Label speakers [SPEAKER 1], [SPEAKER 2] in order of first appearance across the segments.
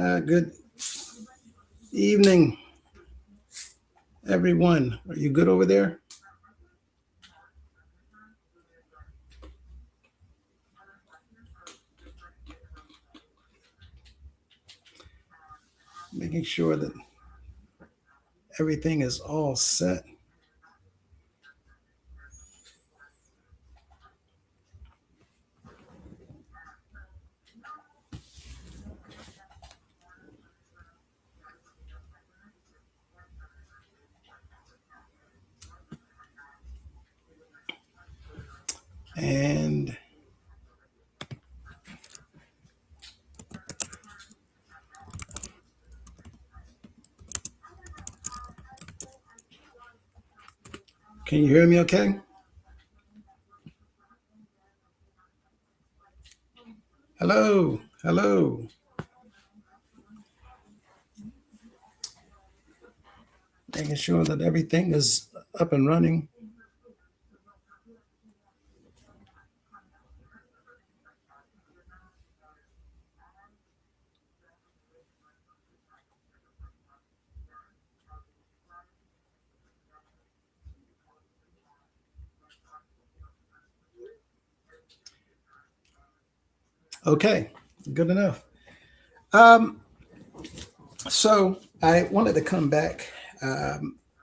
[SPEAKER 1] Good evening, everyone. Are you good over there? Making sure that everything is all set. And can you hear me okay? Hello, hello. Making sure that everything is up and running. Okay, good enough. Um, so I wanted to come back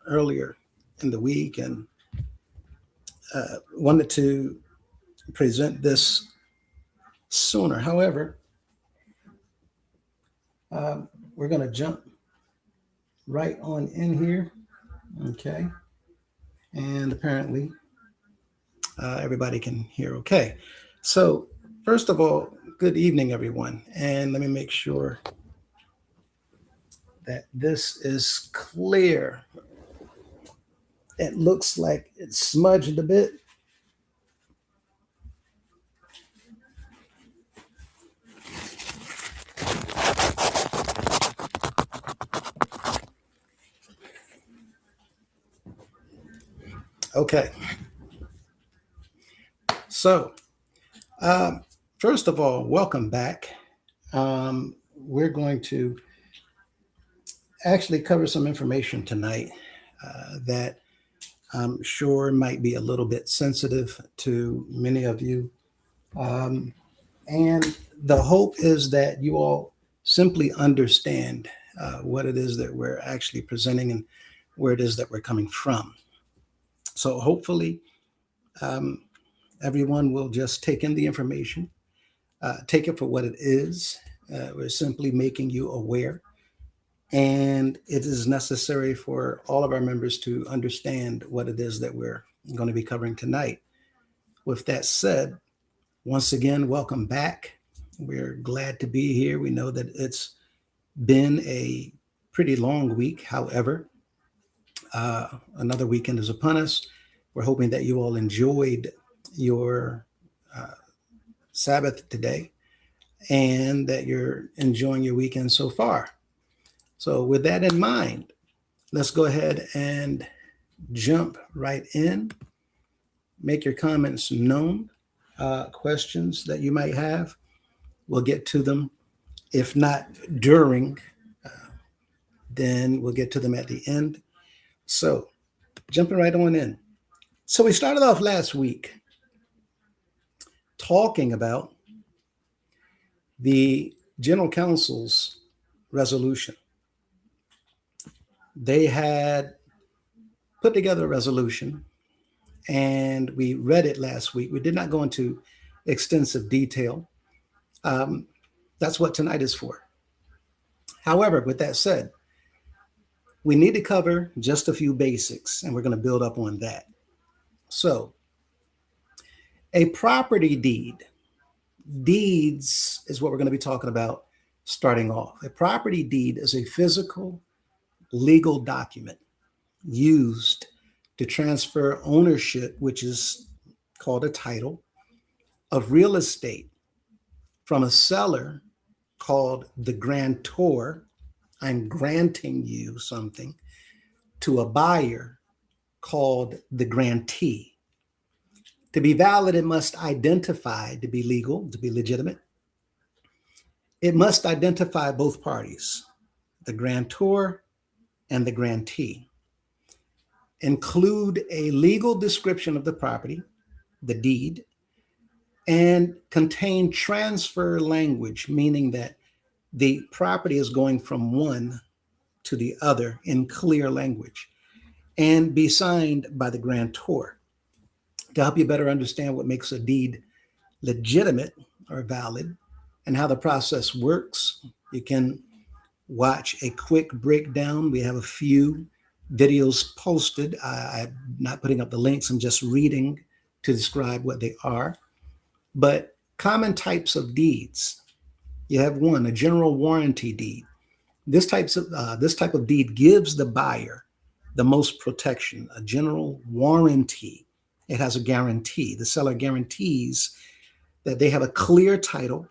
[SPEAKER 1] earlier in the week and wanted to present this sooner. However, we're going to jump right on in here. Okay. And apparently everybody can hear okay. So, first of all, good evening, everyone. And let me make sure that this is clear. It looks like it's smudged a bit. Okay. So, um, first of all, welcome back. We're going to actually cover some information tonight that I'm sure might be a little bit sensitive to many of you. Um, and the hope is that you all simply understand what it is that we're actually presenting and where it is that we're coming from. So hopefully, um, everyone will just take in the information, take it for what it is. We're simply making you aware. And it is necessary for all of our members to understand what it is that we're going to be covering tonight. With that said, once again, welcome back. We're glad to be here. We know that it's been a pretty long week. However, another weekend is upon us. We're hoping that you all enjoyed your uh, Sabbath today and that you're enjoying your weekend so far. So, with that in mind, let's go ahead and jump right in. Make your comments known, questions that you might have. We'll get to them. If not during, then we'll get to them at the end. So, jumping right on in. So, we started off last week talking about the General Council's resolution. They had put together a resolution and we read it last week. We did not go into extensive detail. Um, that's what tonight is for. However, with that said, we need to cover just a few basics and we're going to build up on that. So, a property deeds is what we're going to be talking about starting off. A property deed is a physical legal document used to transfer ownership, which is called a title, of real estate from a seller called the grantor. I'm granting you something, to a buyer called the grantee. To be valid, it must identify, to be legal, to be legitimate. It must identify both parties, the grantor and the grantee. Include a legal description of the property, the deed, and contain transfer language, meaning that the property is going from one to the other in clear language, and be signed by the grantor. To help you better understand what makes a deed legitimate or valid and how the process works, you can watch a quick breakdown. We have a few videos posted. I'm not putting up the links, I'm just reading to describe what they are. But common types of deeds. You have one, a general warranty deed. This type of deed gives the buyer the most protection. A general warranty. It has a guarantee. The seller guarantees that they have a clear title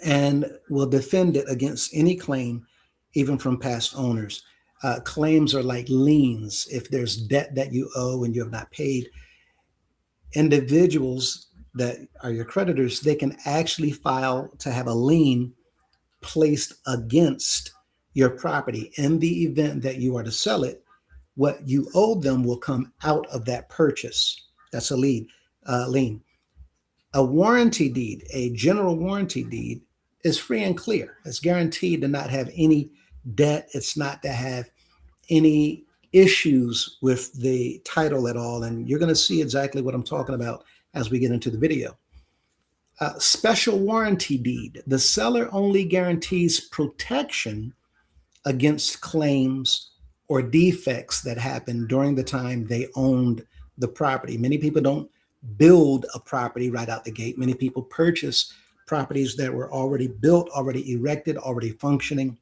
[SPEAKER 1] and will defend it against any claim, even from past owners. Claims are like liens. If there's debt that you owe and you have not paid, individuals that are your creditors, they can actually file to have a lien placed against your property. In the event that you are to sell it, what you owe them will come out of that purchase. That's a lien. A warranty deed, a general warranty deed, is free and clear. It's guaranteed to not have any debt. It's not to have any issues with the title at all. And you're going to see exactly what I'm talking about as we get into the video. Special warranty deed. The seller only guarantees protection against claims or defects that happen during the time they owned the property. Many people don't build a property right out the gate. Many people purchase properties that were already built, already erected, already functioning.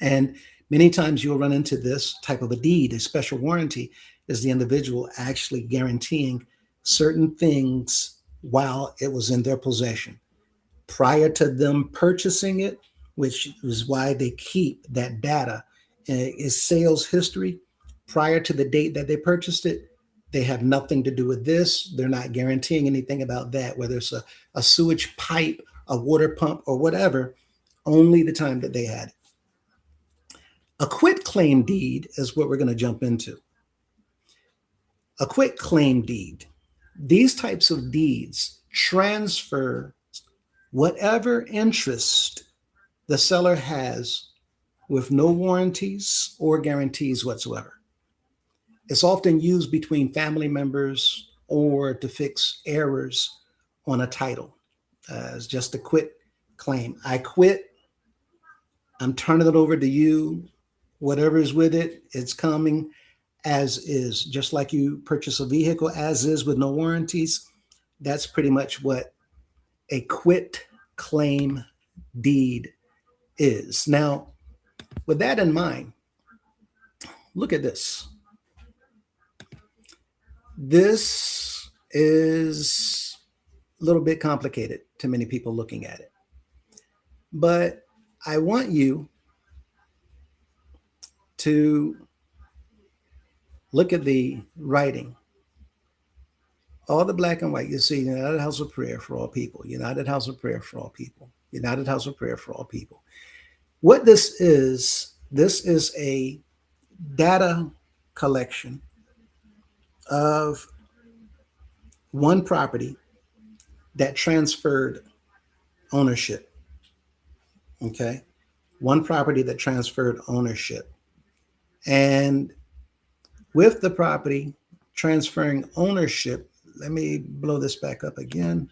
[SPEAKER 1] And many times you'll run into this type of a deed. A special warranty is the individual actually guaranteeing certain things while it was in their possession. Prior to them purchasing it, which is why they keep that data, is sales history. Prior to the date that they purchased it, they have nothing to do with this. They're not guaranteeing anything about that, whether it's a sewage pipe, a water pump, or whatever, only the time that they had it. A quit claim deed is what we're going to jump into. A quit claim deed. These types of deeds transfer whatever interest the seller has with no warranties or guarantees whatsoever. It's often used between family members or to fix errors on a title. It's just a quit claim. I quit. I'm turning it over to you. Whatever is with it, it's coming as is. Just like you purchase a vehicle as is with no warranties, that's pretty much what a quit claim deed is. Now, with that in mind, look at this. This is a little bit complicated to many people looking at it. But I want you to look at the writing. All the black and white, you see United House of Prayer for all people, United House of Prayer for all people, United House of Prayer for all people. What this is a data collection of one property that transferred ownership. Okay. One property that transferred ownership. And with the property transferring ownership, let me blow this back up again.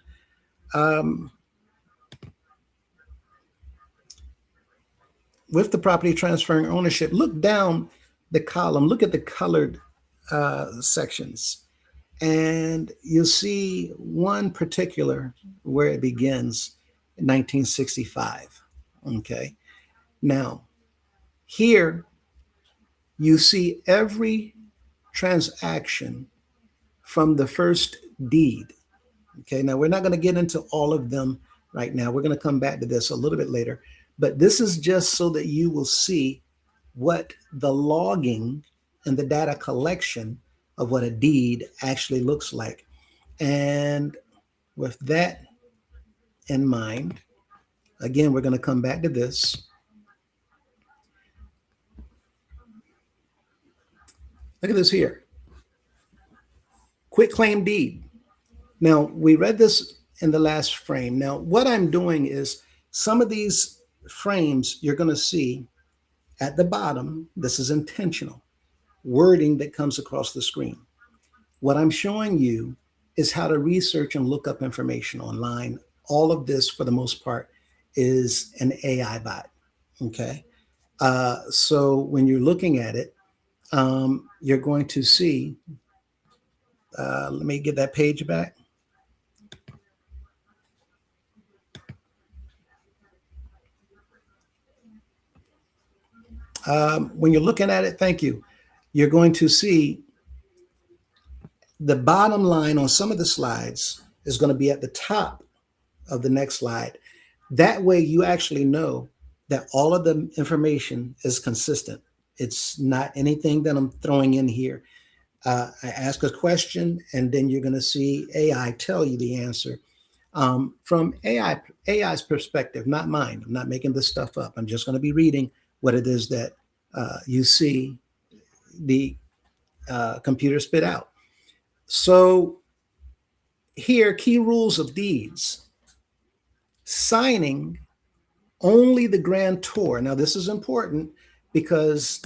[SPEAKER 1] With the property transferring ownership, look down the column, look at the colored sections, and you'll see one particular where it begins in 1965. Okay. Now, here you see every transaction from the first deed. Okay. Now, we're not going to get into all of them right now. We're going to come back to this a little bit later, but this is just so that you will see what the logging and the data collection of what a deed actually looks like. And with that in mind, Again, we're going to come back to this. Look at this here. Quit claim deed. Now, we read this in the last frame. Now, what I'm doing is some of these frames you're going to see at the bottom, this is intentional, wording that comes across the screen. What I'm showing you is how to research and look up information online. All of this, for the most part, is an AI bot. Okay. So when you're looking at it, you're going to see, let me get that page back. When you're looking at it, thank you, you're going to see the bottom line on some of the slides is going to be at the top of the next slide. That way you actually know that all of the information is consistent. It's not anything that I'm throwing in here. I ask a question and then you're going to see AI tell you the answer from AI's perspective, not mine. I'm not making this stuff up. I'm just going to be reading what it is that you see the computer spit out. So here, key rules of deeds. Signing only the grantor. Now, this is important because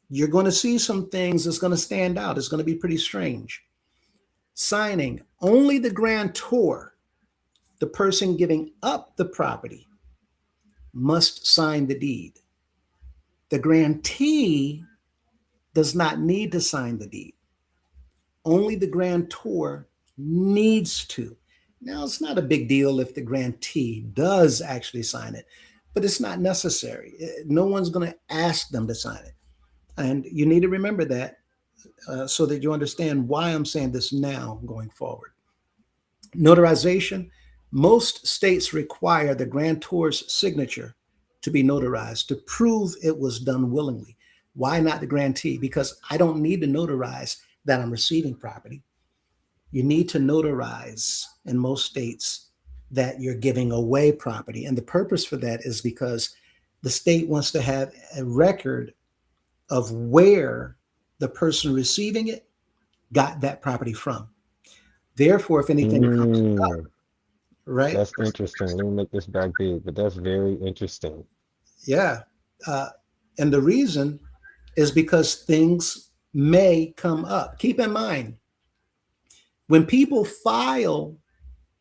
[SPEAKER 1] you're going to see some things that's going to stand out. It's going to be pretty strange. Signing only the grantor, the person giving up the property, must sign the deed. The grantee does not need to sign the deed. Only the grantor needs to. Now, it's not a big deal if the grantee does actually sign it, but it's not necessary. No one's going to ask them to sign it. And you need to remember that so that you understand why I'm saying this now going forward. Notarization. Most states require the grantor's signature to be notarized to prove it was done willingly. Why not the grantee? Because I don't need to notarize that I'm receiving property. You need to notarize in most states that you're giving away property. And the purpose for that is because the state wants to have a record of where the person receiving it got that property from. Therefore, if anything comes up,
[SPEAKER 2] Mm,
[SPEAKER 1] right?
[SPEAKER 2] that's interesting. Let me make this back big, but that's very interesting.
[SPEAKER 1] Yeah. Uh, and the reason is because things may come up. Keep in mind, when people file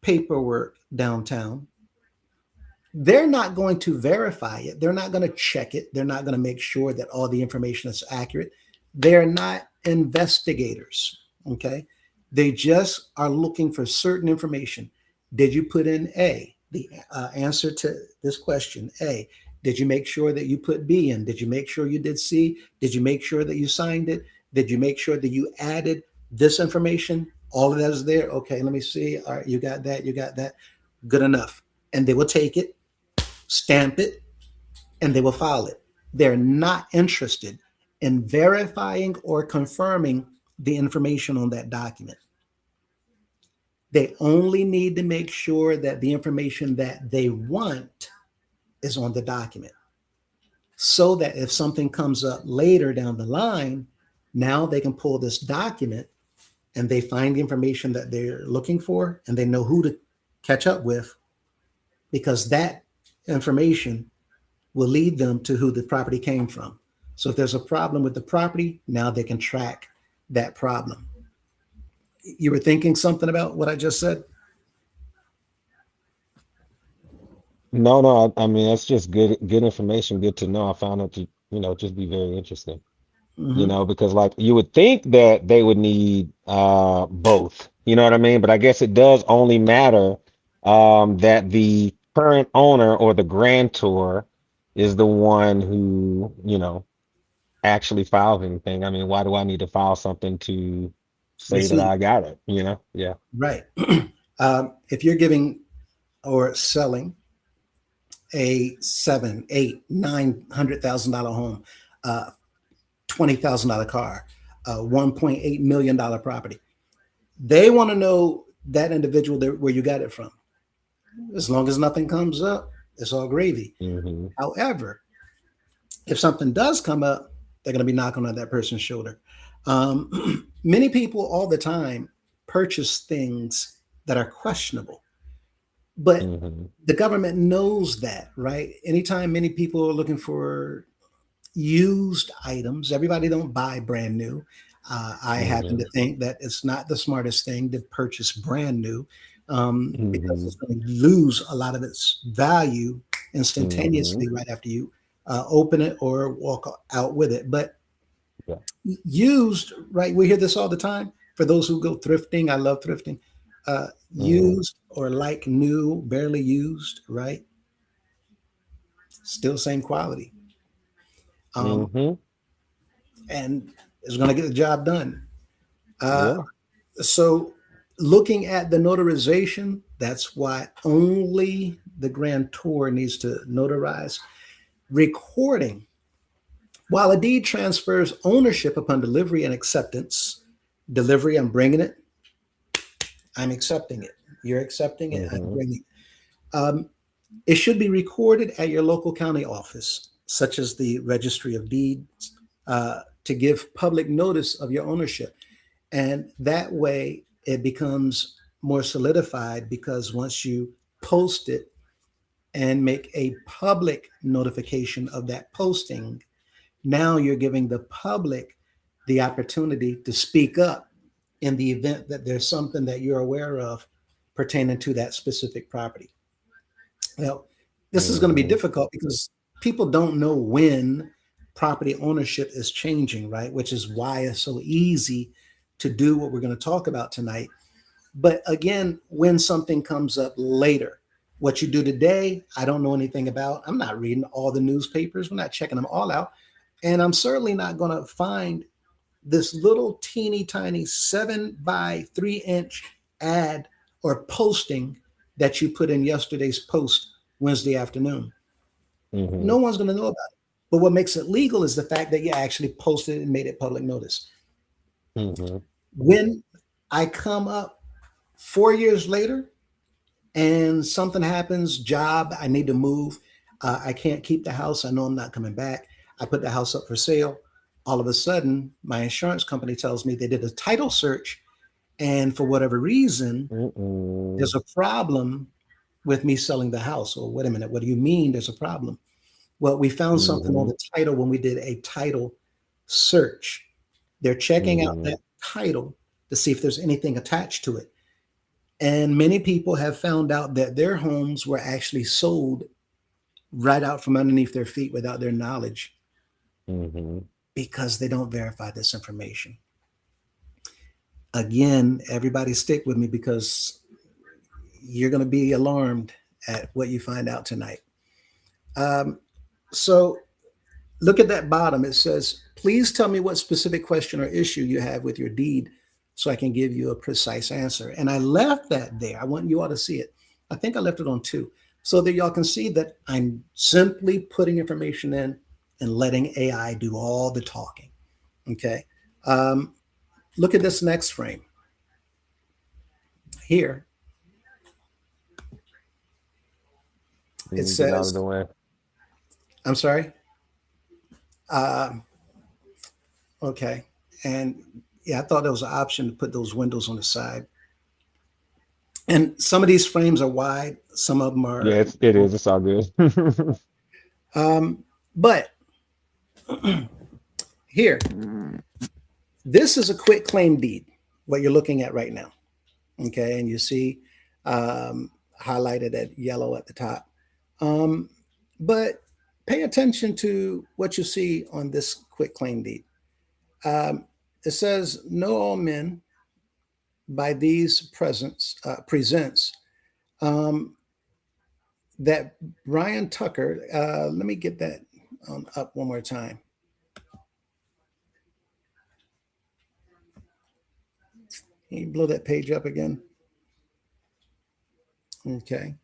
[SPEAKER 1] paperwork downtown, they're not going to verify it. They're not going to check it. They're not going to make sure that all the information is accurate. They're not investigators. Okay. They just are looking for certain information. Did you put in A, the answer to this question? A. Did you make sure that you put B in? Did you make sure you did C? Did you make sure that you signed it? Did you make sure that you added this information? All of that is there. Okay, let me see. All right, you got that. You got that. Good enough. And they will take it, stamp it, and they will file it. They're not interested in verifying or confirming the information on that document. They only need to make sure that the information that they want is on the document so that if something comes up later down the line, now they can pull this document and they find the information that they're looking for and they know who to catch up with because that information will lead them to who the property came from. So if there's a problem with the property, now they can track that problem. You were thinking something about what I just said?
[SPEAKER 2] No, no, I mean that's just good information, good to know. I found it to, just be very interesting.
[SPEAKER 1] Hmm.
[SPEAKER 2] Because like you would think that they would need both, you know what I mean? But I guess it does only matter that the current owner or the grantor is the one who, actually files anything. I mean, why do I need to file something to say that
[SPEAKER 1] Receive.
[SPEAKER 2] I got it, you know? Yeah.
[SPEAKER 1] Right. If you're giving or selling a seven, eight, $900,000 home, $20,000 car, $1.8 million property, they want to know that individual where you got it from. As long as nothing comes up, It's all gravy.
[SPEAKER 2] Mhm.
[SPEAKER 1] However, if something does come up, they're going to be knocking on that person's shoulder. Many people all the time purchase things that are questionable, but
[SPEAKER 2] Mhm.
[SPEAKER 1] the government knows that, right? Anytime many people are looking for used items, everybody don't buy brand new. I happen to
[SPEAKER 2] Mhm.
[SPEAKER 1] think that it's not the smartest thing to purchase brand new, because it's
[SPEAKER 2] Mhm.
[SPEAKER 1] going to lose a lot of its value
[SPEAKER 2] Mhm.
[SPEAKER 1] instantaneously right after you open it or walk out with it. But
[SPEAKER 2] Yeah.
[SPEAKER 1] used, right? We hear this all the time. For those who go thrifting, I love thrifting.
[SPEAKER 2] Mhm.
[SPEAKER 1] Used or like new, barely used, right? Still same quality, um,
[SPEAKER 2] Mhm.
[SPEAKER 1] and it's going to get the job done. Uh,
[SPEAKER 2] Yeah.
[SPEAKER 1] so, looking at the notarization, that's why only the grantor needs to notarize. Recording, while a deed transfers ownership upon delivery and acceptance. Delivery, I'm bringing it. I'm accepting it. You're accepting it. I'm
[SPEAKER 2] Mhm.
[SPEAKER 1] bringing it. It should be recorded at your local county office, such as the Registry of Deeds, to give public notice of your ownership. And that way it becomes more solidified because once you post it and make a public notification of that posting, now you're giving the public the opportunity to speak up in the event that there's something that you're aware of pertaining to that specific property. Now, this is going to be
[SPEAKER 2] Mhm.
[SPEAKER 1] difficult because people don't know when property ownership is changing, right? Which is why it's so easy to do what we're going to talk about tonight. But again, when something comes up later, what you do today, I don't know anything about. I'm not reading all the newspapers, we're not checking them all out. And I'm certainly not going to find this little teeny tiny 7 by 3 inch ad or posting that you put in yesterday's post Wednesday afternoon. No
[SPEAKER 2] Mhm.
[SPEAKER 1] one's going to know about it. But what makes it legal is the fact that you actually posted it and made it public notice.
[SPEAKER 2] Mhm.
[SPEAKER 1] When I come up 4 years later and something happens, job, I need to move, I can't keep the house, I know I'm not coming back, I put the house up for sale. All of a sudden, my insurance company tells me they did a title search, and for whatever reason,
[SPEAKER 2] Mhm.
[SPEAKER 1] there's a problem with me selling the house. Or wait a minute, what do you mean there's a problem? Well, we found something on
[SPEAKER 2] Mhm.
[SPEAKER 1] the title when we did a title search. They're checking out that
[SPEAKER 2] Mhm.
[SPEAKER 1] title to see if there's anything attached to it. And many people have found out that their homes were actually sold right out from underneath their feet without their knowledge
[SPEAKER 2] Mhm.
[SPEAKER 1] because they don't verify this information. Again, everybody stick with me because you're going to be alarmed at what you find out tonight. Um, so look at that bottom. It says, please tell me what specific question or issue you have with your deed so I can give you a precise answer. And I left that there. I want you all to see it. I think I left it on two so that y'all can see that I'm simply putting information in and letting AI do all the talking. Okay. Um, Look at this next frame here. It
[SPEAKER 2] Get out of the
[SPEAKER 1] says,
[SPEAKER 2] way.
[SPEAKER 1] I'm sorry. Um, okay. And yeah, I thought there was an option to put those windows on the side. And some of these frames are wide, some of them
[SPEAKER 2] Yeah,
[SPEAKER 1] are
[SPEAKER 2] it
[SPEAKER 1] long.
[SPEAKER 2] is. It's all good.
[SPEAKER 1] But here, this is a quit claim deed, what you're looking at right now. Okay. And you see um, highlighted at yellow at the top. Um, but pay attention to what you see on this quit claim deed. Um, it says, "Know all men by these presents um, that Brian Tucker." Let me get that up one more time. Can you blow that page up again? Okay.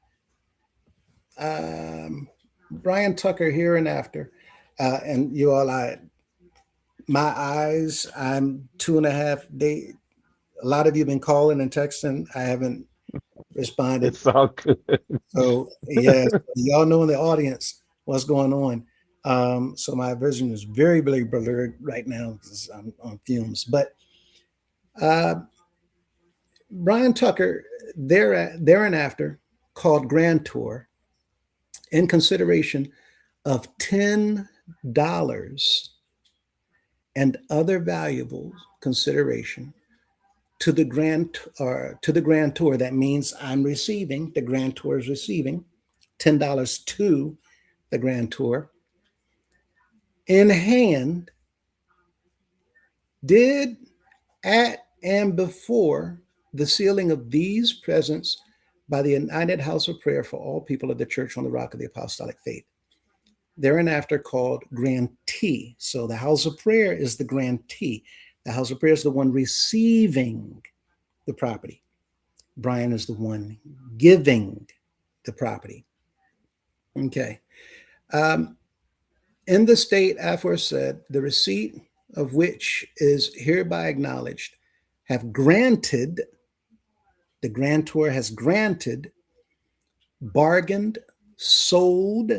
[SPEAKER 1] Um, Brian Tucker here and after. And you all, my eyes, I'm 2.5 days. A lot of you have been calling and texting. I haven't. responded.
[SPEAKER 2] It's all good.
[SPEAKER 1] So yes, y'all know in the audience what's going on. So my vision is very, very blurred right now because I'm on fumes. But uh, Brian Tucker, there and after, called Grand Tour in consideration of $10 and other valuable consideration to the Grand Tour. That means I'm receiving, the Grand Tour is receiving $10 to the Grand Tour in hand, did at and before the sealing of these presents by the United House of Prayer for all people of the Church on the Rock of the Apostolic Faith, thereafter called grantee. So the House of Prayer is the grantee. The House of Prayer is the one receiving the property. Brian is the one giving the property. Okay. Um, in the state aforesaid, the receipt of which is hereby acknowledged, have granted, the grantor has granted, bargained, sold,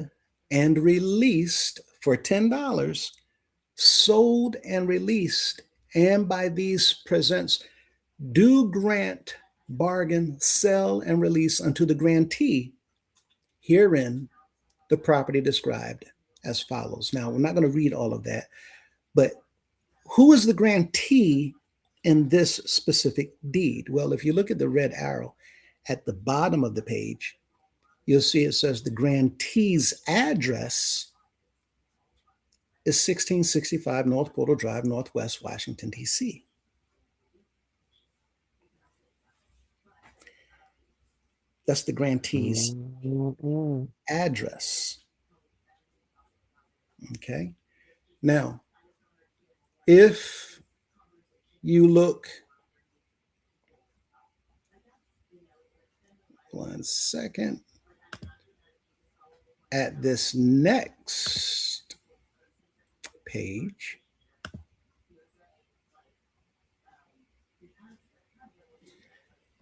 [SPEAKER 1] and released for $10, sold and released, and by these presents do grant, bargain, sell, and release unto the grantee herein the property described as follows. Now, we're not going to read all of that, but who is the grantee in this specific deed? Well, if you look at the red arrow at the bottom of the page, you'll see it says the grantee's address is 1665 North Portal Drive, Northwest Washington, D.C. That's the grantee's
[SPEAKER 2] Mm-mm.
[SPEAKER 1] address. Okay. Now, if you look, one second, at this next page,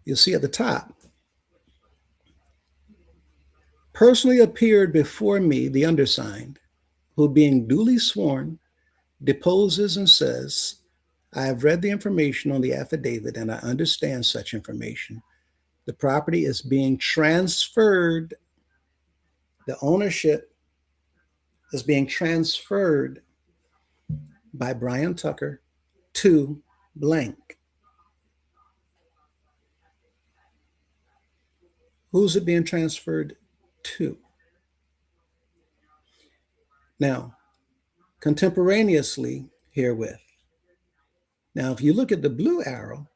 [SPEAKER 1] you'll see at the top, personally appeared before me the undersigned, who being duly sworn, deposes and says, I have read the information on the affidavit and I understand such information. The property is being transferred, the ownership is being transferred by Brian Tucker to blank. Who's it being transferred to? Now, contemporaneously herewith. Now, if you look at the blue arrow,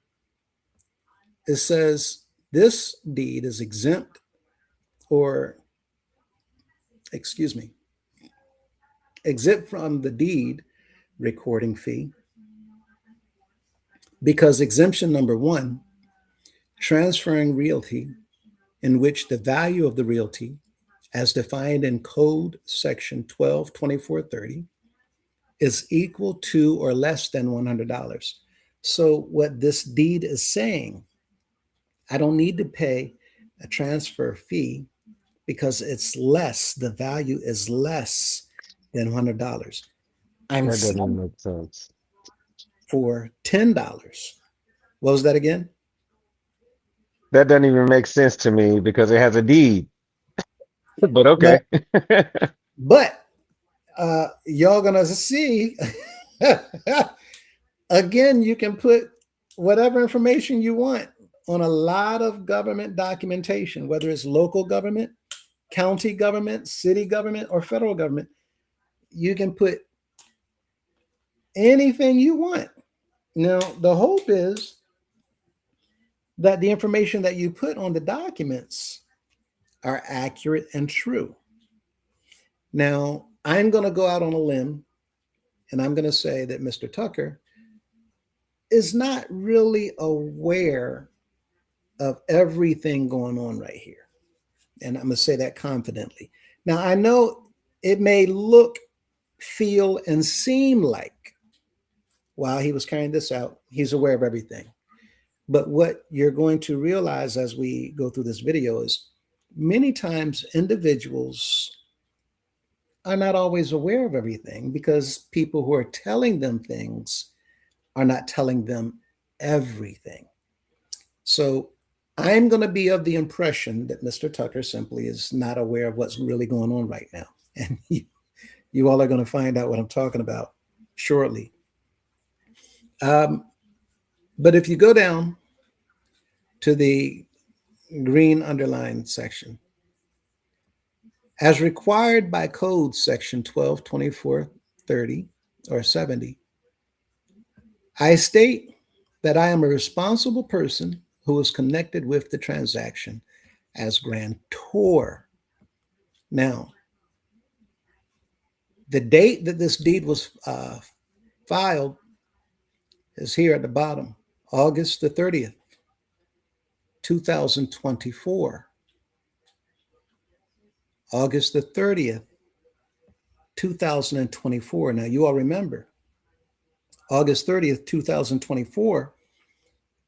[SPEAKER 1] it says this deed is exempt, or excuse me, exempt from the deed recording fee because exemption number one, transferring realty in which the value of the realty, as defined in Code Section 122430, is equal to or less than $100. So, what this deed is saying, I don't need to pay a transfer fee because it's less, the value is less than $100. I'm
[SPEAKER 2] That doesn't even
[SPEAKER 1] selling
[SPEAKER 2] make sense.
[SPEAKER 1] for $10. What was that again?
[SPEAKER 2] That doesn't even make sense to me because it has a deed. But
[SPEAKER 1] No,
[SPEAKER 2] okay.
[SPEAKER 1] but y'all gonna see again, you can put whatever information you want on a lot of government documentation, whether it's local government, county government, city government, or federal government. You can put anything you want. Now, the hope is that the information that you put on the documents are accurate and true. Now, I'm going to go out on a limb and I'm going to say that Mr. Tucker is not really aware of everything going on right here. And I'm going to say that confidently. Now, I know it may look, feel, and seem like while he was carrying this out, he's aware of everything. But what you're going to realize as we go through this video is many times individuals are not always aware of everything because people who are telling them things are not telling them everything. So I'm going to be of the impression that Mr. Tucker simply is not aware of what's really going on right now. And you all are going to find out what I'm talking about shortly. Um, but if you go down to the green underlined section, as required by code section 122430 or 70, I state that I am a responsible person who is connected with the transaction as grantor. Now, the date that this deed was filed is here at the bottom, August the 30th, 2024. August the 30th, 2024. Now, you all remember, August 30th, 2024,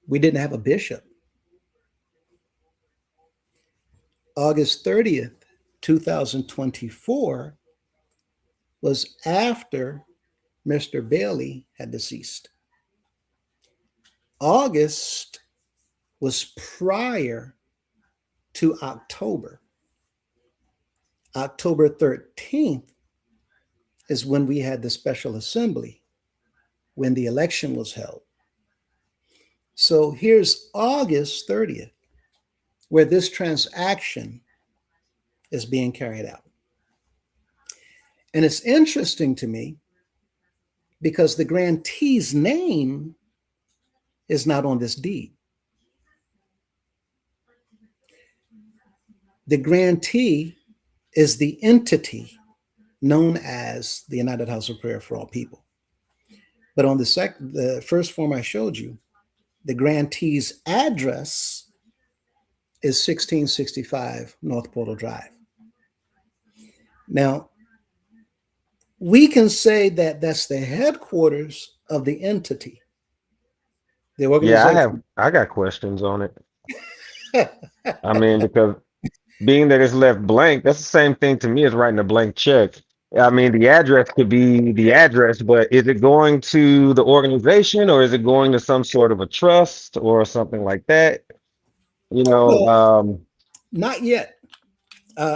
[SPEAKER 1] we didn't have a bishop. August 30th, 2024 was after Mr. Bailey had deceased. August was prior to October. October 13th is when we had the special assembly, when the election was held. So here's August 30th, where this transaction is being carried out. And it's interesting to me because the grantee's name is not on this deed. The grantee is the entity known as the United House of Prayer for All People. But on the first form I showed you, the grantee's address is 1665 North Portal Drive. Now, we can say that that's the headquarters of the entity, the
[SPEAKER 2] Yeah,
[SPEAKER 1] organization.
[SPEAKER 2] I got questions on it. I mean, because being that it's left blank, that's the same thing to me as writing a blank check. I mean, the address could be the address, but is it going to the organization or is it going to some sort of a trust or something like that? You know,
[SPEAKER 1] Well, not yet.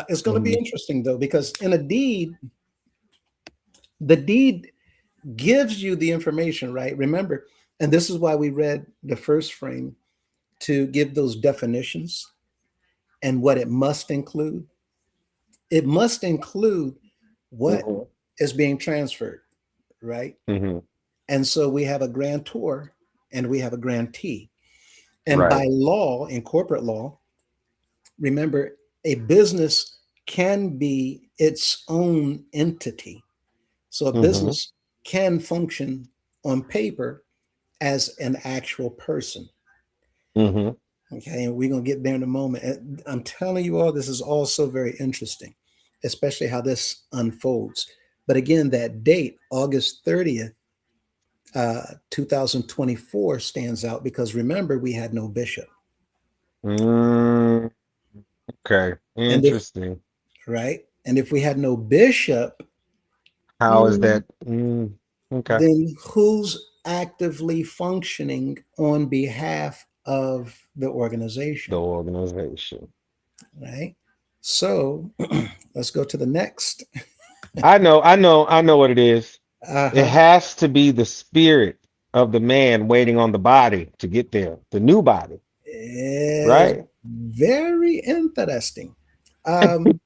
[SPEAKER 1] It's going to be
[SPEAKER 2] mhm,
[SPEAKER 1] interesting though, because in a deed, the deed gives you the information, right? Remember, and this is why we read the first frame to give those definitions and what it must include. It must include what
[SPEAKER 2] mhm,
[SPEAKER 1] is being transferred, right?
[SPEAKER 2] mhm,
[SPEAKER 1] And so we have a grantor and we have a grantee. And
[SPEAKER 2] right.
[SPEAKER 1] by law, in corporate law, remember, a business can be its own entity. So a
[SPEAKER 2] Mhm,
[SPEAKER 1] business can function on paper as an actual person.
[SPEAKER 2] mhm,
[SPEAKER 1] Okay, and we're gonna get there in a moment. And I'm telling you all, this is also very interesting, especially how this unfolds. But again, that date, August 30th, 2024, stands out because remember, we had no bishop.
[SPEAKER 2] mm, okay,
[SPEAKER 1] And if,
[SPEAKER 2] interesting.
[SPEAKER 1] right, and if we had no bishop,
[SPEAKER 2] How is
[SPEAKER 1] mm,
[SPEAKER 2] that? Okay,
[SPEAKER 1] then who's actively functioning on behalf of the
[SPEAKER 2] the
[SPEAKER 1] organization,
[SPEAKER 2] organization.
[SPEAKER 1] right? So let's go to the next.
[SPEAKER 2] I know what it is. It
[SPEAKER 1] Uh-huh.
[SPEAKER 2] has to be the spirit of the man waiting on the body to get there, the new body,
[SPEAKER 1] Is
[SPEAKER 2] right?
[SPEAKER 1] very interesting. Um,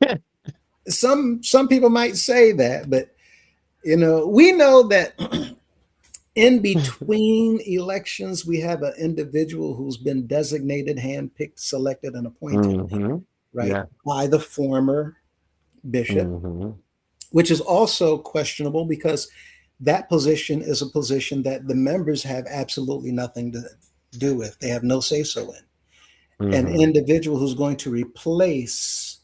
[SPEAKER 1] some people might say that, but we know that in between elections, we have an individual who's been designated, handpicked, selected, and appointed,
[SPEAKER 2] Hmm.
[SPEAKER 1] right,
[SPEAKER 2] Yeah.
[SPEAKER 1] by the former bishop,
[SPEAKER 2] Hmm.
[SPEAKER 1] which is also questionable because that position is a position that the members have absolutely nothing to do with. They have no say so in. An
[SPEAKER 2] Hmm.
[SPEAKER 1] individual who's going to replace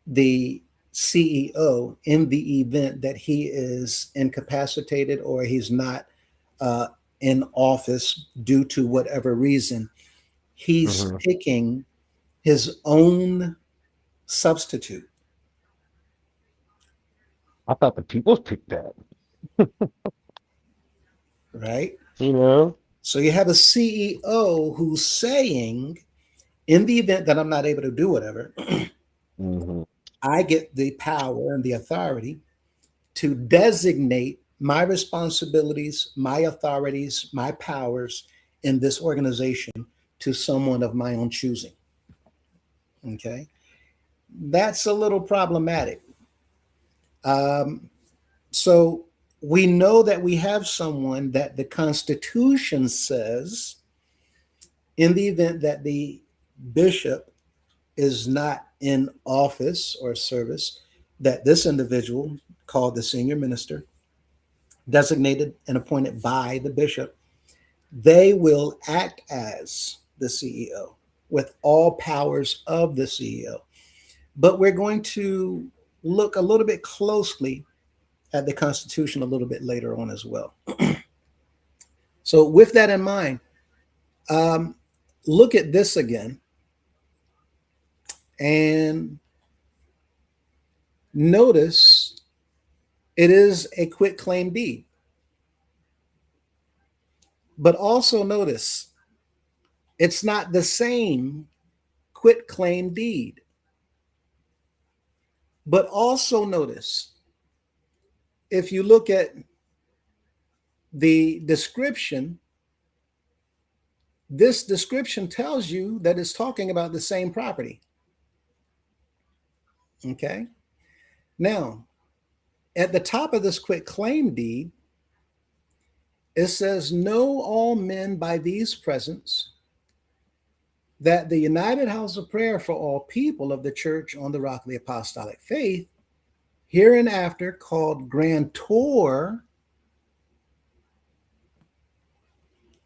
[SPEAKER 1] the CEO in the event that he is incapacitated or he's not uh, in office due to whatever reason, he's
[SPEAKER 2] Hmm.
[SPEAKER 1] picking his own substitute,
[SPEAKER 2] I thought the people picked that.
[SPEAKER 1] right?
[SPEAKER 2] You know.
[SPEAKER 1] So you have a CEO who's saying, in the event that I'm not able to do whatever,
[SPEAKER 2] Hmm.
[SPEAKER 1] I get the power and the authority to designate my responsibilities, my authorities, my powers in this organization to someone of my own choosing. Okay. That's a little problematic. Um, so we know that we have someone that the Constitution says, in the event that the bishop is not in office or service, that this individual, called the senior minister, designated and appointed by the bishop, they will act as the CEO with all powers of the CEO. But we're going to look a little bit closely at the Constitution a little bit later on as well. So, with that in mind, um, look at this again and notice it is a quit claim deed. But also notice it's not the same quit claim deed. But also notice if you look at the description, this description tells you that it's talking about the same property. Okay. Now, at the top of this quit claim deed, it says, know all men by these presents that the United House of Prayer for all people of the Church on the Rock of the Apostolic Faith, hereinafter called grantor,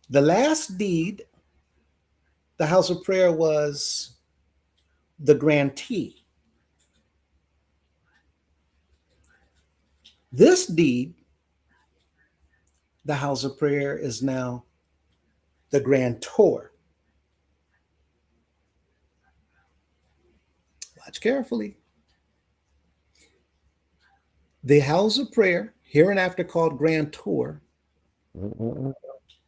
[SPEAKER 1] the last deed, the House of Prayer was the grantee. This deed, the House of Prayer is now the grantor. Watch carefully. The House of Prayer, hereinafter called grantor,
[SPEAKER 2] Hmm.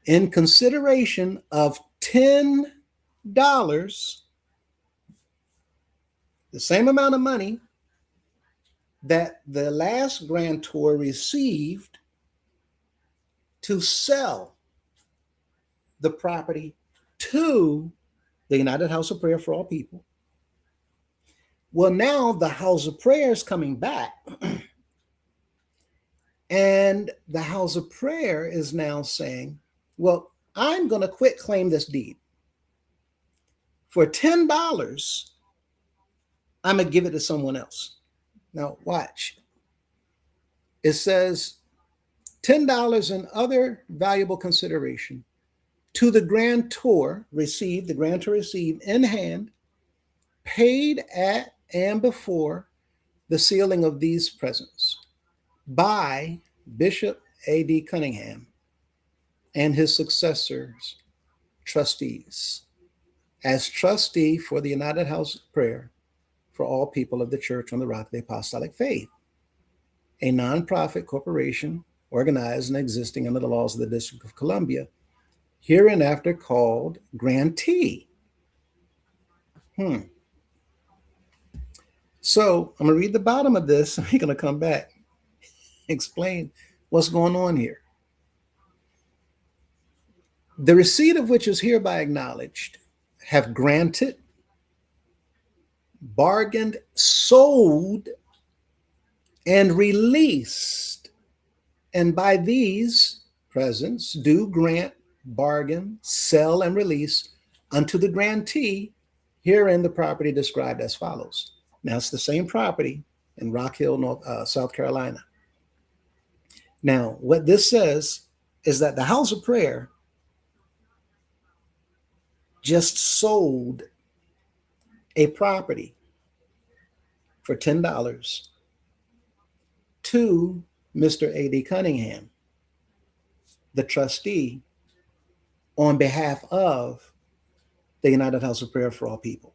[SPEAKER 1] in consideration of $10, the same amount of money that the last grantor received to sell the property to the United House of Prayer for all people. Well, now the House of Prayer is coming back, and the House of Prayer is now saying, well, I'm going to quit claim this deed. For $10, I'm going to give it to someone else. Now, watch. It says $10 and other valuable consideration to the grantor received in hand, paid at and before the sealing of these presents by Bishop A.D. Cunningham and his successors, trustees, as trustee for the United House of Prayer for all people of the Church on the Rock of the Apostolic Faith, a nonprofit corporation organized and existing under the laws of the District of Columbia, hereinafter called grantee. Hmm. So I'm going to read the bottom of this, and we're going to come back, explain what's going on here. The receipt of which is hereby acknowledged, have granted, bargained, sold, and released, and by these presents do grant, bargain, sell, and release unto the grantee herein the property described as follows. Now it's the same property in Rock Hill, South Carolina. Now, what this says is that the House of Prayer just sold a property for $10 to Mr. A.D. Cunningham, the trustee on behalf of the United House of Prayer for All People.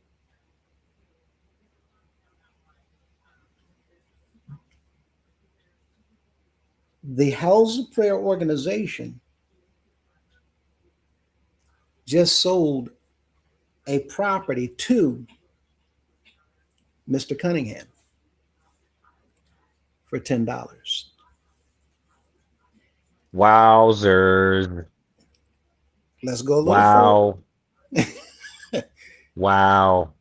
[SPEAKER 1] The House of Prayer organization just sold a property to Mr. Cunningham for $10.
[SPEAKER 2] Wowzers.
[SPEAKER 1] Let's go a little further.
[SPEAKER 2] Wow. Wow.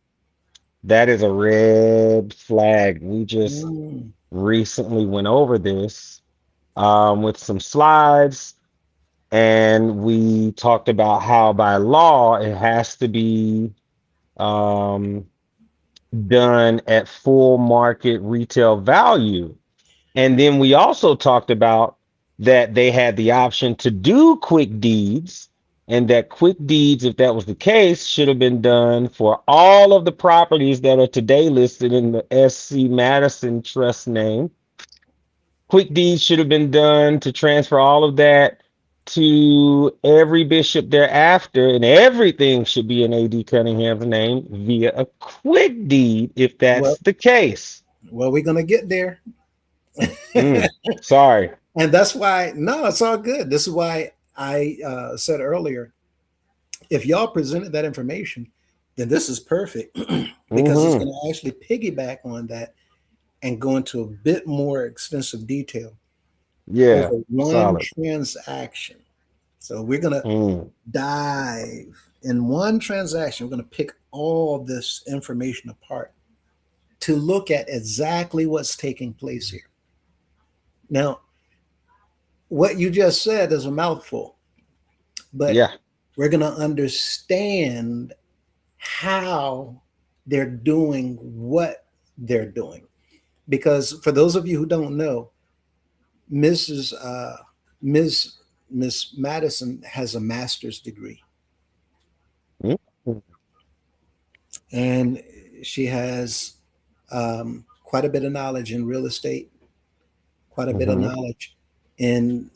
[SPEAKER 2] That is a red flag. We just
[SPEAKER 1] Mm.
[SPEAKER 2] recently went over this with some slides, and we talked about how by law it has to be um, done at full market retail value. And then we also talked about that they had the option to do quick deeds, and that quick deeds, if that was the case, should have been done for all of the properties that are today listed in the SC Madison Trust name. Quick deeds should have been done to transfer all of that to every bishop thereafter, and everything should be in AD Cunningham's name via a quick deed, if
[SPEAKER 1] Well,
[SPEAKER 2] that's the case.
[SPEAKER 1] we're gonna get there,
[SPEAKER 2] Mm, sorry.
[SPEAKER 1] and that's why. No, it's all good. This is why I said earlier, if y'all presented that information, then this is perfect because it's
[SPEAKER 2] Hmm.
[SPEAKER 1] going to actually piggyback on that and go into a bit more extensive detail
[SPEAKER 2] Yeah,
[SPEAKER 1] over one
[SPEAKER 2] solid.
[SPEAKER 1] transaction. So we're going to
[SPEAKER 2] Mm,
[SPEAKER 1] dive in one transaction. We're going to pick all this information apart to look at exactly what's taking place here. Now, what you just said is a mouthful, but
[SPEAKER 2] yeah.
[SPEAKER 1] we're going to understand how they're doing what they're doing. Because for those of you who don't know, Mrs. Ms. Miss Madison has a master's degree,
[SPEAKER 2] Mm,
[SPEAKER 1] and she has quite a bit of knowledge in real estate, quite a bit of
[SPEAKER 2] mm-hmm.
[SPEAKER 1] knowledge in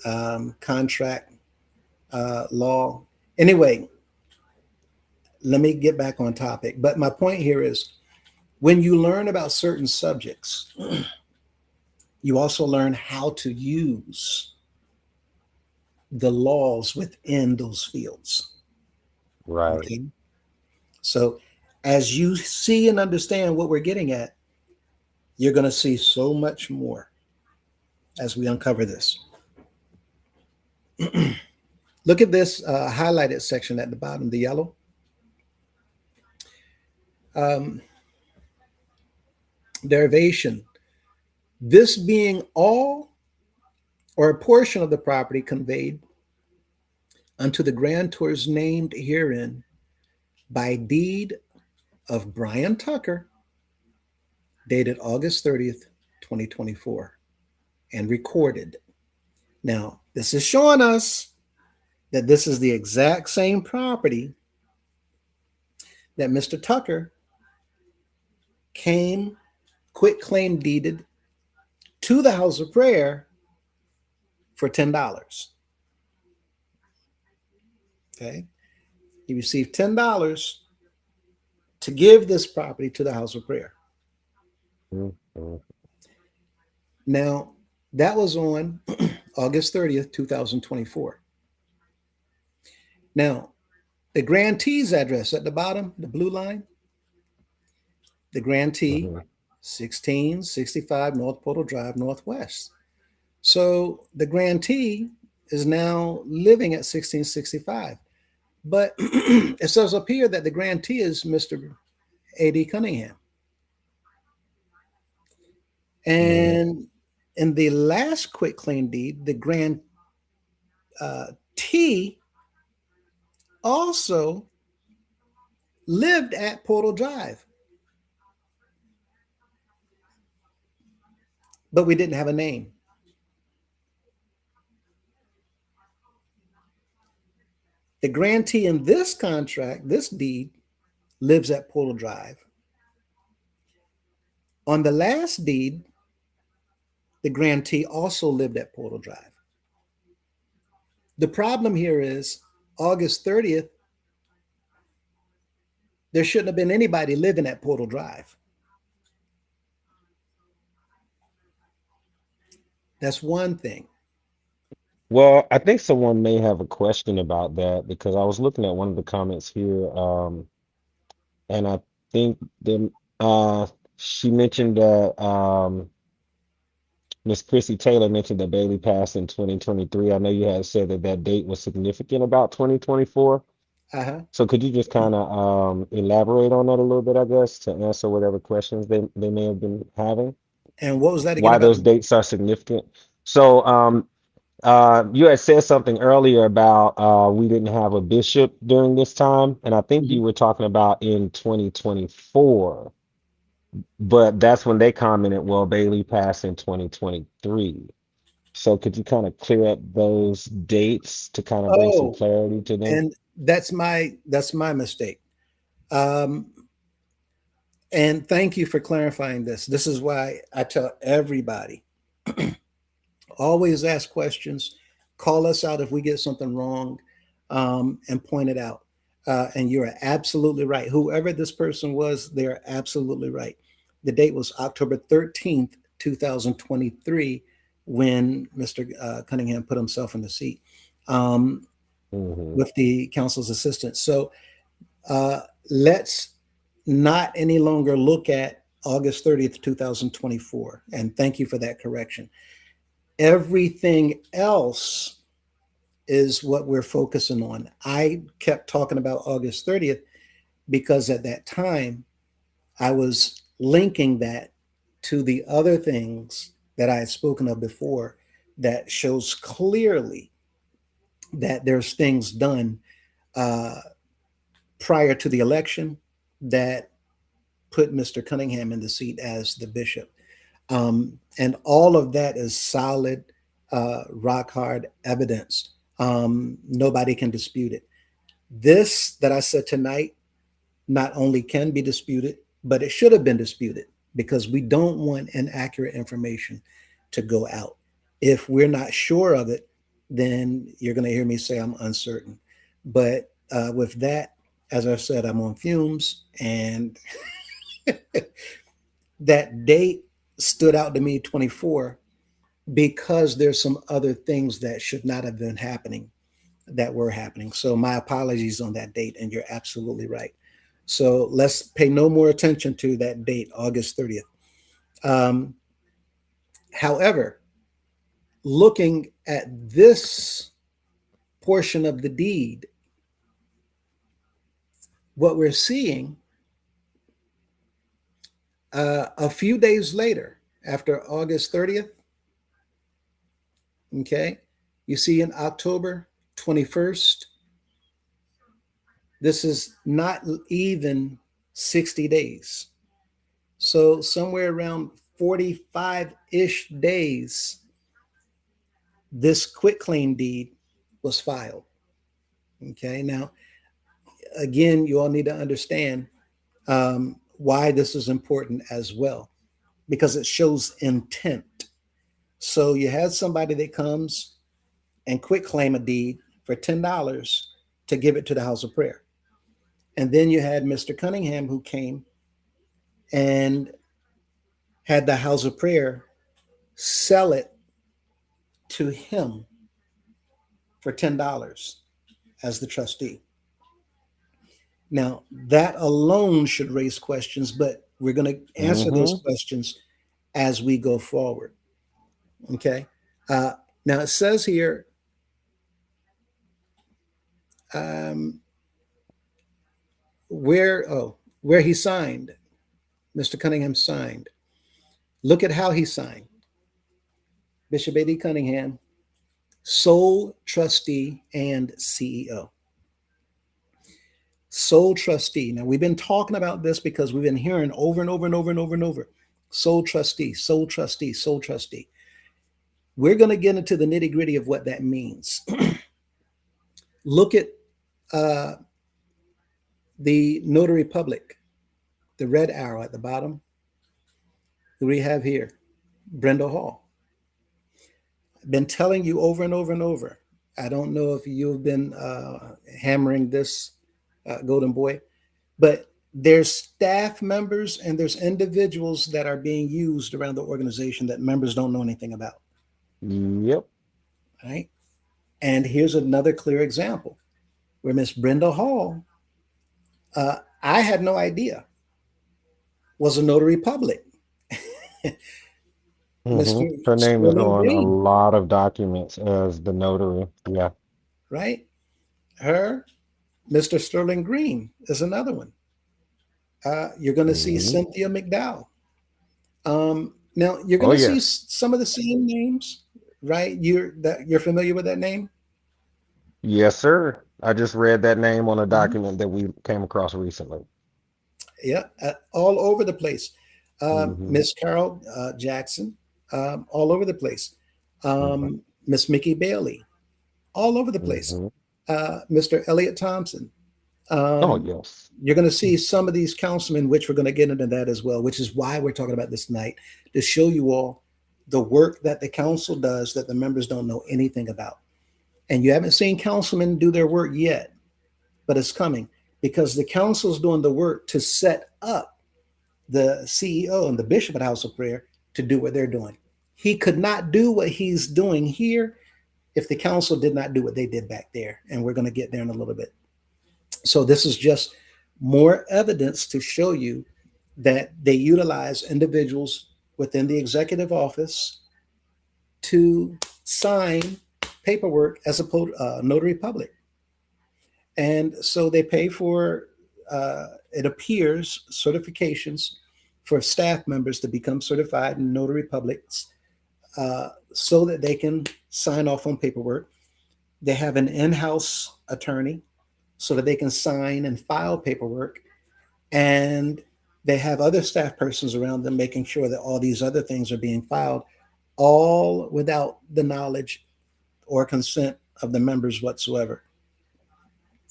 [SPEAKER 1] contract law. Anyway, let me get back on topic. But my point here is when you learn about certain subjects, you also learn how to use the laws within those fields.
[SPEAKER 2] Right.
[SPEAKER 1] Okay. So as you see and understand what we're getting at, you're going to see so much more as we uncover this. Look at this highlighted section at the bottom, the yellow. Um, Derivation. This being all or a portion of the property conveyed unto the grantors named herein by deed of Brian Tucker, dated August 30th, 2024, and recorded. Now, this is showing us that this is the exact same property that Mr. Tucker came, quit claim deeded to the House of Prayer for $10. Okay. He received $10 to give this property to the House of Prayer.
[SPEAKER 2] Mm, mm,
[SPEAKER 1] Now, that was on August 30th, 2024. Now, the grantee's address at the bottom, the blue line, the grantee,
[SPEAKER 2] mhm,
[SPEAKER 1] 1665 North Portal Drive, Northwest. So the grantee is now living at 1665. But it says up here that the grantee is Mr. A.D. Cunningham.
[SPEAKER 2] mhm,
[SPEAKER 1] And in the last quit claim deed, the grantee also lived at Portal Drive, but we didn't have a name. The grantee in this contract, this deed, lives at Portal Drive. On the last deed, the grantee also lived at Portal Drive. The problem here is August 30th, there shouldn't have been anybody living at Portal Drive. That's one thing.
[SPEAKER 2] Well, I think someone may have a question about that because I was looking at one of the comments here, and I think them she mentioned that Miss Chrissy Taylor mentioned that Bailey passed in 2023. I know you had said that that date was significant about 2024.
[SPEAKER 1] Uh-huh.
[SPEAKER 2] So could you just kind of elaborate on that a little bit, I guess, to answer whatever questions they may have been having,
[SPEAKER 1] And what was that again
[SPEAKER 2] why
[SPEAKER 1] about
[SPEAKER 2] those dates are significant? So you had said something earlier about we didn't have a bishop during this time, and I think
[SPEAKER 1] Mhm.
[SPEAKER 2] you were talking about in 2024, but that's when they commented, well, Bailey passed in 2023. So could you kind of clear up those dates to kind of bring some
[SPEAKER 1] Oh,
[SPEAKER 2] clarity to them?
[SPEAKER 1] and that's my mistake. Um, and thank you for clarifying this. This is why I tell everybody always ask questions, call us out if we get something wrong, and point it out. And you're absolutely right. Whoever this person was, they're absolutely right. The date was October 13th, 2023, when Mr. Cunningham put himself in the seat, um,
[SPEAKER 2] Hmm.
[SPEAKER 1] with the council's assistance. So uh, let's not any longer look at August 30th, 2024. And thank you for that correction. Everything else is what we're focusing on. I kept talking about August 30th because at that time I was linking that to the other things that I had spoken of before that shows clearly that there's things done uh, prior to the election that put Mr. Cunningham in the seat as the bishop. And all of that is solid, rock hard evidence. Nobody can dispute it. This that I said tonight not only can be disputed, but it should have been disputed because we don't want inaccurate information to go out. If we're not sure of it, then you're going to hear me say I'm uncertain. But with that, as I said, I'm on fumes, and that date stood out to me 24 because there's some other things that should not have been happening that were happening. So my apologies on that date, and you're absolutely right. So let's pay no more attention to that date, August 30th. Um, However, looking at this portion of the deed, what we're seeing a few days later, after August 30th, okay, you see in October 21st, this is not even 60 days. So somewhere around 45-ish days, this quit claim deed was filed. Okay. Now, again, you all need to understand why this is important as well, because it shows intent. So you had somebody that comes and quit claim a deed for $10 to give it to the house of prayer. And then you had Mr. Cunningham who came and had the house of prayer sell it to him for $10 as the trustee. Now, that alone should raise questions, but we're going to answer those
[SPEAKER 2] Hmm.
[SPEAKER 1] questions as we go forward. Okay. Uh, Now, it says here um, where he signed, Mr. Cunningham signed. Look at how he signed. Bishop A.D. Cunningham, sole trustee and CEO. Sole trustee. Now, we've been talking about this because we've been hearing over and over and over and over and over. Sole trustee, sole trustee, sole trustee. We're going to get into the nitty gritty of what that means. Look at uh, the notary public, the red arrow at the bottom. Who do we have here? Brenda Hall. I've been telling you over and over and over. I don't know if you've been hammering this, Golden Boy, but there's staff members and there's individuals that are being used around the organization that members don't know anything about,
[SPEAKER 2] Yep.
[SPEAKER 1] right? And here's another clear example where Miss Brenda Hall, I had no idea, was a notary public. Mr.
[SPEAKER 2] Her name is
[SPEAKER 1] Sterling
[SPEAKER 2] on a
[SPEAKER 1] Green,
[SPEAKER 2] lot of documents as the notary. Yeah.
[SPEAKER 1] right? Her, Mr. Sterling Green is another one. You're going to see
[SPEAKER 2] hmm
[SPEAKER 1] Cynthia McDowell. Now you're going
[SPEAKER 2] Oh,
[SPEAKER 1] to see
[SPEAKER 2] yes.
[SPEAKER 1] some of the same names, right? You're familiar with that name.
[SPEAKER 2] Yes, sir. I just read that name on a
[SPEAKER 1] Mhm.
[SPEAKER 2] document that we came across recently.
[SPEAKER 1] Yeah, all over the place.
[SPEAKER 2] hmm
[SPEAKER 1] Miss Carol Jackson, all over the place.
[SPEAKER 2] hmm
[SPEAKER 1] Miss Mickey Bailey, all over the place.
[SPEAKER 2] hmm
[SPEAKER 1] Mr. Elliot Thompson.
[SPEAKER 2] Oh,
[SPEAKER 1] Um,
[SPEAKER 2] yes.
[SPEAKER 1] you're going to see some of these councilmen, which we're going to get into that as well, which is why we're talking about this tonight, to show you all the work that the council does that the members don't know anything about. And you haven't seen councilmen do their work yet, but it's coming because the council's doing the work to set up the CEO and the bishop at House of Prayer to do what they're doing. He could not do what he's doing here if the council did not do what they did back there. And we're going to get there in a little bit. So this is just more evidence to show you that they utilize individuals within the executive office to sign paperwork as a notary public. And so they pay for, it appears, certifications for staff members to become certified in notary publics so that they can sign off on paperwork. They have an in house attorney so that they can sign and file paperwork. And they have other staff persons around them making sure that all these other things are being filed, all without the knowledge or consent of the members whatsoever.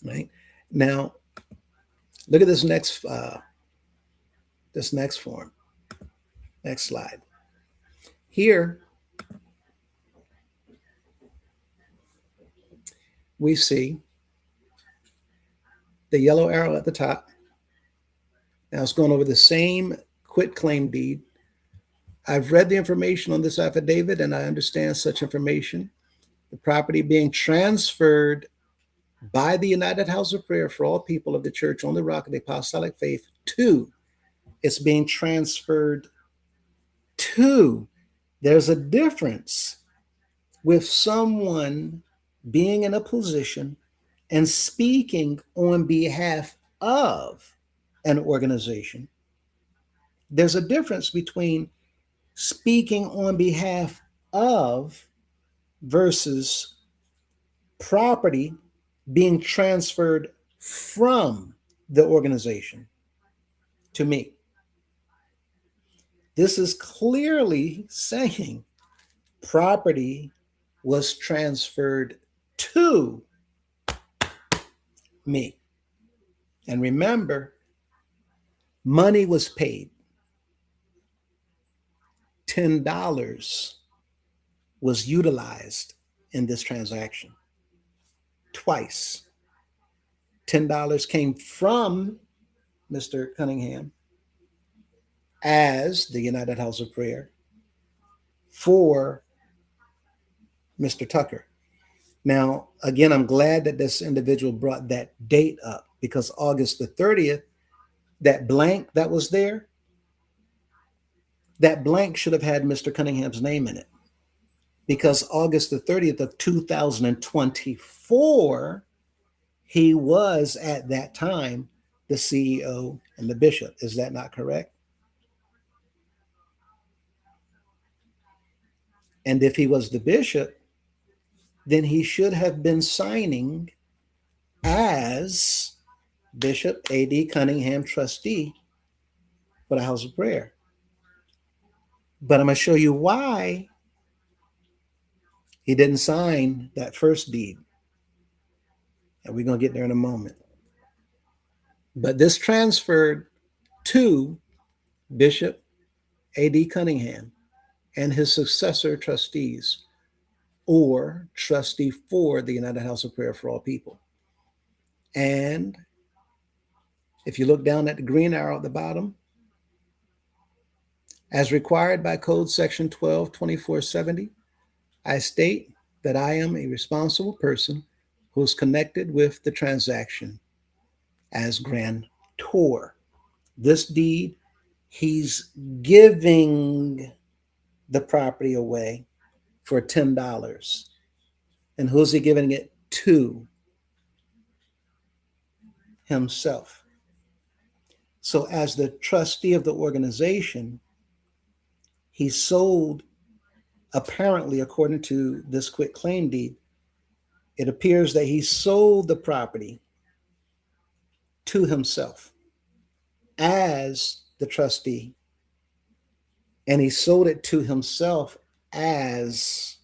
[SPEAKER 1] Right now, look at this next form. Next slide. Here we see the yellow arrow at the top. Now it's going over the same quit claim deed. I've read the information on this affidavit and I understand such information. The property being transferred by the United House of Prayer for all people of the Church on the Rock of the Apostolic Faith to, it's being transferred to. There's a difference with someone being in a position and speaking on behalf of an organization. There's a difference between speaking on behalf of versus property being transferred from the organization to me. This is clearly saying property was transferred to me. And remember, money was paid. $10 was utilized in this transaction twice. $10 came from Mr. Cunningham as the United House of Prayer for Mr. Tucker. Now, again, I'm glad that this individual brought that date up because August the 30th, that blank that was there, that blank should have had Mr. Cunningham's name in it because August the 30th of 2024, he was at that time the CEO and the bishop. Is that not correct? And if he was the bishop, then he should have been signing as Bishop A.D. Cunningham, trustee for the House of Prayer. But I'm going to show you why he didn't sign that first deed. And we're going to get there in a moment. But this transferred to Bishop A.D. Cunningham and his successor trustees or trustee for the United House of Prayer for All People. And if you look down at the green arrow at the bottom, as required by Code Section 122470, I state that I am a responsible person who is connected with the transaction as grantor. This deed, he's giving the property away for $10. And who's he giving it to? Himself. So, as the trustee of the organization, he sold, apparently, according to this quit claim deed, it appears that he sold the property to himself as the trustee, and he sold it to himself as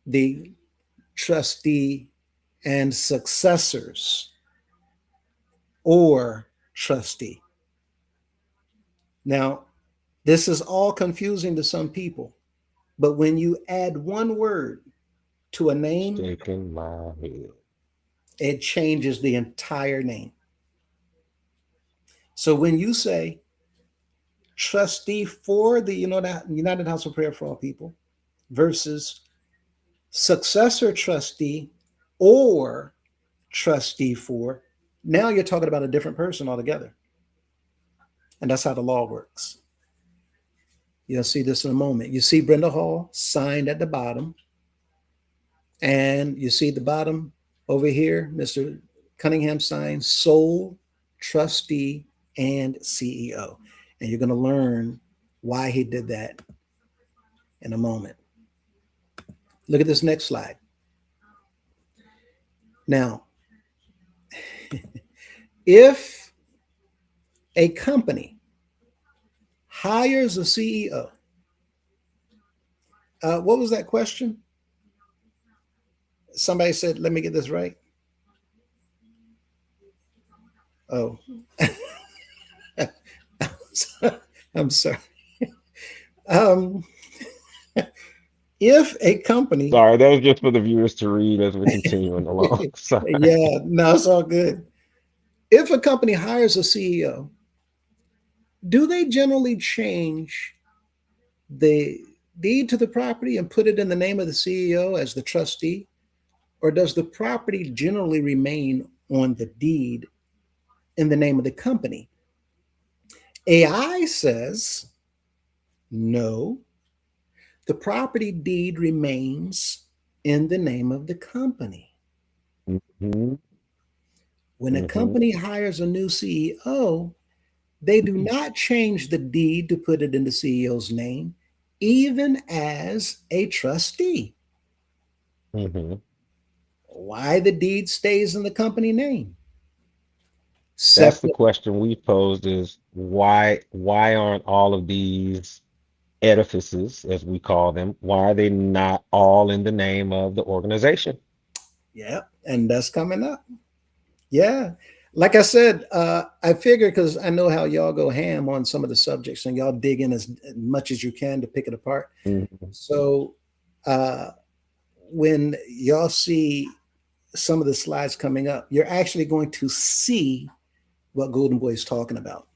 [SPEAKER 1] the trustee and successors or trustee. Now, this is all confusing to some people, but when you add one word to a name,
[SPEAKER 2] Shaking my head.
[SPEAKER 1] it changes the entire name. So when you say trustee for the United House of Prayer for All People versus successor trustee or trustee for, now you're talking about a different person altogether. And that's how the law works. You'll see this in a moment. You see Brenda Hall signed at the bottom, and you see the bottom over here, Mr. Cunningham signed sole trustee and CEO. And you're going to learn why he did that in a moment. Look at this next slide. Now, if a company hires a CEO, what was that question? Somebody said, let me get this right. Oh, I'm sorry. Um, if a company,
[SPEAKER 2] Sorry, that was just for the viewers to read as we're continuing along. Sorry.
[SPEAKER 1] yeah, no, it's all good. If a company hires a CEO, do they generally change the deed to the property and put it in the name of the CEO as the trustee? Or does the property generally remain on the deed in the name of the company? AI says no, the property deed remains in the name of the company.
[SPEAKER 2] Hmm.
[SPEAKER 1] When a
[SPEAKER 2] Hmm.
[SPEAKER 1] company hires a new CEO, they do not change the deed to put it in the CEO's name, even as a trustee.
[SPEAKER 2] Hmm.
[SPEAKER 1] Why the deed stays in the company name?
[SPEAKER 2] That's the
[SPEAKER 1] Separate.
[SPEAKER 2] question we posed is why aren't all of these edifices, as we call them, why are they not all in the name of the organization?
[SPEAKER 1] Yeah, and that's coming up. Yeah. Like I said, I figure because I know how y'all go ham on some of the subjects and y'all dig in as much as you can to pick it apart.
[SPEAKER 2] Hmm.
[SPEAKER 1] So uh, when y'all see some of the slides coming up, you're actually going to see what Golden Boy is talking about.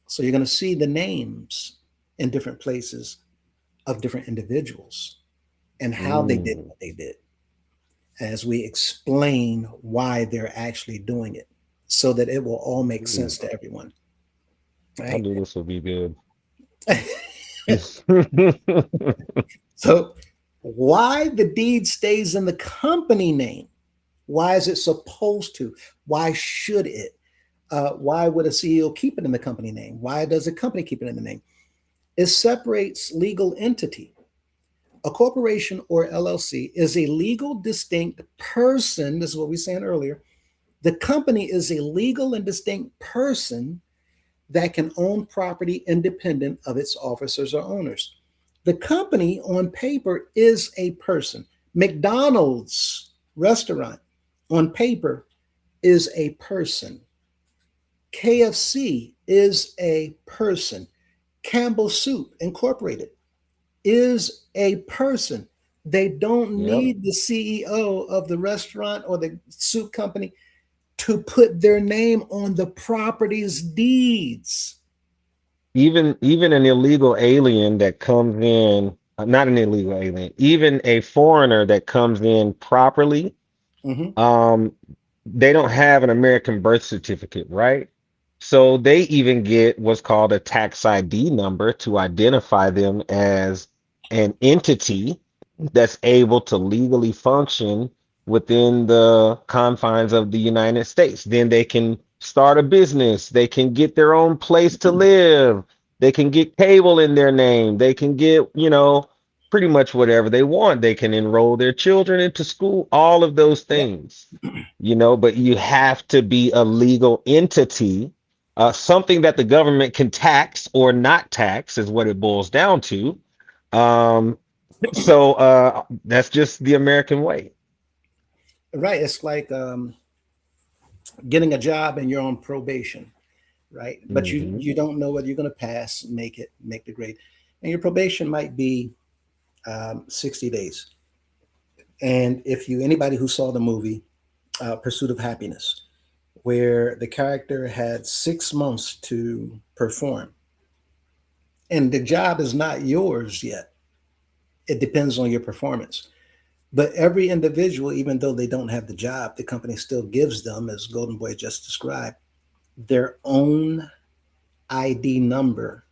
[SPEAKER 1] So you're going to see the names in different places of different individuals and how they did
[SPEAKER 2] Mm.
[SPEAKER 1] what they did as we explain why they're actually doing it so that it will all make
[SPEAKER 2] Ooh,
[SPEAKER 1] sense to everyone,
[SPEAKER 2] I
[SPEAKER 1] right?
[SPEAKER 2] knew this would be good.
[SPEAKER 1] So, why the deed stays in the company name? Why is it supposed to? Why should it? Why would a CEO keep it in the company name? Why does a company keep it in the name? It separates legal entity. A corporation or LLC is a legal distinct person. This is what we were saying earlier. The company is a legal and distinct person that can own property independent of its officers or owners. The company on paper is a person. McDonald's restaurant on paper is a person. KFC is a person. Campbell Soup Incorporated is a person. They don't
[SPEAKER 2] Yep.
[SPEAKER 1] need the CEO of the restaurant or the soup company to put their name on the property's deeds.
[SPEAKER 2] Even an illegal alien that comes in, not an illegal alien, even a foreigner that comes in properly,
[SPEAKER 1] Hmm.
[SPEAKER 2] um, they don't have an American birth certificate, right? So they even get what's called a tax ID number to identify them as an entity that's able to legally function within the confines of the United States. Then they can start a business, they can get their own place to live, they can get cable in their name, they can get, pretty much whatever they want. They can enroll their children into school, all of those
[SPEAKER 1] Yep.
[SPEAKER 2] things, but you have to be a legal entity, something that the government can tax or not tax is what it boils down to. Um, so that's just the American way.
[SPEAKER 1] Right. It's like getting a job and you're on probation, right? But you
[SPEAKER 2] Hmm.
[SPEAKER 1] you don't know whether you're going to pass, make it, make the grade, and your probation might be 60 days. And if you anybody who saw the movie Pursuit of Happiness, where the character had 6 months to perform, and the job is not yours yet. It depends on your performance. But every individual, even though they don't have the job, the company still gives them, as Golden Boy just described, their own ID number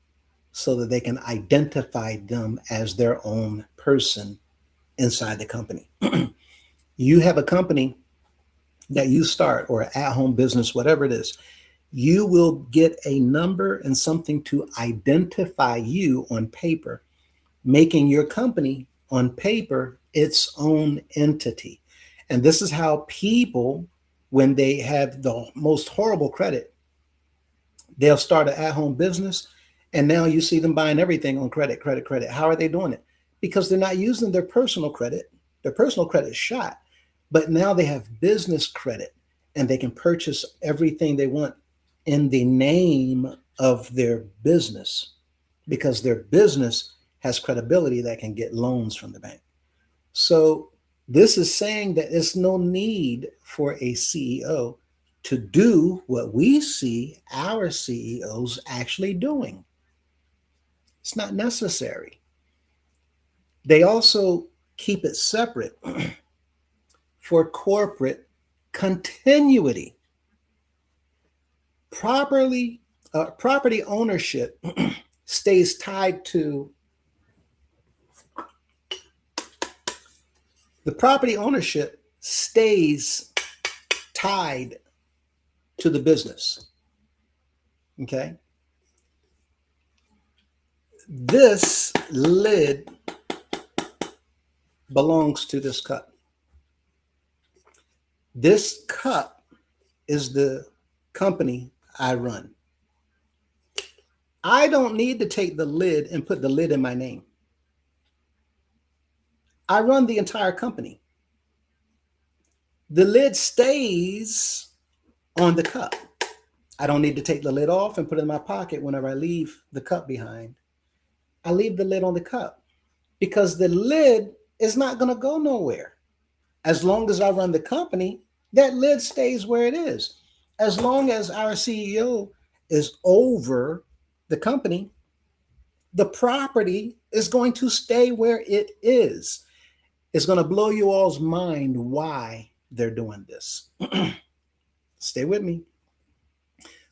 [SPEAKER 1] so that they can identify them as their own person inside the company. You have a company that you start or at home business, whatever it is, you will get a number and something to identify you on paper, making your company on paper its own entity. And this is how people, when they have the most horrible credit, they'll start an at home business. And now you see them buying everything on credit, credit, credit. How are they doing it? Because they're not using their personal credit. Their personal credit is shot, but now they have business credit and they can purchase everything they want in the name of their business because their business has credibility that can get loans from the bank. So this is saying that there's no need for a CEO to do what we see our CEOs actually doing. It's not necessary. They also keep it separate for corporate continuity. Property ownership stays tied to the property ownership stays tied to the business. Okay. This lid belongs to this cup. This cup is the company I run. I don't need to take the lid and put the lid in my name. I run the entire company. The lid stays on the cup. I don't need to take the lid off and put it in my pocket whenever I leave the cup behind. I leave the lid on the cup because the lid is not going to go nowhere. As long as I run the company, that lid stays where it is. As long as our CEO is over the company, the property is going to stay where it is. It's going to blow you all's mind why they're doing this. Stay with me.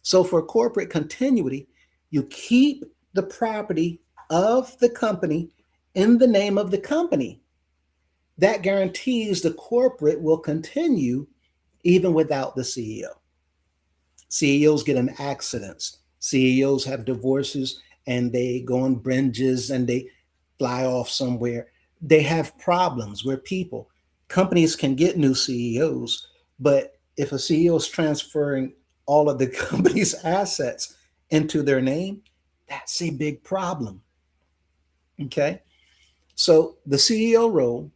[SPEAKER 1] So, for corporate continuity, you keep the property of the company in the name of the company. That guarantees the corporate will continue even without the CEO. CEOs get in accidents. CEOs have divorces and they go on binges and they fly off somewhere. They have problems where people, companies can get new CEOs, but if a CEO is transferring all of the company's assets into their name, that's a big problem. Okay. So the CEO role,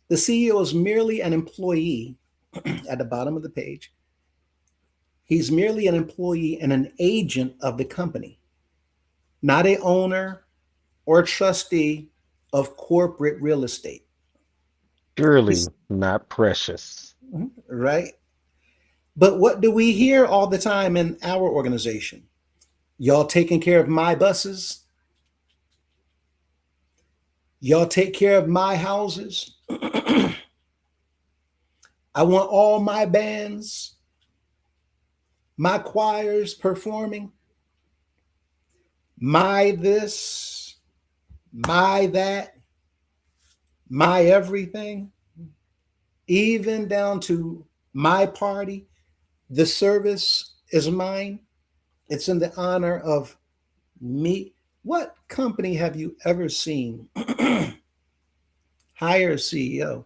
[SPEAKER 1] the CEO is merely an employee at the bottom of the page. He's merely an employee and an agent of the company, not a owner or trustee of corporate real estate.
[SPEAKER 2] Surely not precious.
[SPEAKER 1] Right? But what do we hear all the time in our organization? Y'all taking care of my buses? Y'all take care of my houses? I want all my bands, my choirs performing, my this, my that, my everything, even down to my party. The service is mine. It's in the honor of me. What company have you ever seen hire a CEO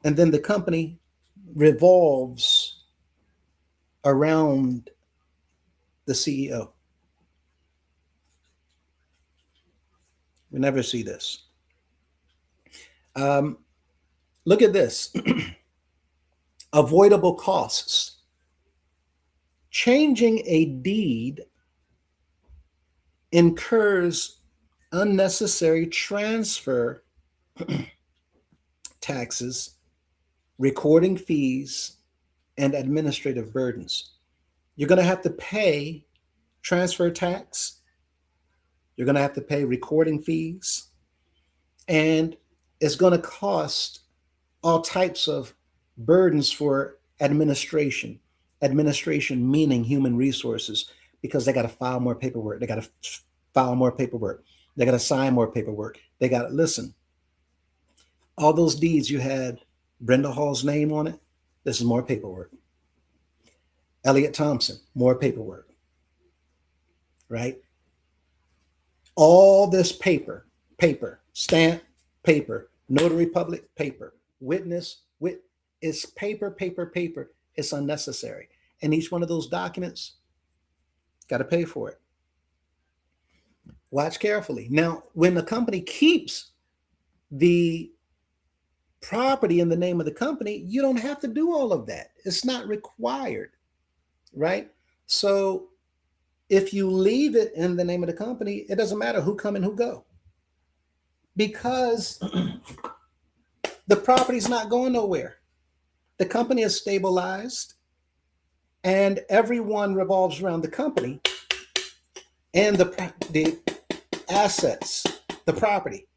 [SPEAKER 1] and then the company revolves around the CEO? We never see this. Um, Look at this. Avoidable costs. Changing a deed incurs unnecessary transfer taxes, recording fees, and administrative burdens. You're going to have to pay transfer tax, you're going to have to pay recording fees, and it's going to cost all types of burdens for administration. Administration meaning human resources, because they got to file more paperwork. They got to file more paperwork. They got to sign more paperwork. They got to listen. All those deeds you had Brenda Hall's name on it. This is more paperwork. Elliot Thompson, more paperwork, right? All this paper, stamp, paper, notary public, paper, witness, it's paper. It's unnecessary. And each one of those documents, got to pay for it. Watch carefully. Now, when the company keeps the property in the name of the company, you don't have to do all of that. It's not required, right? So if you leave it in the name of the company, it doesn't matter who come and who go, because the property's not going nowhere. The company is stabilized and everyone revolves around the company and the assets, the property.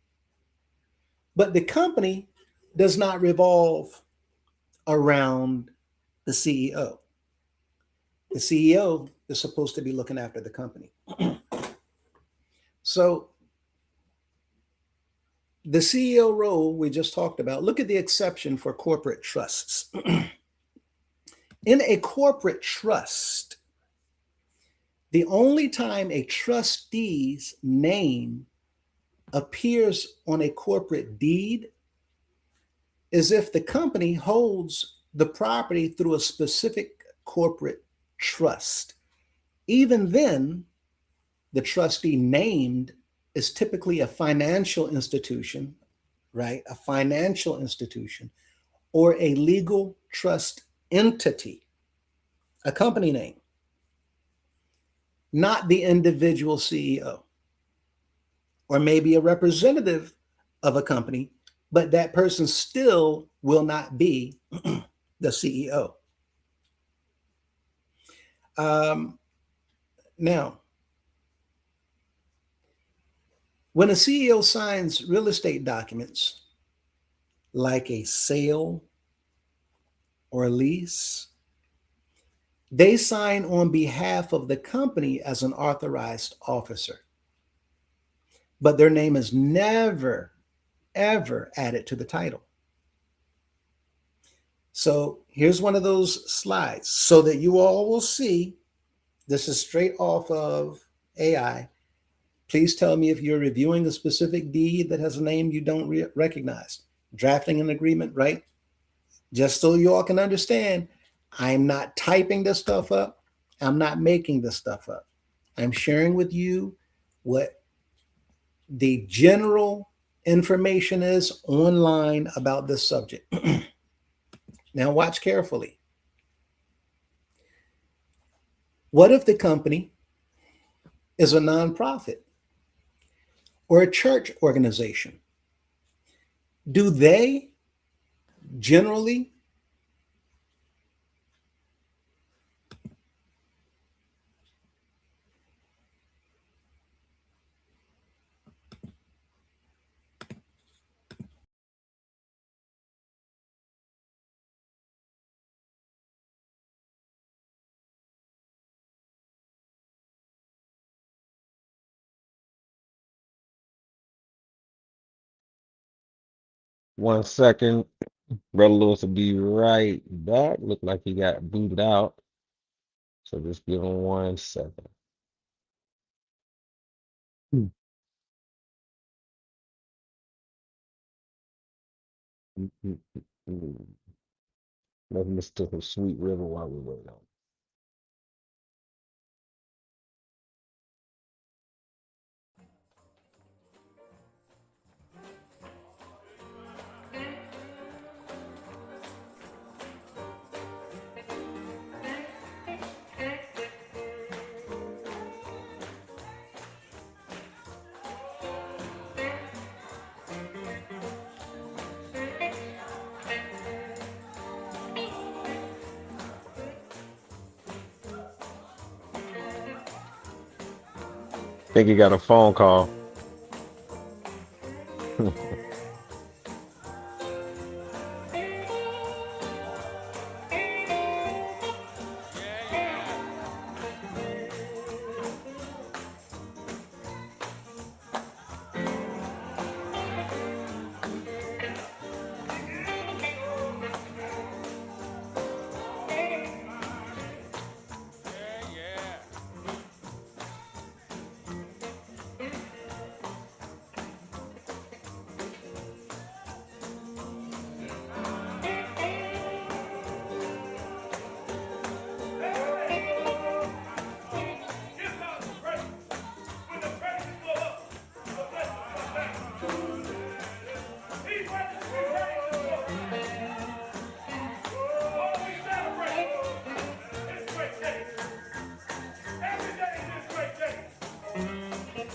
[SPEAKER 1] But the company does not revolve around the CEO. The CEO is supposed to be looking after the company. So the CEO role we just talked about, look at the exception for corporate trusts. In a corporate trust, the only time a trustee's name appears on a corporate deed is if the company holds the property through a specific corporate trust. Even then, the trustee named is typically a financial institution, right? A financial institution or a legal trust entity, a company name, not the individual CEO, or maybe a representative of a company, but that person still will not be the CEO. Now, when a CEO signs real estate documents like a sale or a lease, they sign on behalf of the company as an authorized officer, but their name is never, ever added to the title. So here's one of those slides so that you all will see. This is straight off of AI. Please tell me if you're reviewing a specific deed that has a name you don't recognize. Drafting an agreement, right? Just so you all can understand, I'm not typing this stuff up. I'm not making this stuff up. I'm sharing with you what the general information is online about this subject. Now, watch carefully. What if the company is a nonprofit or a church organization? Do they Generally,
[SPEAKER 2] One second. Brother Lewis will be right back. Look like he got booted out. So just give him 1 second. Mm, mm, mm, mm. Let's listen to some Sweet River while we wait on. Think he got a phone call.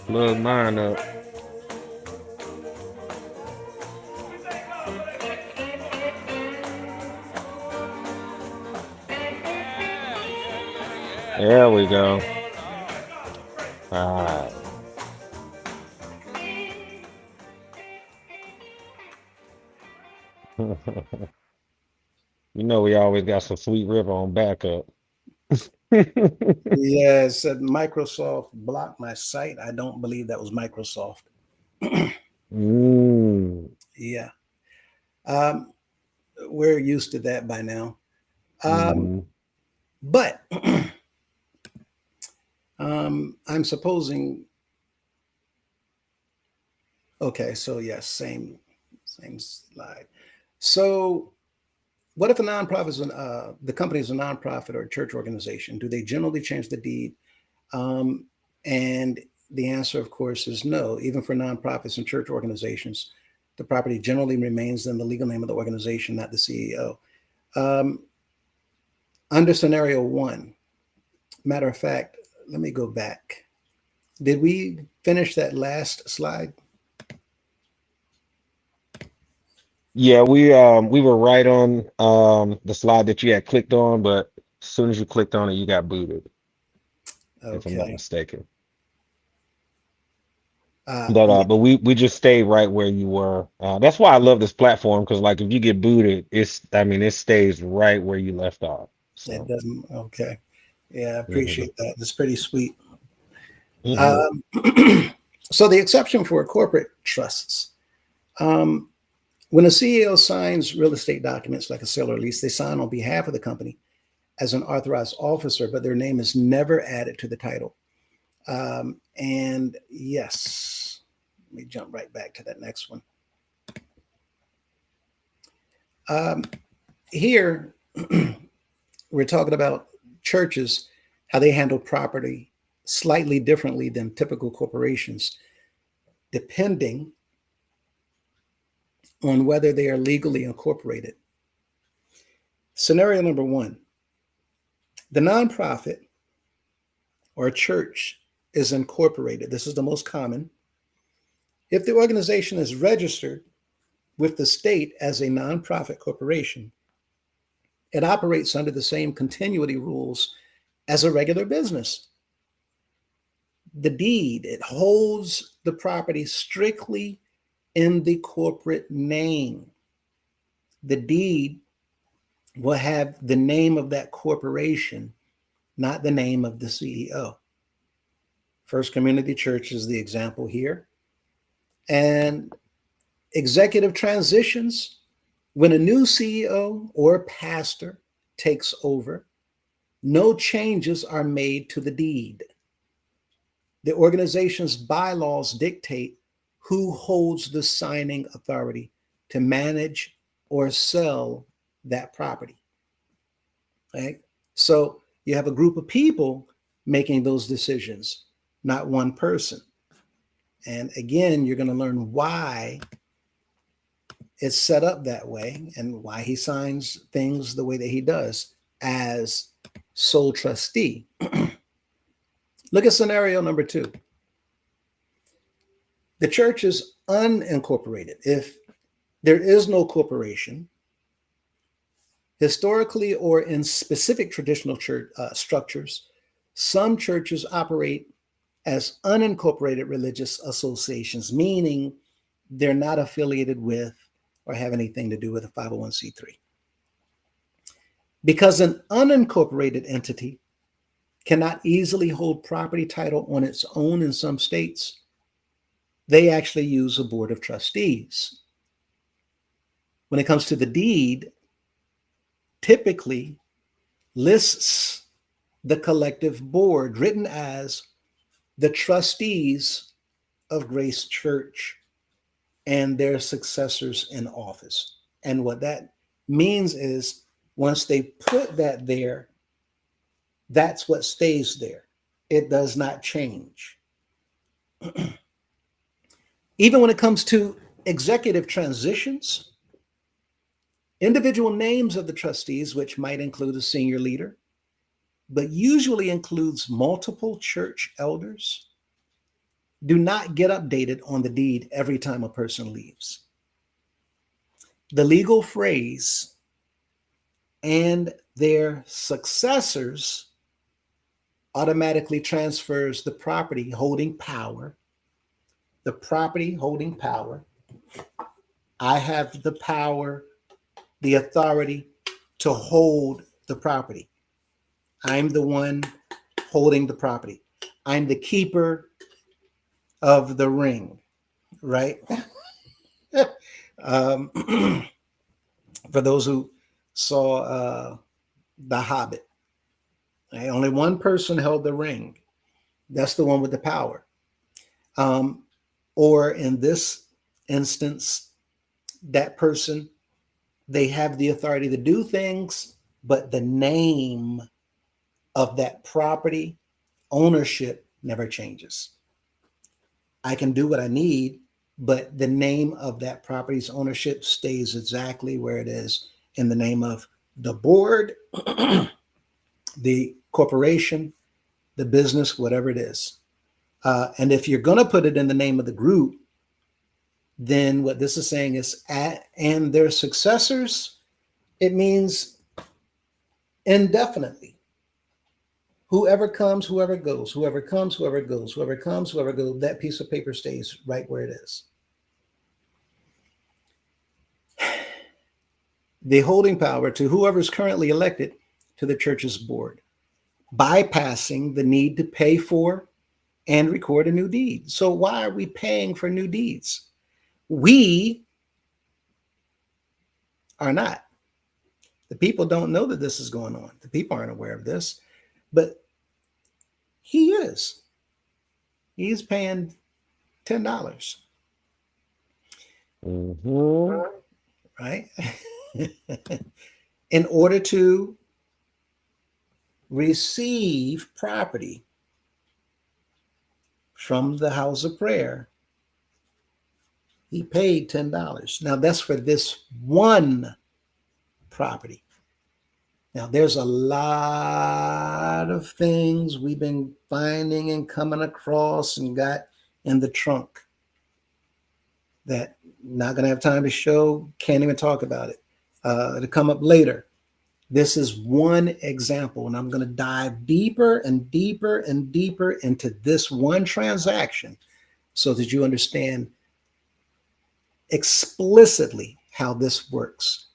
[SPEAKER 2] Plug mine up. There we go. All right. You know we always got some Sweet River on backup.
[SPEAKER 1] yeah, it said Microsoft blocked my site. I don't believe that was Microsoft.
[SPEAKER 2] Mm.
[SPEAKER 1] Yeah. Um, we're used to that by now. Um,
[SPEAKER 2] Hmm.
[SPEAKER 1] but I'm supposing, okay, so yes, same slide. So what if a nonprofit is the company is a nonprofit or a church organization? Do they generally change the deed? Um, and the answer, of course, is no. Even for nonprofits and church organizations, the property generally remains in the legal name of the organization, not the CEO. Um, under scenario one, matter of fact, let me go back. Did we finish that last slide?
[SPEAKER 2] Yeah, we were right on the slide that you had clicked on, but as soon as you clicked on it, you got booted, if I'm not
[SPEAKER 1] Okay.
[SPEAKER 2] mistaken.
[SPEAKER 1] Yeah,
[SPEAKER 2] But we just stayed right where you were. That's why I love this platform because like if you get booted, I mean it stays right where you left off.
[SPEAKER 1] it
[SPEAKER 2] So
[SPEAKER 1] doesn't. Okay. Yeah, I
[SPEAKER 2] hmm
[SPEAKER 1] appreciate that. It's pretty sweet.
[SPEAKER 2] hmm
[SPEAKER 1] Um, so the exception for corporate trusts. Um, when a CEO signs real estate documents like a sale or lease, they sign on behalf of the company as an authorized officer, but their name is never added to the title. And yes, let me jump right back to that next one. Um, here, we're talking about churches, how they handle property slightly differently than typical corporations, depending on whether they are legally incorporated. Scenario number one, the nonprofit or church is incorporated. This is the most common. If the organization is registered with the state as a nonprofit corporation, it operates under the same continuity rules as a regular business. The deed, it holds the property strictly in the corporate name. The deed will have the name of that corporation, not the name of the CEO. First Community Church is the example here. And executive transitions, when a new CEO or pastor takes over, no changes are made to the deed. The organization's bylaws dictate who holds the signing authority to manage or sell that property. Right? So you have a group of people making those decisions, not one person. And again, you're going to learn why it's set up that way and why he signs things the way that he does as sole trustee. Look at scenario number 2. The church is unincorporated. If there is no corporation, historically or in specific traditional church structures, some churches operate as unincorporated religious associations, meaning they're not affiliated with or have anything to do with a 501c3. Because an unincorporated entity cannot easily hold property title on its own in some states, they actually use a board of trustees. When it comes to the deed, typically lists the collective board written as the trustees of Grace Church and their successors in office. And what that means is once they put that there, that's what stays there. It does not change. Even when it comes to executive transitions, individual names of the trustees, which might include a senior leader, but usually includes multiple church elders, do not get updated on the deed every time a person leaves. The legal phrase and their successors automatically transfers the property holding power. The property holding power. I have the power, the authority to hold the property. I'm the one holding the property. I'm the keeper of the ring, right? um, for those who saw The Hobbit, right? Only one person held the ring. That's the one with the power. Or in this instance, that person, they have the authority to do things, but the name of that property ownership never changes. I can do what I need, but the name of that property's ownership stays exactly where it is in the name of the board, the corporation, the business, whatever it is. And if you're going to put it in the name of the group, then what this is saying is and their successors, it means indefinitely. Whoever comes, whoever goes, whoever comes, whoever goes, whoever comes, whoever goes, that piece of paper stays right where it is. The holding power to whoever's currently elected to the church's board, bypassing the need to pay for and record a new deed. So why are we paying for new deeds? We are not. The people don't know that this is going on. The people aren't aware of this, but he is. He's paying $10.
[SPEAKER 2] Mm-hmm.
[SPEAKER 1] Right? In order to receive property from the house of prayer, he paid $10. Now that's for this one property. Now there's a lot of things we've been finding and coming across and got in the trunk that not going to have time to show, can't even talk about it. It'll come up later. This is one example, and I'm going to dive deeper and deeper and deeper into this one transaction so that you understand explicitly how this works.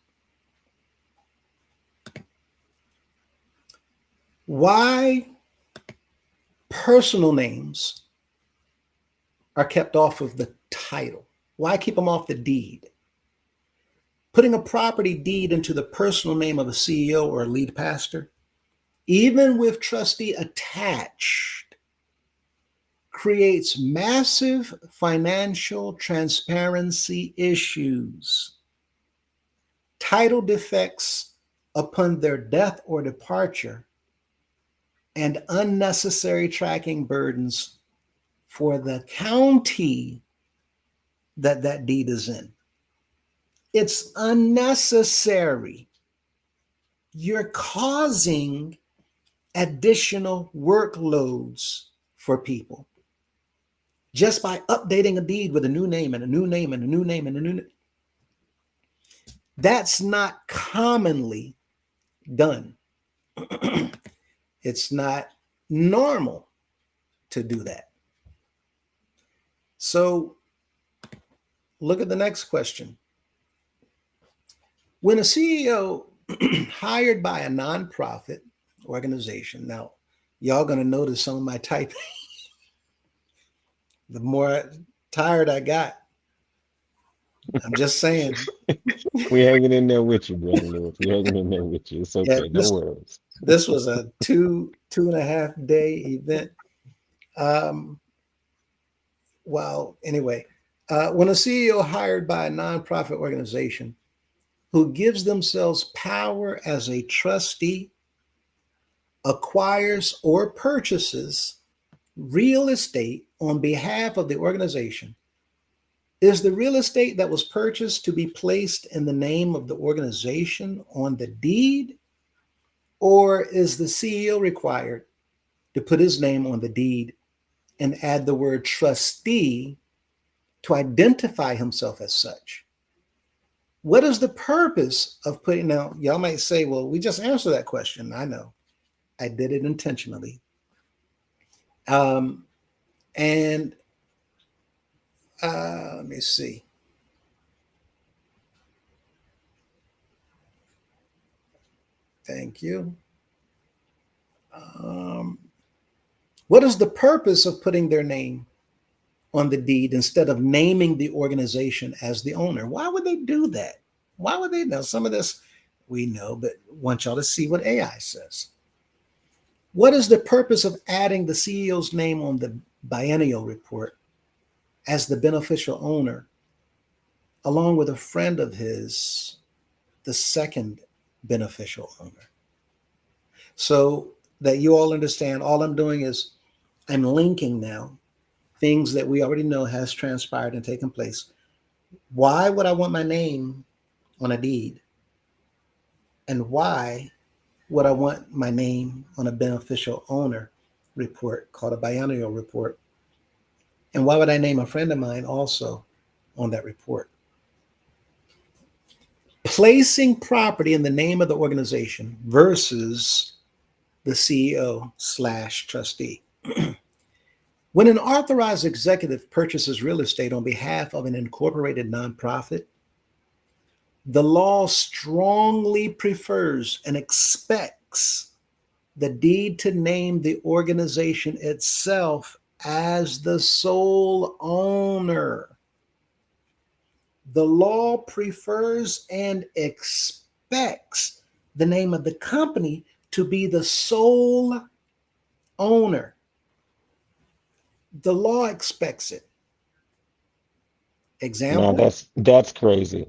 [SPEAKER 1] Why personal names are kept off of the title? Why keep them off the deed? Putting a property deed into the personal name of a CEO or a lead pastor, even with trustee attached, creates massive financial transparency issues. Title defects upon their death or departure, and unnecessary tracking burdens for the county that that deed is in. It's unnecessary. You're causing additional workloads for people just by updating a deed with a new name and a new name and a new name and a new name. That's not commonly done. It's not normal to do that. So look at the next question. When a CEO hired by a nonprofit organization, now y'all going to notice some of my typing. The more tired I got, I'm just saying.
[SPEAKER 2] We hanging in there with you, brother Lewis. We hanging in there with you. It's
[SPEAKER 1] Yeah,
[SPEAKER 2] okay. No worries.
[SPEAKER 1] this was a two and a half day event. Um, well, anyway, when a CEO hired by a nonprofit organization who gives themselves power as a trustee acquires or purchases real estate on behalf of the organization, is the real estate that was purchased to be placed in the name of the organization on the deed, or is the CEO required to put his name on the deed and add the word trustee to identify himself as such? What is the purpose of putting, now y'all might say, well, we just answered that question. I know. I did it intentionally. Um, and let me see. Thank you. Um, what is the purpose of putting their name on the deed instead of naming the organization as the owner? Why would they do that? Why would they know? Some of this we know, but I want y'all to see what AI says. What is the purpose of adding the CEO's name on the biennial report as the beneficial owner, along with a friend of his, the second beneficial owner? So that you all understand, all I'm doing is I'm linking now things that we already know has transpired and taken place. Why would I want my name on a deed? And why would I want my name on a beneficial owner report called a biennial report? And why would I name a friend of mine also on that report? Placing property in the name of the organization versus the CEO slash trustee. When an authorized executive purchases real estate on behalf of an incorporated nonprofit, the law strongly prefers and expects the deed to name the organization itself as the sole owner. The law prefers and expects the name of the company to be the sole owner. The law expects it.
[SPEAKER 2] No,
[SPEAKER 1] Example?
[SPEAKER 2] that's crazy.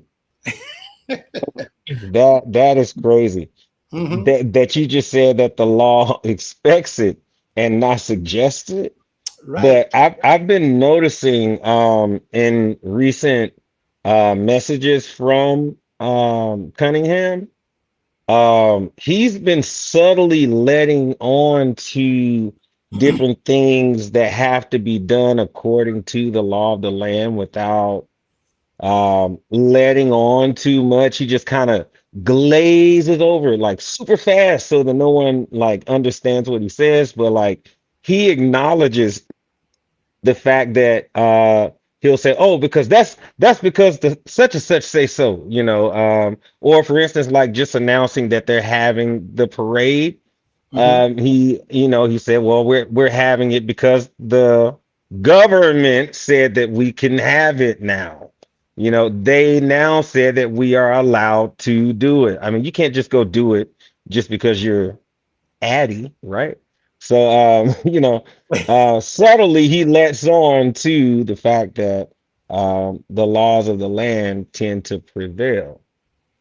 [SPEAKER 2] That is crazy.
[SPEAKER 1] Mm-hmm.
[SPEAKER 2] That you just said that the law expects it and not suggests it.
[SPEAKER 1] Right.
[SPEAKER 2] But I've been noticing in recent messages from Cunningham, he's been subtly letting on to different things that have to be done according to the law of the land without letting on too much. He just kind of glazes over it like super fast so that no one like understands what he says, but like he acknowledges the fact that he'll say, "Oh, because that's because the such and such say so," or for instance, like just announcing that they're having the parade.
[SPEAKER 1] Hmm.
[SPEAKER 2] He said, "Well, we're having it because the government said that we can have it now." They now said that we are allowed to do it. I mean, you can't just go do it just because you're Addy, right? So, subtly he lets on to the fact that the laws of the land tend to prevail.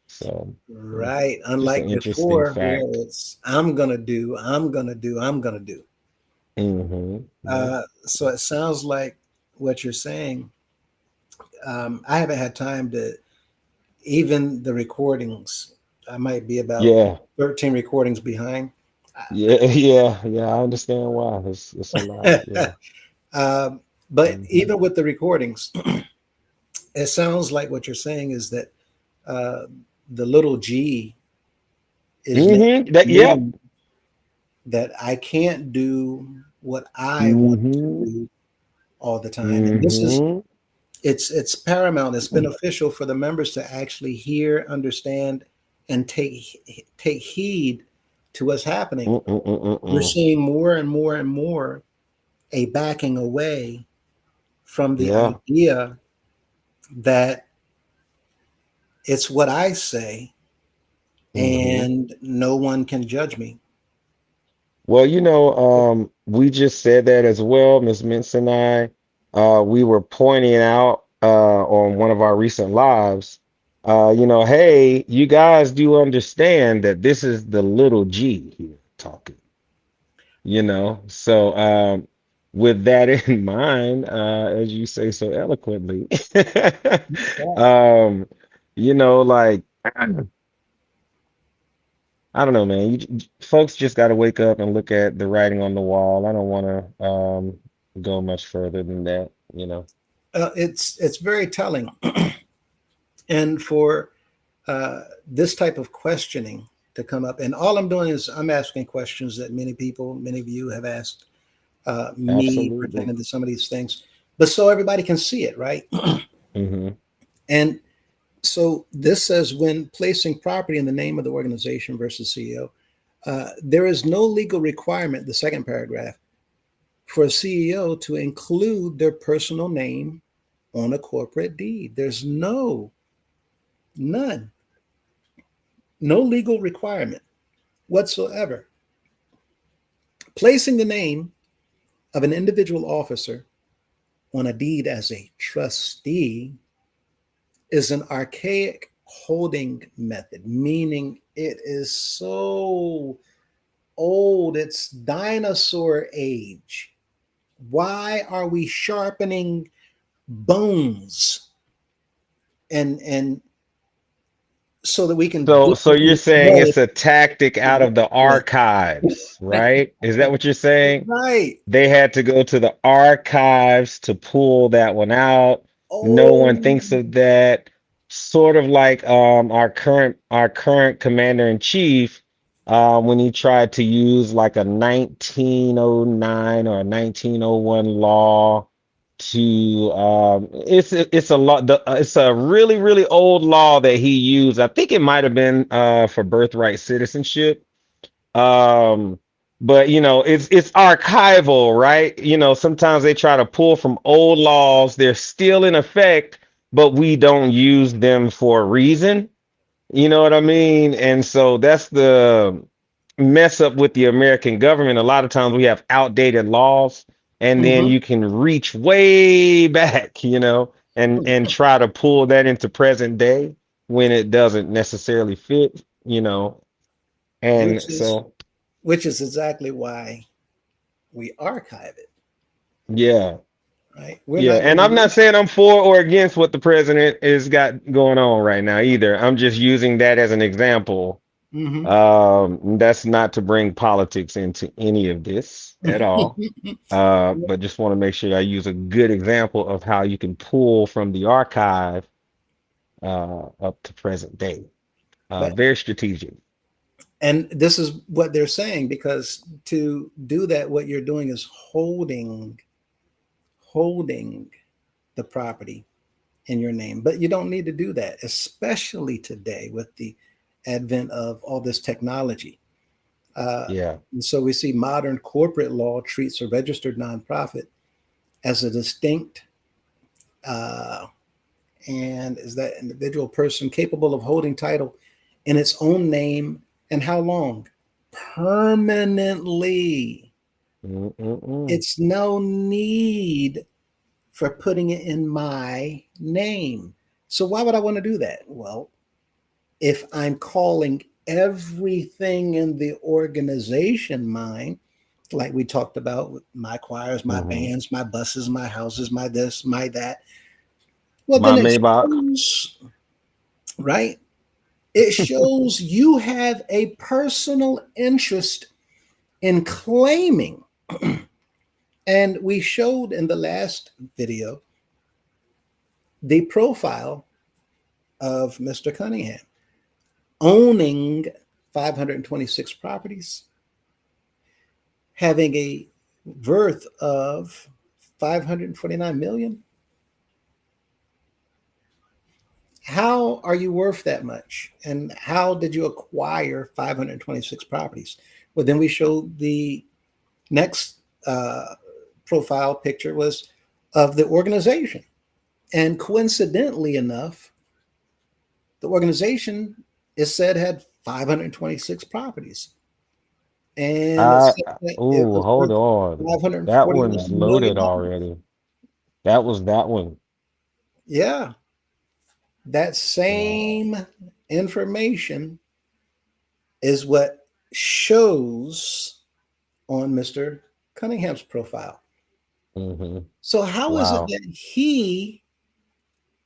[SPEAKER 2] So,
[SPEAKER 1] Right.
[SPEAKER 2] just an
[SPEAKER 1] Unlike
[SPEAKER 2] interesting
[SPEAKER 1] before, where
[SPEAKER 2] fact.
[SPEAKER 1] it's I'm gonna do, I'm gonna do, I'm gonna do.
[SPEAKER 2] Yep.
[SPEAKER 1] So it sounds like what you're saying. I haven't had time to even the recordings. I might be about
[SPEAKER 2] Yeah,
[SPEAKER 1] 13 recordings behind.
[SPEAKER 2] yeah, yeah. I understand why. It's a lot. Yeah.
[SPEAKER 1] um, but
[SPEAKER 2] hmm
[SPEAKER 1] even with the recordings, it sounds like what you're saying is that uh, the little g is letting
[SPEAKER 2] That. Yep.
[SPEAKER 1] me that I can't do what I want to
[SPEAKER 2] hmm
[SPEAKER 1] do all the time. And this is
[SPEAKER 2] hmm
[SPEAKER 1] it's paramount. It's beneficial for the members to actually hear, understand, and take heed to what's happening. We're
[SPEAKER 2] Mm-mm-mm-mm.
[SPEAKER 1] seeing more and more and more a backing away from the
[SPEAKER 2] Yeah.
[SPEAKER 1] idea that it's what I say
[SPEAKER 2] hmm
[SPEAKER 1] and no one can judge me.
[SPEAKER 2] Well, we just said that as well, Ms. Mintz and I. We were pointing out on one of our recent lives, hey, you guys do understand that this is the little G here talking, So with that in mind, as you say so eloquently, um, like I don't know, man. Folks just got to wake up and look at the writing on the wall. I don't want to go much further than that.
[SPEAKER 1] It's very telling, and for this type of questioning to come up, and all I'm doing is I'm asking questions that many people, many of you have asked me
[SPEAKER 2] Absolutely.
[SPEAKER 1] pertaining to some of these things, but so everybody can see it, right?
[SPEAKER 2] hmm
[SPEAKER 1] And so this says when placing property in the name of the organization versus CEO, there is no legal requirement, the second paragraph, for a CEO to include their personal name on a corporate deed. There's none, no legal requirement whatsoever. Placing the name of an individual officer on a deed as a trustee is an archaic holding method, meaning it is so old, it's dinosaur age. Why are we sharpening bones and so that we can
[SPEAKER 2] So you're saying
[SPEAKER 1] know
[SPEAKER 2] it's a tactic out of the
[SPEAKER 1] it?
[SPEAKER 2] archives, right? Is that what you're saying?
[SPEAKER 1] Right.
[SPEAKER 2] They had to go to the archives to pull that one out. No one
[SPEAKER 1] Oh,
[SPEAKER 2] thinks of that. Sort of like our current commander in chief, when he tried to use like a 1909 or a 1901 law to it's a law it's a really really old law that he used. I think it might have been for birthright citizenship, um, but it's archival, right? Sometimes they try to pull from old laws. They're still in effect, but we don't use them for a reason. You know what I mean? And so that's the mess up with the American government. A lot of times we have outdated laws, and then
[SPEAKER 1] mhm.
[SPEAKER 2] you can reach way back, and try to pull that into present day when it doesn't necessarily fit. And
[SPEAKER 1] which is
[SPEAKER 2] so
[SPEAKER 1] which is exactly why we archive it,
[SPEAKER 2] yeah.
[SPEAKER 1] right? We're
[SPEAKER 2] Yeah,
[SPEAKER 1] not going
[SPEAKER 2] and I'm not
[SPEAKER 1] to.
[SPEAKER 2] saying I'm for or against what the president has got going on right now either. I'm just using that as an example.
[SPEAKER 1] Hmm.
[SPEAKER 2] That's not to bring politics into any of this at all. But just want to make sure I use a good example of how you can pull from the archive up to present day.
[SPEAKER 1] But
[SPEAKER 2] Very strategic.
[SPEAKER 1] and this is what they're saying, because to do that, what you're doing is holding the property in your name. But you don't need to do that, especially today with the advent of all this technology.
[SPEAKER 2] Yeah.
[SPEAKER 1] And so we see modern corporate law treats a registered nonprofit as a distinct uh, and is that individual person capable of holding title in its own name, and how long? Permanently.
[SPEAKER 2] Mm-mm-mm.
[SPEAKER 1] It's no need for putting it in my name. So why would I want to do that? Well, if I'm calling everything in the organization mine, like we talked about with my choirs, my
[SPEAKER 2] Mm-hmm.
[SPEAKER 1] bands, my buses, my houses, my this, my that, well,
[SPEAKER 2] My
[SPEAKER 1] then it
[SPEAKER 2] Maybach.
[SPEAKER 1] shows, right? It shows you have a personal interest in claiming. And we showed in the last video the profile of Mr. Cunningham owning 526 properties, having a worth of 549 million. How are you worth that much? And how did you acquire 526 properties? Well, then we showed the next profile picture was of the organization. And coincidentally enough, the organization is said had 526 properties. And it
[SPEAKER 2] I
[SPEAKER 1] said that it
[SPEAKER 2] oh,
[SPEAKER 1] was
[SPEAKER 2] hold
[SPEAKER 1] worth
[SPEAKER 2] on. That one's
[SPEAKER 1] 549 million
[SPEAKER 2] loaded
[SPEAKER 1] dollars.
[SPEAKER 2] already. That was that one.
[SPEAKER 1] Yeah, that
[SPEAKER 2] Yeah.
[SPEAKER 1] same information is what shows on Mr. Cunningham's profile.
[SPEAKER 2] Mm-hmm.
[SPEAKER 1] So how is it
[SPEAKER 2] Wow.
[SPEAKER 1] that he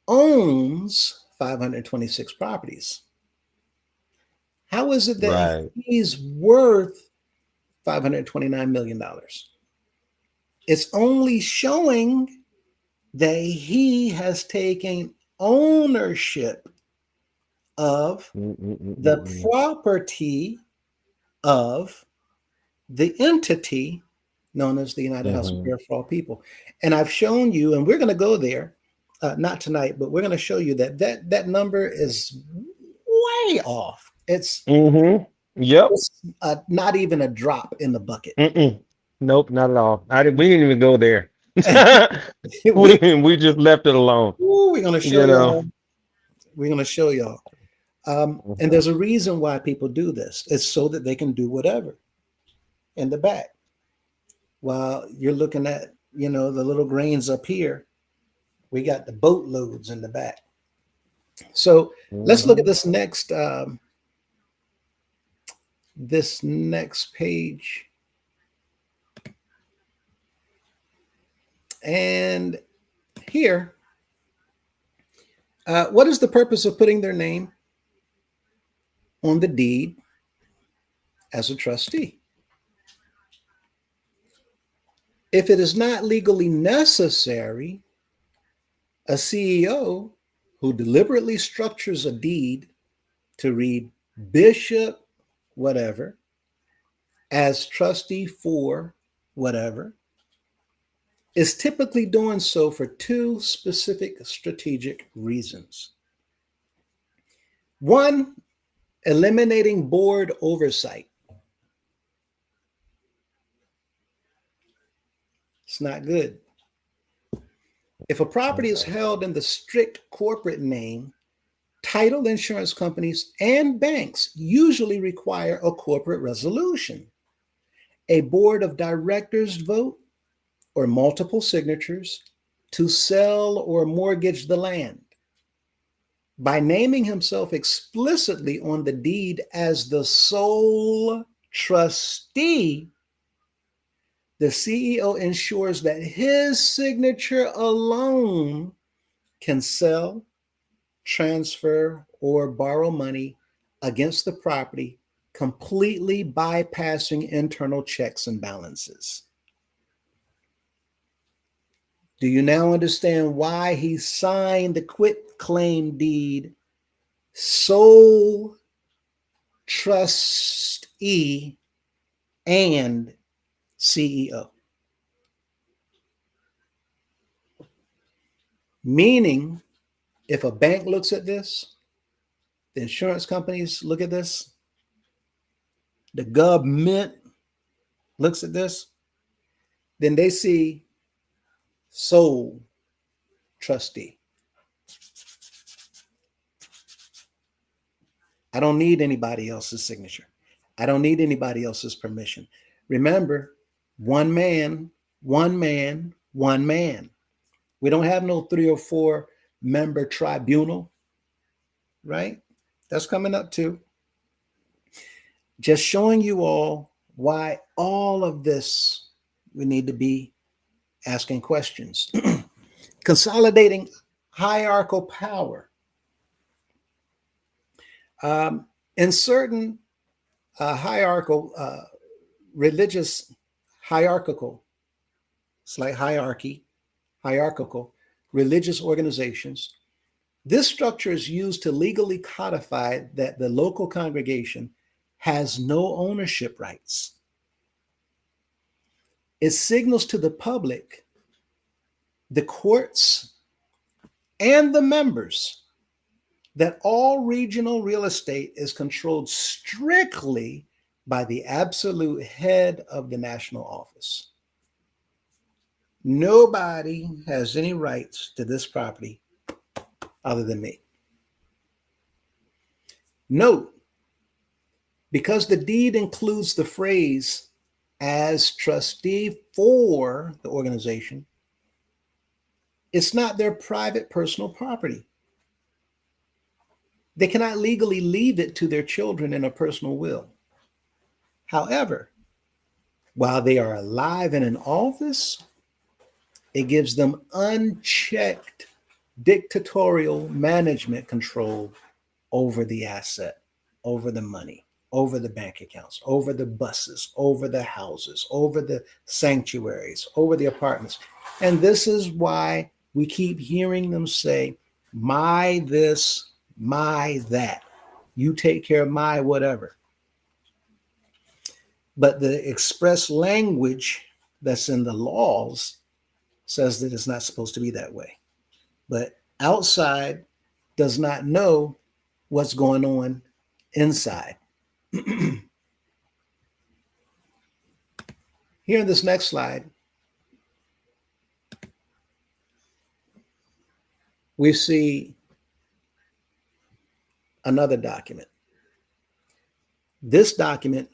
[SPEAKER 1] owns 526 properties? How is it that
[SPEAKER 2] Right.
[SPEAKER 1] he's worth $529 million? It's only showing that he has taken ownership of the
[SPEAKER 2] Mm-mm-mm-mm-mm.
[SPEAKER 1] property of the entity known as the United House of
[SPEAKER 2] Mm-hmm.
[SPEAKER 1] Prayer for All People. And I've shown you, and we're going to go there, not tonight, but we're going to show you that that number is way off.
[SPEAKER 2] Mm-hmm. Yep.
[SPEAKER 1] It's not even a drop in the bucket.
[SPEAKER 2] Mm-mm. Nope, not at all. We didn't even go there.
[SPEAKER 1] we,
[SPEAKER 2] We just left it alone.
[SPEAKER 1] we're going to show
[SPEAKER 2] You know.
[SPEAKER 1] y'all. We're going to show y'all. And
[SPEAKER 2] Mhm.
[SPEAKER 1] there's a reason why people do this. It's so that they can do whatever in the back. While you're looking at, the little grains up here, we got the boatloads in the back. So let's look at
[SPEAKER 2] Mhm.
[SPEAKER 1] this next page. And here, what is the purpose of putting their name on the deed as a trustee? If it is not legally necessary, a CEO who deliberately structures a deed to read Bishop whatever as trustee for whatever is typically doing so for two specific strategic reasons. One, eliminating board oversight. It's not good. If a property is
[SPEAKER 2] Okay.
[SPEAKER 1] held in the strict corporate name, title insurance companies and banks usually require a corporate resolution, a board of directors vote, or multiple signatures to sell or mortgage the land. By naming himself explicitly on the deed as the sole trustee, the CEO ensures that his signature alone can sell, transfer, or borrow money against the property, completely bypassing internal checks and balances. Do you now understand why he signed the quit claim deed sole trustee and CEO? Meaning, if a bank looks at this, the insurance companies look at this, the government looks at this, then they see sole trustee. I don't need anybody else's signature. I don't need anybody else's permission. Remember, one man, one man, one man. We don't have no 3 or 4 member tribunal, right? That's coming up too. Just showing you all why all of this we need to be asking questions. Consolidating hierarchical power. In certain hierarchical, religious, hierarchical, it's like hierarchy, hierarchical, religious organizations, this structure is used to legally codify that the local congregation has no ownership rights. It signals to the public, the courts, and the members that all regional real estate is controlled strictly by the absolute head of the national office. Nobody has any rights to this property other than me. Note, because the deed includes the phrase as trustee for the organization, it's not their private personal property. They cannot legally leave it to their children in a personal will. However, while they are alive and in office, it gives them unchecked dictatorial management control over the asset, over the money, over the bank accounts, over the buses, over the houses, over the sanctuaries, over the apartments. And this is why we keep hearing them say, my this, my that. You take care of my whatever. But the express language that's in the laws says that it's not supposed to be that way. But outside does not know what's going on inside. Here in this next slide, we see another document. This document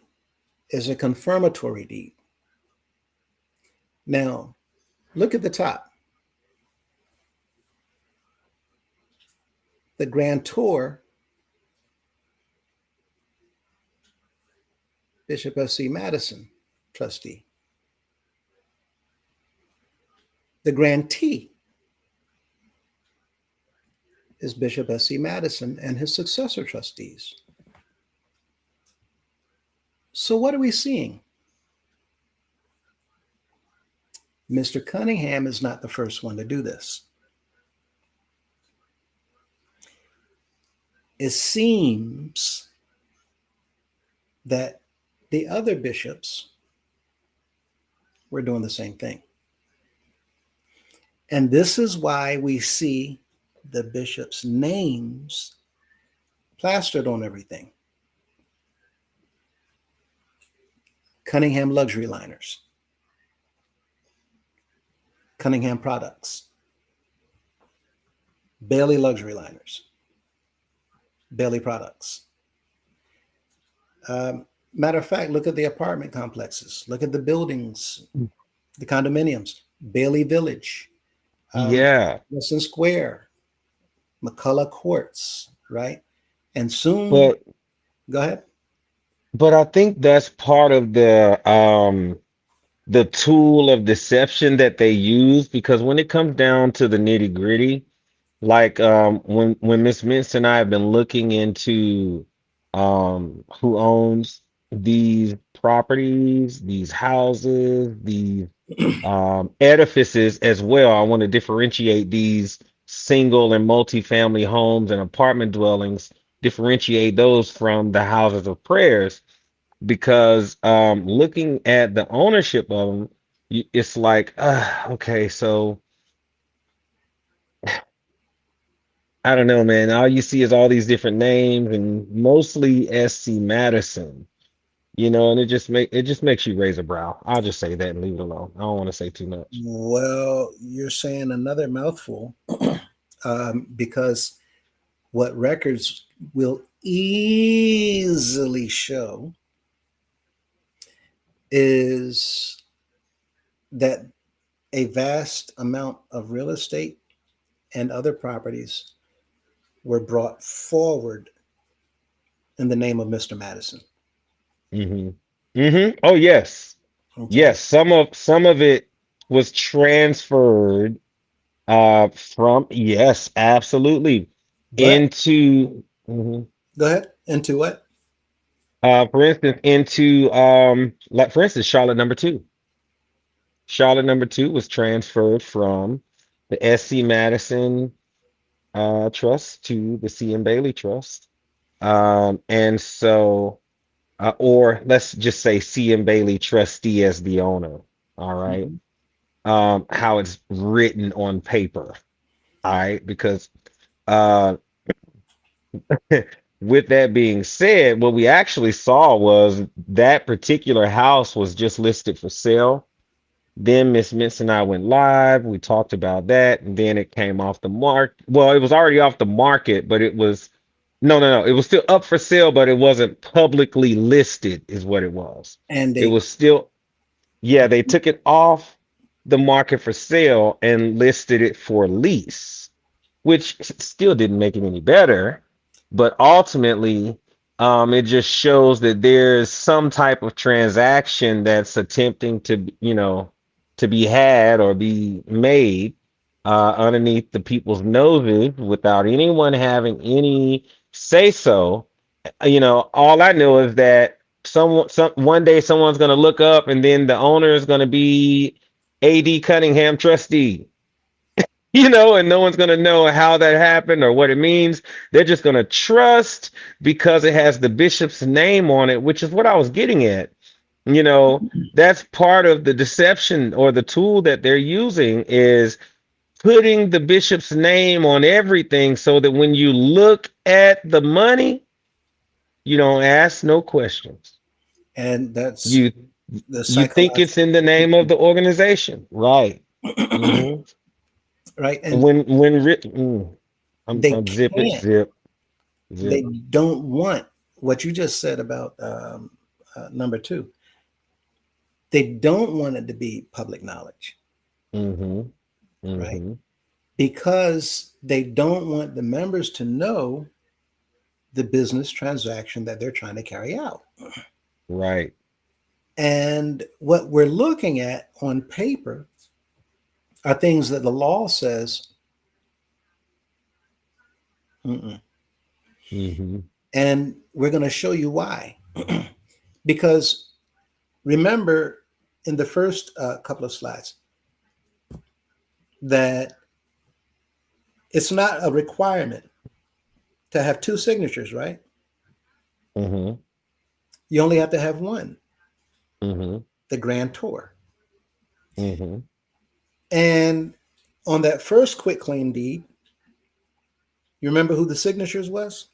[SPEAKER 1] is a confirmatory deed. Now, look at the top. The grantor, Bishop S.C. Madison, trustee. The grantee is Bishop S.C. Madison and his successor trustees. So what are we seeing? Mr. Cunningham is not the first one to do this. It seems that the other bishops were doing the same thing. And this is why we see the bishops' names plastered on everything. Cunningham Luxury Liners, Cunningham Products, Bailey Luxury Liners, Bailey Products. Matter of fact, look at the apartment complexes, look at the buildings, the condominiums, Bailey Village,
[SPEAKER 2] Yeah,
[SPEAKER 1] Wilson Square, McCullough Courts, right? And soon,
[SPEAKER 2] but
[SPEAKER 1] go ahead.
[SPEAKER 2] I think that's part of the tool of deception that they use, because when it comes down to the nitty-gritty, like when Miss Mintz and I have been looking into who owns these properties, these houses, these edifices as well. I want to differentiate these single and multi-family homes and apartment dwellings, differentiate those from the houses of prayers, because looking at the ownership of them, it's like, okay, so I don't know, man. All you see is all these different names and mostly SC Madison, and it just makes you raise a brow. I'll just say that and leave it alone. I don't want to say too much.
[SPEAKER 1] Well, you're saying another mouthful, because what records will easily show is that a vast amount of real estate and other properties were brought forward in the name of Mr. Madison.
[SPEAKER 2] Hmm. Oh yes.
[SPEAKER 1] Okay.
[SPEAKER 2] Yes, some of it was transferred from, yes, absolutely,
[SPEAKER 1] But
[SPEAKER 2] into mhm.
[SPEAKER 1] go ahead. Into what?
[SPEAKER 2] For instance, into like for instance, Charlotte number two. Charlotte number two was transferred from the SC Madison Trust to the C. M. Bailey Trust. And so or let's just say C. M. Bailey trustee as the owner. All right.
[SPEAKER 1] Mhm.
[SPEAKER 2] How it's written on paper. All right, because uh, with that being said, what we actually saw was that particular house was just listed for sale. Then Miss Mintz and I went live. We talked about that, and then it came off the mark. Well, it was already off the market, but it was no, no, no. It was still up for sale, but it wasn't publicly listed, is what it was.
[SPEAKER 1] And
[SPEAKER 2] It
[SPEAKER 1] they
[SPEAKER 2] was still, yeah, they took it off the market for sale and listed it for lease, which still didn't make it any better. But ultimately, it just shows that there's some type of transaction that's attempting to be had or be made underneath the people's noses without anyone having any say so. All I know is that one day someone's going to look up and then the owner is going to be AD Cunningham trustee, and no one's going to know how that happened or what it means. They're just going to trust because it has the bishop's name on it, which is what I was getting at. That's part of the deception or the tool that they're using is putting the bishop's name on everything so that when you look at the money, you don't ask no questions.
[SPEAKER 1] and that's
[SPEAKER 2] You
[SPEAKER 1] the
[SPEAKER 2] you think it's in the
[SPEAKER 1] psychological
[SPEAKER 2] name of the organization, right? Hmm.
[SPEAKER 1] right? And
[SPEAKER 2] When written,
[SPEAKER 1] they
[SPEAKER 2] I'm zip it,
[SPEAKER 1] can't.
[SPEAKER 2] zip.
[SPEAKER 1] They
[SPEAKER 2] Zip.
[SPEAKER 1] don't want what you just said about number two. They don't want it to be public knowledge,
[SPEAKER 2] Mm-hmm.
[SPEAKER 1] right?
[SPEAKER 2] Mm-hmm.
[SPEAKER 1] Because they don't want the members to know the business transaction that they're trying to carry out.
[SPEAKER 2] Right.
[SPEAKER 1] And what we're looking at on paper are things that the law says, mm-mm.
[SPEAKER 2] Mm-hmm.
[SPEAKER 1] And we're going to show you why. Because remember in the first couple of slides that it's not a requirement to have two signatures, right?
[SPEAKER 2] Mm-hmm.
[SPEAKER 1] You only have to have one,
[SPEAKER 2] Mm-hmm.
[SPEAKER 1] the grantor.
[SPEAKER 2] Mm-hmm.
[SPEAKER 1] And on that first quit claim deed, you remember who the signatures was?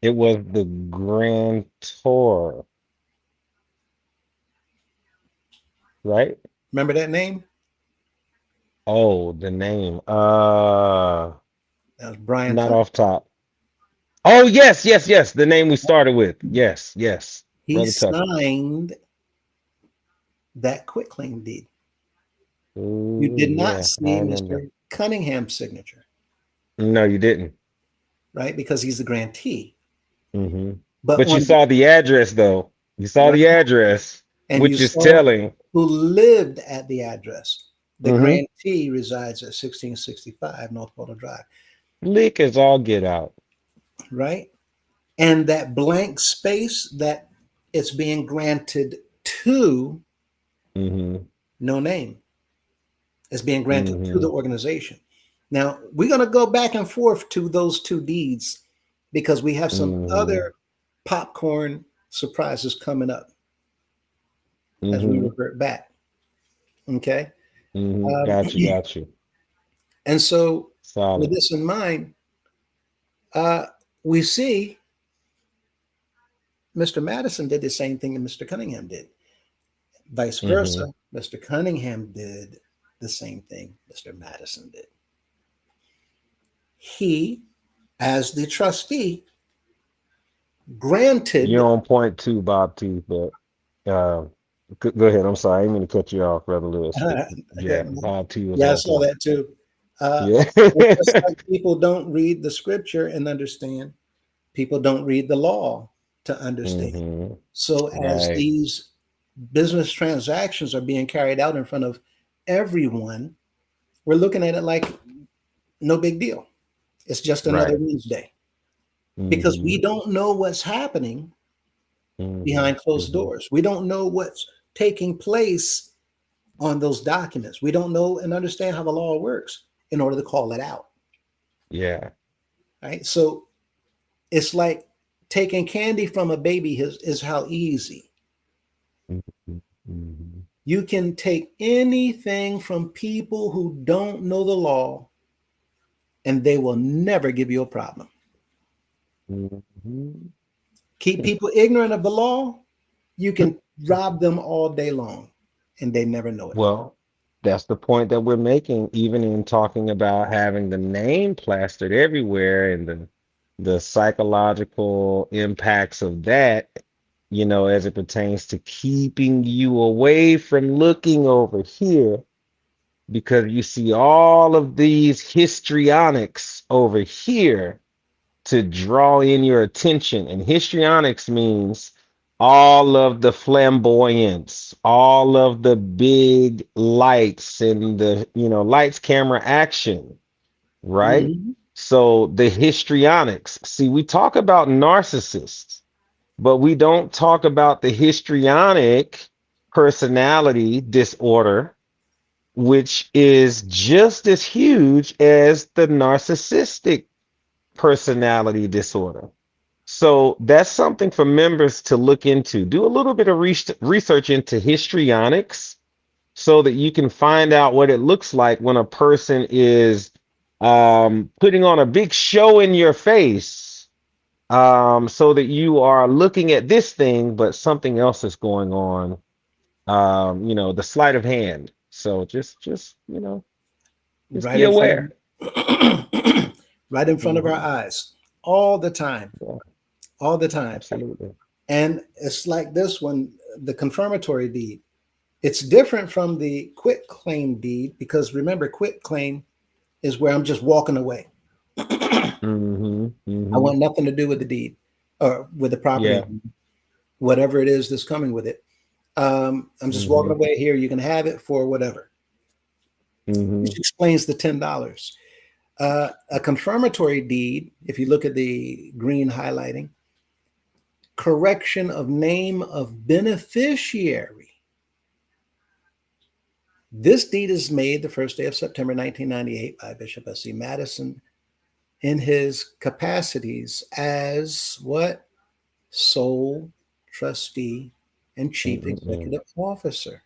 [SPEAKER 2] It was the Grand Tour, right?
[SPEAKER 1] Remember that name?
[SPEAKER 2] Oh, the name.
[SPEAKER 1] That was Brian
[SPEAKER 2] Not
[SPEAKER 1] Tucker.
[SPEAKER 2] off top. Oh, yes, yes, yes. The name we started with. Yes, yes.
[SPEAKER 1] He
[SPEAKER 2] Brother Tucker.
[SPEAKER 1] signed that quit claim deed. You
[SPEAKER 2] Ooh,
[SPEAKER 1] did not
[SPEAKER 2] yeah, I
[SPEAKER 1] see
[SPEAKER 2] remember.
[SPEAKER 1] Mr. Cunningham's signature,
[SPEAKER 2] No, you didn't.
[SPEAKER 1] right? Because he's the grantee.
[SPEAKER 2] Hmm.
[SPEAKER 1] But
[SPEAKER 2] But you
[SPEAKER 1] on the
[SPEAKER 2] saw the address, though. You saw
[SPEAKER 1] right,
[SPEAKER 2] the address,
[SPEAKER 1] and you
[SPEAKER 2] which is
[SPEAKER 1] saw
[SPEAKER 2] telling.
[SPEAKER 1] who lived at the address. The
[SPEAKER 2] Mm-hmm.
[SPEAKER 1] grantee resides at 1665 North Portal Drive,
[SPEAKER 2] Lick is all get out.
[SPEAKER 1] right? And that blank space that it's being granted to
[SPEAKER 2] Mm-hmm.
[SPEAKER 1] No name is being granted to the
[SPEAKER 2] Mm-hmm.
[SPEAKER 1] organization. Now, we're going to go back and forth to those two deeds because we have some
[SPEAKER 2] Mm-hmm.
[SPEAKER 1] other popcorn surprises coming up as we
[SPEAKER 2] Mm-hmm.
[SPEAKER 1] revert back. Okay.
[SPEAKER 2] Mm-hmm.
[SPEAKER 1] Um,
[SPEAKER 2] Got you. Got you.
[SPEAKER 1] and so, with
[SPEAKER 2] Solid.
[SPEAKER 1] this in mind, uh, we see Mr. Madison did the same thing that Mr. Cunningham did. Vice
[SPEAKER 2] Mm-hmm.
[SPEAKER 1] versa, Mr. Cunningham did the same thing Mr. Madison did. He, as the trustee,
[SPEAKER 2] You're
[SPEAKER 1] granted.
[SPEAKER 2] on point too, Bob T. But uh, go ahead. I'm sorry. I didn't mean to cut you off, Brother Lewis. But yeah, Bob T was
[SPEAKER 1] Yeah, I
[SPEAKER 2] on
[SPEAKER 1] saw
[SPEAKER 2] point.
[SPEAKER 1] that too. Uh,
[SPEAKER 2] Yeah.
[SPEAKER 1] it's just like people don't read the scripture and understand. People don't read the law to understand.
[SPEAKER 2] Mm-hmm.
[SPEAKER 1] So as
[SPEAKER 2] Right.
[SPEAKER 1] these business transactions are being carried out in front of everyone, we're looking at it like no big deal. It's just another
[SPEAKER 2] Right.
[SPEAKER 1] Wednesday because
[SPEAKER 2] Mm-hmm.
[SPEAKER 1] we don't know what's happening
[SPEAKER 2] Mm-hmm.
[SPEAKER 1] behind closed
[SPEAKER 2] Mm-hmm.
[SPEAKER 1] doors. We don't know what's taking place on those documents. We don't know and understand how the law works in order to call it out.
[SPEAKER 2] Yeah.
[SPEAKER 1] Right. So it's like taking candy from a baby is how easy.
[SPEAKER 2] Mm-hmm. Mm-hmm.
[SPEAKER 1] You can take anything from people who don't know the law and they will never give you a problem.
[SPEAKER 2] Mm-hmm.
[SPEAKER 1] Keep people ignorant of the law, you can rob them all day long and they never know it.
[SPEAKER 2] Well, that's the point that we're making, even in talking about having the name plastered everywhere and the psychological impacts of that, as it pertains to keeping you away from looking over here, because you see all of these histrionics over here to draw in your attention. And histrionics means all of the flamboyance, all of the big lights and the, lights, camera, action, right?
[SPEAKER 1] Mhm.
[SPEAKER 2] So the histrionics. See, we talk about narcissists, but we don't talk about the histrionic personality disorder, which is just as huge as the narcissistic personality disorder. So that's something for members to look into. Do a little bit of research into histrionics so that you can find out what it looks like when a person is putting on a big show in your face, so that you are looking at this thing, but something else is going on. The sleight of hand. So just
[SPEAKER 1] Right
[SPEAKER 2] be
[SPEAKER 1] in front
[SPEAKER 2] aware.
[SPEAKER 1] of right in front of our
[SPEAKER 2] Hmm.
[SPEAKER 1] eyes all the time,
[SPEAKER 2] Yeah,
[SPEAKER 1] all the time.
[SPEAKER 2] absolutely.
[SPEAKER 1] And it's like this one, the confirmatory deed. It's different from the quit claim deed because remember, quit claim is where I'm just walking away. I
[SPEAKER 2] Hmm. Hmm.
[SPEAKER 1] want nothing to do with the deed or with the property,
[SPEAKER 2] Yeah.
[SPEAKER 1] whatever it is that's coming with it. I'm just walking
[SPEAKER 2] Hmm.
[SPEAKER 1] away here. You can have it for whatever, which
[SPEAKER 2] Hmm.
[SPEAKER 1] explains the $10. A confirmatory deed, if you look at the green highlighting, correction of name of beneficiary. This deed is made the first day of September 1998 by Bishop S.C. Madison in his capacities as what? Sole trustee and chief
[SPEAKER 2] Hmm.
[SPEAKER 1] executive officer.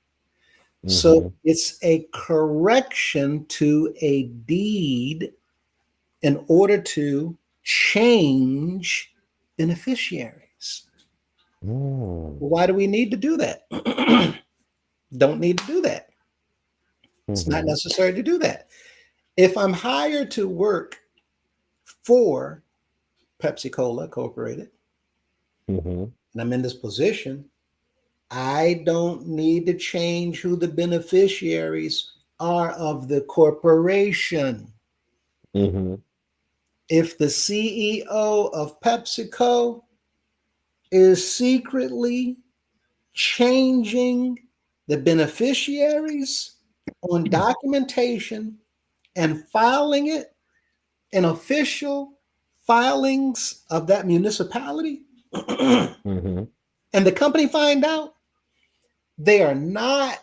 [SPEAKER 1] So
[SPEAKER 2] Hmm.
[SPEAKER 1] it's a correction to a deed in order to change beneficiaries.
[SPEAKER 2] Mm.
[SPEAKER 1] Why do we need to do that? Don't need to do that. It's not
[SPEAKER 2] Hmm.
[SPEAKER 1] necessary to do that. If I'm hired to work for Pepsi Cola Incorporated
[SPEAKER 2] Hmm.
[SPEAKER 1] and I'm in this position, I don't need to change who the beneficiaries are of the corporation.
[SPEAKER 2] Hmm.
[SPEAKER 1] If the CEO of PepsiCo is secretly changing the beneficiaries on documentation and filing it in official filings of that municipality, and
[SPEAKER 2] Hmm.
[SPEAKER 1] the company find out they are not.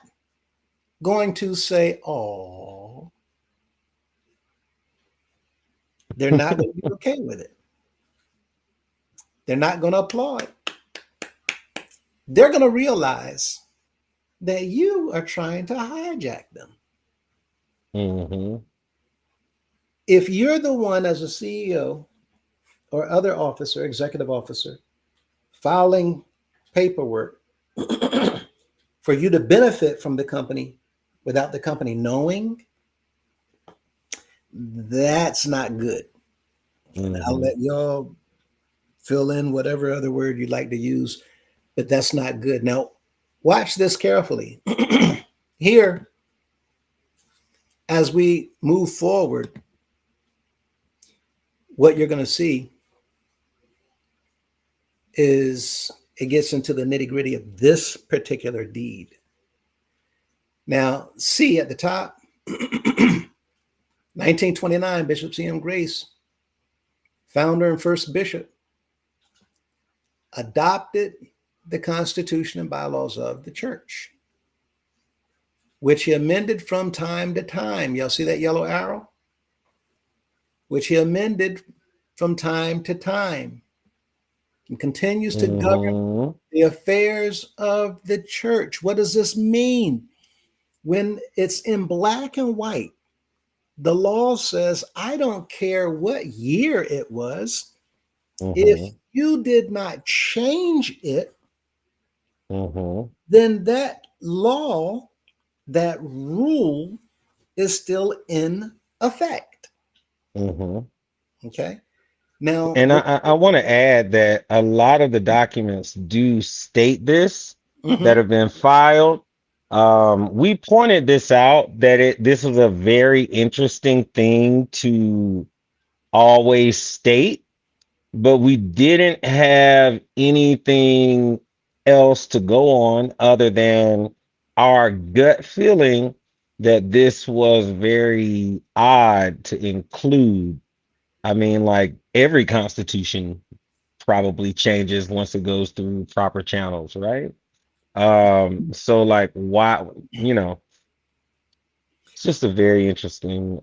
[SPEAKER 1] going to say, oh, they're not going to be okay with it. They're not going to applaud. They're going to realize that you are trying to hijack them.
[SPEAKER 2] Mm-hmm.
[SPEAKER 1] If you're the one as a CEO or other officer, executive officer, filing paperwork for you to benefit from the company without the company knowing, that's not good. And I'll
[SPEAKER 2] Mm-hmm.
[SPEAKER 1] let y'all fill in whatever other word you'd like to use, but that's not good. Now, watch this carefully. Here, as we move forward, what you're going to see is it gets into the nitty gritty of this particular deed. Now, C at the top, 1929, Bishop C.M. Grace, founder and first bishop, adopted the Constitution and bylaws of the church, which he amended from time to time. Y'all see that yellow arrow? Which he amended from time to time and continues to govern
[SPEAKER 2] Mm-hmm.
[SPEAKER 1] the affairs of the church. What does this mean? When it's in black and white, the law says, I don't care what year it was, if
[SPEAKER 2] Mm-hmm.
[SPEAKER 1] you did not change it,
[SPEAKER 2] Mm-hmm.
[SPEAKER 1] then that law, that rule is still in effect.
[SPEAKER 2] Mm-hmm.
[SPEAKER 1] Okay. Now,
[SPEAKER 2] And I want to add that a lot of the documents do state this that
[SPEAKER 1] mhm,
[SPEAKER 2] have been filed. We pointed this out that this was a very interesting thing to always state, but we didn't have anything else to go on other than our gut feeling that this was very odd to include. I mean, like every constitution probably changes once it goes through proper channels, right? So like why, you know, it's just a very interesting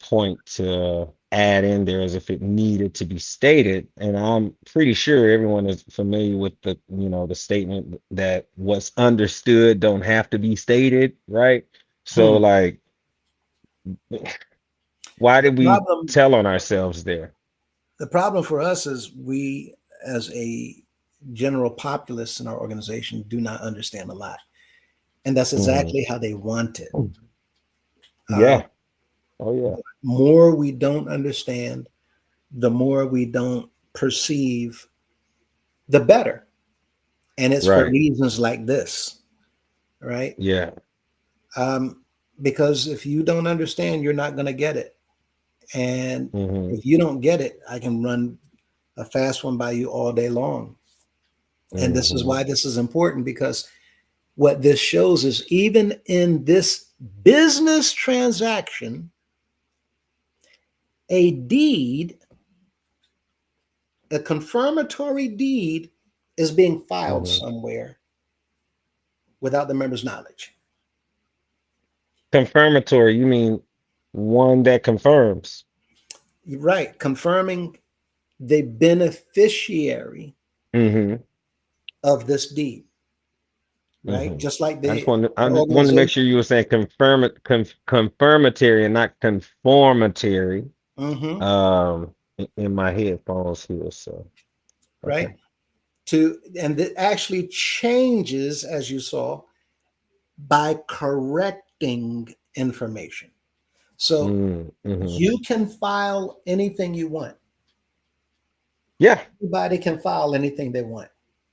[SPEAKER 2] point to add in there as if it needed to be stated. And I'm pretty sure everyone is familiar with the, the statement that what's understood don't have to be stated, right? So
[SPEAKER 1] hmm.
[SPEAKER 2] like, why
[SPEAKER 1] The
[SPEAKER 2] did we
[SPEAKER 1] problem,
[SPEAKER 2] tell on ourselves there?
[SPEAKER 1] the problem for us is we, as a general populace in our organization, do not understand a lot, and that's
[SPEAKER 2] Hmm.
[SPEAKER 1] exactly how they want it. Uh,
[SPEAKER 2] Yeah. Oh yeah.
[SPEAKER 1] more we don't understand, the more we don't perceive, the better. And it's for
[SPEAKER 2] Right.
[SPEAKER 1] reasons like this, right?
[SPEAKER 2] Yeah.
[SPEAKER 1] Um, because if you don't understand, you're not going to get it. And
[SPEAKER 2] Hmm.
[SPEAKER 1] if you don't get it, I can run a fast one by you all day long. And this is
[SPEAKER 2] Hmm.
[SPEAKER 1] why this is important, because what this shows is even in this business transaction, a deed, a confirmatory deed, is being filed
[SPEAKER 2] Hmm.
[SPEAKER 1] somewhere without the member's knowledge.
[SPEAKER 2] Confirmatory, you mean one that confirms?
[SPEAKER 1] Right, confirming the beneficiary
[SPEAKER 2] Hmm.
[SPEAKER 1] of this deed, right?
[SPEAKER 2] Hmm.
[SPEAKER 1] Just like
[SPEAKER 2] I just
[SPEAKER 1] the
[SPEAKER 2] wanted, I
[SPEAKER 1] our
[SPEAKER 2] just wanted to make
[SPEAKER 1] organization.
[SPEAKER 2] sure you were saying confirmatory and not conformatory.
[SPEAKER 1] Hmm.
[SPEAKER 2] In my headphones here. So okay.
[SPEAKER 1] Right. To and it actually changes, as you saw, by correcting information. So
[SPEAKER 2] Mm-hmm.
[SPEAKER 1] you can file anything you want.
[SPEAKER 2] Yeah.
[SPEAKER 1] Everybody can file anything they want.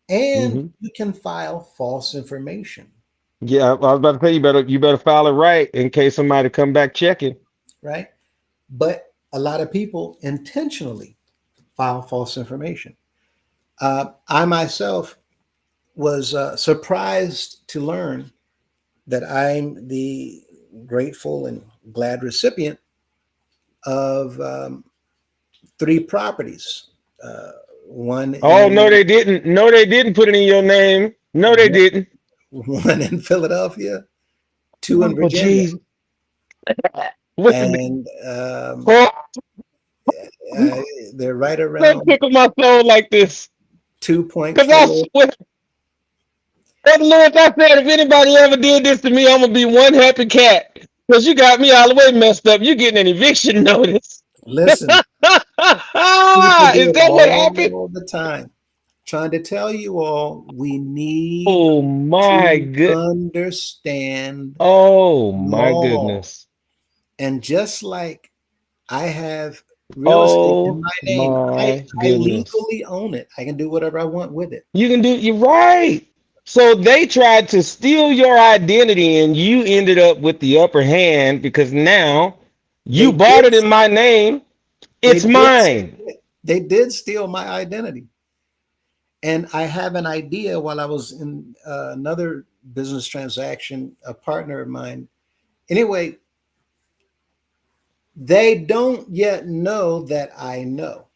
[SPEAKER 1] And
[SPEAKER 2] Hmm.
[SPEAKER 1] you can file false information,
[SPEAKER 2] Yeah. I was about to say you better file it right in case somebody come back checking.
[SPEAKER 1] right? But a lot of people intentionally file false information. I myself was surprised to learn that I'm the grateful and glad recipient of three properties. Uh, one
[SPEAKER 2] Oh no,
[SPEAKER 1] in
[SPEAKER 2] they didn't. No, they didn't put it in your name. No, they didn't.
[SPEAKER 1] one in Philadelphia, two in
[SPEAKER 2] Oh,
[SPEAKER 1] Virginia,
[SPEAKER 2] geez. Wait a minute.
[SPEAKER 1] and
[SPEAKER 2] Oh,
[SPEAKER 1] uh, they're right
[SPEAKER 2] don't
[SPEAKER 1] around
[SPEAKER 2] tickle my soul like this. Because I
[SPEAKER 1] 2.4.
[SPEAKER 2] swear, Brother Lewis, I said if anybody ever did this to me, I'm going to be one happy cat. Because you got me all the way messed up. You getting an eviction notice. Is
[SPEAKER 1] Listen, people do
[SPEAKER 2] that
[SPEAKER 1] it
[SPEAKER 2] what happened?
[SPEAKER 1] all the time. Trying to tell you all, we need
[SPEAKER 2] Oh, my
[SPEAKER 1] to
[SPEAKER 2] good.
[SPEAKER 1] understand
[SPEAKER 2] Oh, my
[SPEAKER 1] law.
[SPEAKER 2] goodness.
[SPEAKER 1] And just like I have real estate in
[SPEAKER 2] Oh,
[SPEAKER 1] my name,
[SPEAKER 2] my
[SPEAKER 1] I
[SPEAKER 2] goodness.
[SPEAKER 1] legally own it. I can do whatever I want with it.
[SPEAKER 2] You can do, you're right. So they tried to steal your identity and you ended up with the upper hand because now
[SPEAKER 1] They
[SPEAKER 2] you bought
[SPEAKER 1] did
[SPEAKER 2] it in my name.
[SPEAKER 1] they
[SPEAKER 2] It's
[SPEAKER 1] did
[SPEAKER 2] mine.
[SPEAKER 1] they did steal my identity. And I have an idea while I was in another business transaction, a partner of mine. Anyway, they don't yet know that I know.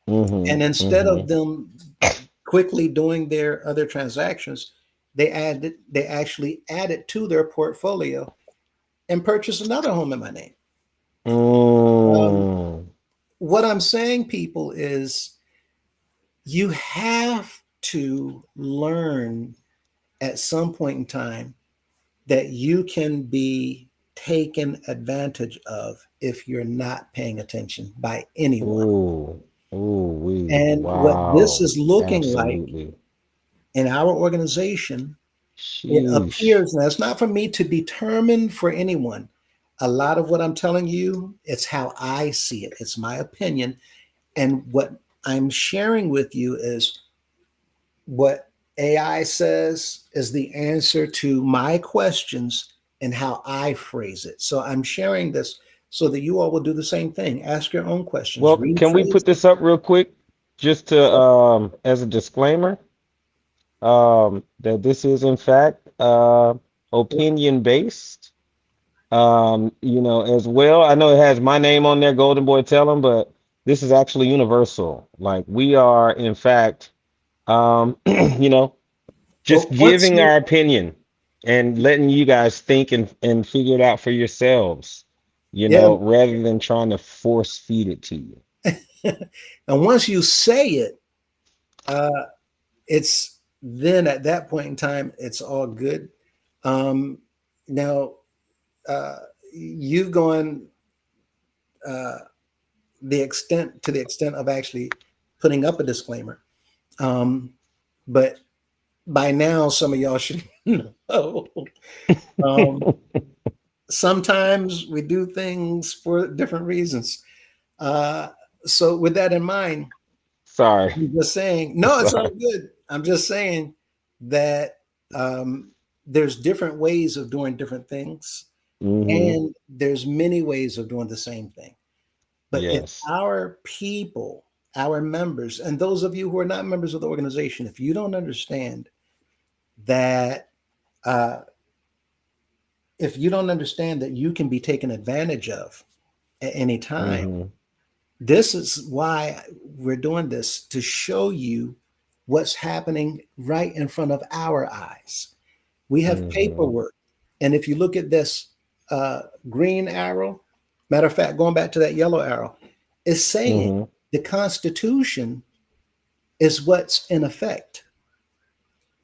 [SPEAKER 1] And
[SPEAKER 2] Mm-hmm.
[SPEAKER 1] instead of
[SPEAKER 2] Mm-hmm.
[SPEAKER 1] them quickly doing their other transactions, they actually add it to their portfolio and purchase another home in my name. Um,
[SPEAKER 2] Mm.
[SPEAKER 1] what I'm saying, people, is you have to learn at some point in time that you can be taken advantage of if you're not paying attention by anyone.
[SPEAKER 2] Ooh. Ooh, we.
[SPEAKER 1] And what this
[SPEAKER 2] Wow.
[SPEAKER 1] is looking like
[SPEAKER 2] Absolutely.
[SPEAKER 1] in our organization, it
[SPEAKER 2] Sheesh.
[SPEAKER 1] appears, now it's not for me to determine for anyone. A lot of what I'm telling you, it's how I see it. It's my opinion. And what I'm sharing with you is what AI says is the answer to my questions and how I phrase it. So I'm sharing this so that you all will do the same thing. Ask your own questions,
[SPEAKER 2] Well, can we
[SPEAKER 1] rephrase
[SPEAKER 2] put
[SPEAKER 1] it.
[SPEAKER 2] this up real quick just to
[SPEAKER 1] Sure.
[SPEAKER 2] as a disclaimer that this is in fact opinion based. As well. I know it has my name on there, Golden Boy Tell 'em, but this is actually universal. Like we are, in fact, you know, just
[SPEAKER 1] Well, once
[SPEAKER 2] giving
[SPEAKER 1] you,
[SPEAKER 2] our opinion and letting you guys think and figure it out for yourselves,
[SPEAKER 1] yeah,
[SPEAKER 2] rather than trying to force feed it to you.
[SPEAKER 1] and once you say it, uh, it's then at that point in time, it's all good. Um, now, uh, you've gone uh, the extent of actually putting up a disclaimer. Um, but by now, some of y'all should know. Um, Sometimes we do things for different reasons. Uh, so, with that in mind,
[SPEAKER 2] Sorry.
[SPEAKER 1] I'm just saying, no, it's all
[SPEAKER 2] Sorry.
[SPEAKER 1] good. I'm just saying that um, there's different ways of doing different things,
[SPEAKER 2] Mm-hmm.
[SPEAKER 1] and there's many ways of doing the same thing. But if
[SPEAKER 2] Yes.
[SPEAKER 1] our people, our members, and those of you who are not members of the organization, if you don't understand that, uh, if you don't understand that you can be taken advantage of at any time,
[SPEAKER 2] Mm-hmm.
[SPEAKER 1] this is why we're doing this to show you what's happening right in front of our eyes. We have
[SPEAKER 2] Mm-hmm.
[SPEAKER 1] paperwork. And if you look at this uh, green arrow, matter of fact, going back to that yellow arrow, it's saying
[SPEAKER 2] Mm-hmm.
[SPEAKER 1] the Constitution is what's in effect.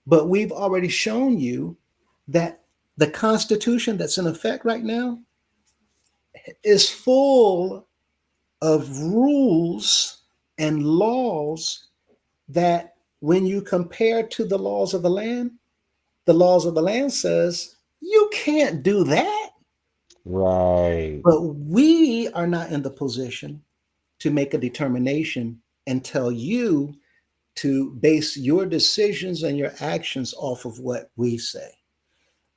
[SPEAKER 1] But we've already shown you that the Constitution that's in effect right now is full of rules and laws that when you compare to the laws of the land says you can't do that.
[SPEAKER 2] Right.
[SPEAKER 1] But we are not in the position to make a determination and tell you to base your decisions and your actions off of what we say.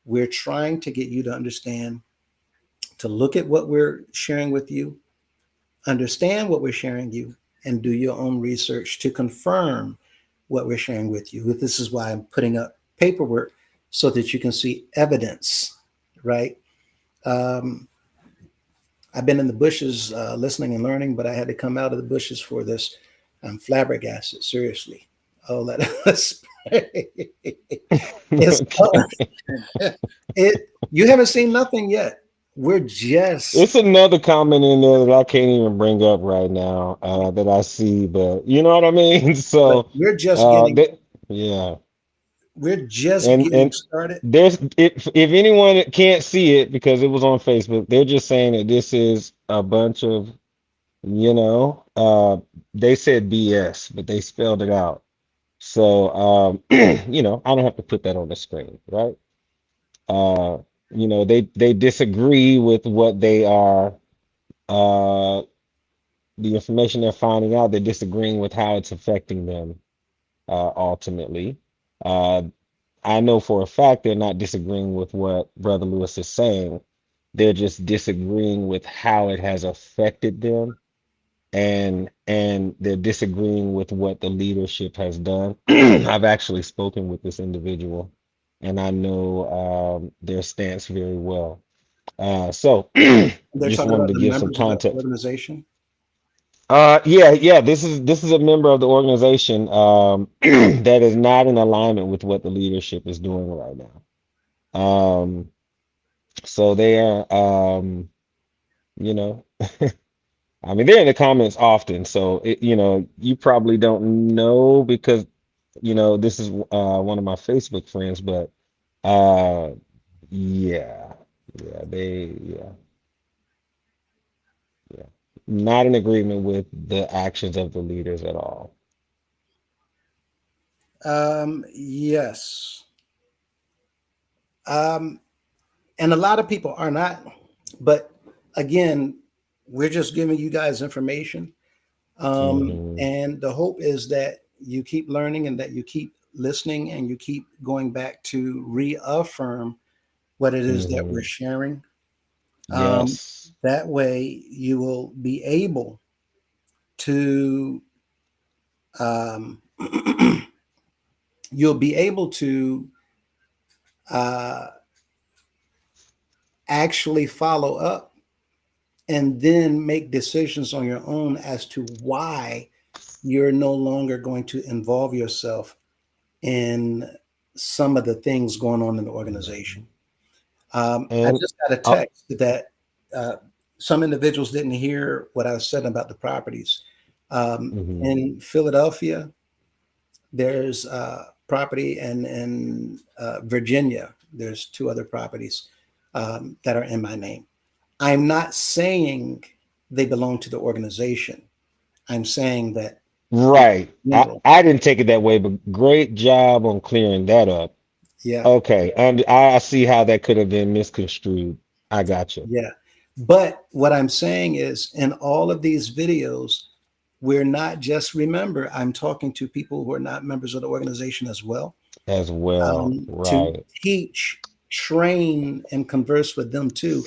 [SPEAKER 1] We're trying to get you to understand, to look at what we're sharing with you, understand what we're sharing you, and do your own research to confirm what we're sharing with you. This is why I'm putting up paperwork so that you can see evidence, right? Um, I've been in the bushes listening and learning, but I had to come out of the bushes for this. I'm flabbergasted, seriously. Oh, let us. It's
[SPEAKER 2] Okay.
[SPEAKER 1] it. You haven't seen nothing yet. We're just,
[SPEAKER 2] It's another comment in there that I can't even bring up right now that I see, but you know what I mean?
[SPEAKER 1] but
[SPEAKER 2] So, that, yeah.
[SPEAKER 1] we're just
[SPEAKER 2] And
[SPEAKER 1] getting started.
[SPEAKER 2] there's if anyone can't see it because it was on Facebook, they're just saying that this is a bunch of, you know, they said BS, but they spelled it out. So, I don't have to put that on the screen, right? Uh, they disagree with what they are, uh, the information they're finding out. They're disagreeing with how it's affecting them, ultimately. Uh, I know for a fact they're not disagreeing with what Brother Lewis is saying. They're just disagreeing with how it has affected them, and they're disagreeing with what the leadership has done. I've actually spoken with this individual, and I know their stance very well. So
[SPEAKER 1] They're
[SPEAKER 2] just
[SPEAKER 1] talking
[SPEAKER 2] wanted
[SPEAKER 1] about
[SPEAKER 2] to
[SPEAKER 1] the
[SPEAKER 2] give some
[SPEAKER 1] members of the
[SPEAKER 2] context.
[SPEAKER 1] organization.
[SPEAKER 2] Yeah. This is a member of the organization that is not in alignment with what the leadership is doing right now. So they are, you know, I mean, they're in the comments often, so you probably don't know because this is one of my Facebook friends, but uh, yeah, yeah, not in agreement with the actions of the leaders at all.
[SPEAKER 1] Yes, um, and a lot of people are not. But again, we're just giving you guys information.
[SPEAKER 2] Hmm.
[SPEAKER 1] And the hope is that you keep learning and that you keep listening and you keep going back to reaffirm what it is that we're
[SPEAKER 2] Hmm.
[SPEAKER 1] sharing. Um,
[SPEAKER 2] Yes.
[SPEAKER 1] that way, you will be able to um, you'll be able to uh, actually follow up and then make decisions on your own as to why you're no longer going to involve yourself in some of the things going on in the organization.
[SPEAKER 2] Mhm.
[SPEAKER 1] I
[SPEAKER 2] And
[SPEAKER 1] just got a
[SPEAKER 2] uh,
[SPEAKER 1] text that uh, some individuals didn't hear what I was saying about the properties.
[SPEAKER 2] mhm.
[SPEAKER 1] In Philadelphia, there's property, and in Virginia, there's two other properties that are in my name. I'm not saying they belong to the organization. I'm saying that in
[SPEAKER 2] Right.
[SPEAKER 1] general,
[SPEAKER 2] I didn't take it that way, but great job on clearing that up.
[SPEAKER 1] yeah,
[SPEAKER 2] Okay, and I see how that could have been misconstrued. I got you
[SPEAKER 1] yeah. But what I'm saying is, in all of these videos, we're not just, remember, I'm talking to people who are not members of the organization as well,
[SPEAKER 2] as well.
[SPEAKER 1] to
[SPEAKER 2] Right.
[SPEAKER 1] teach, train, and converse with them too,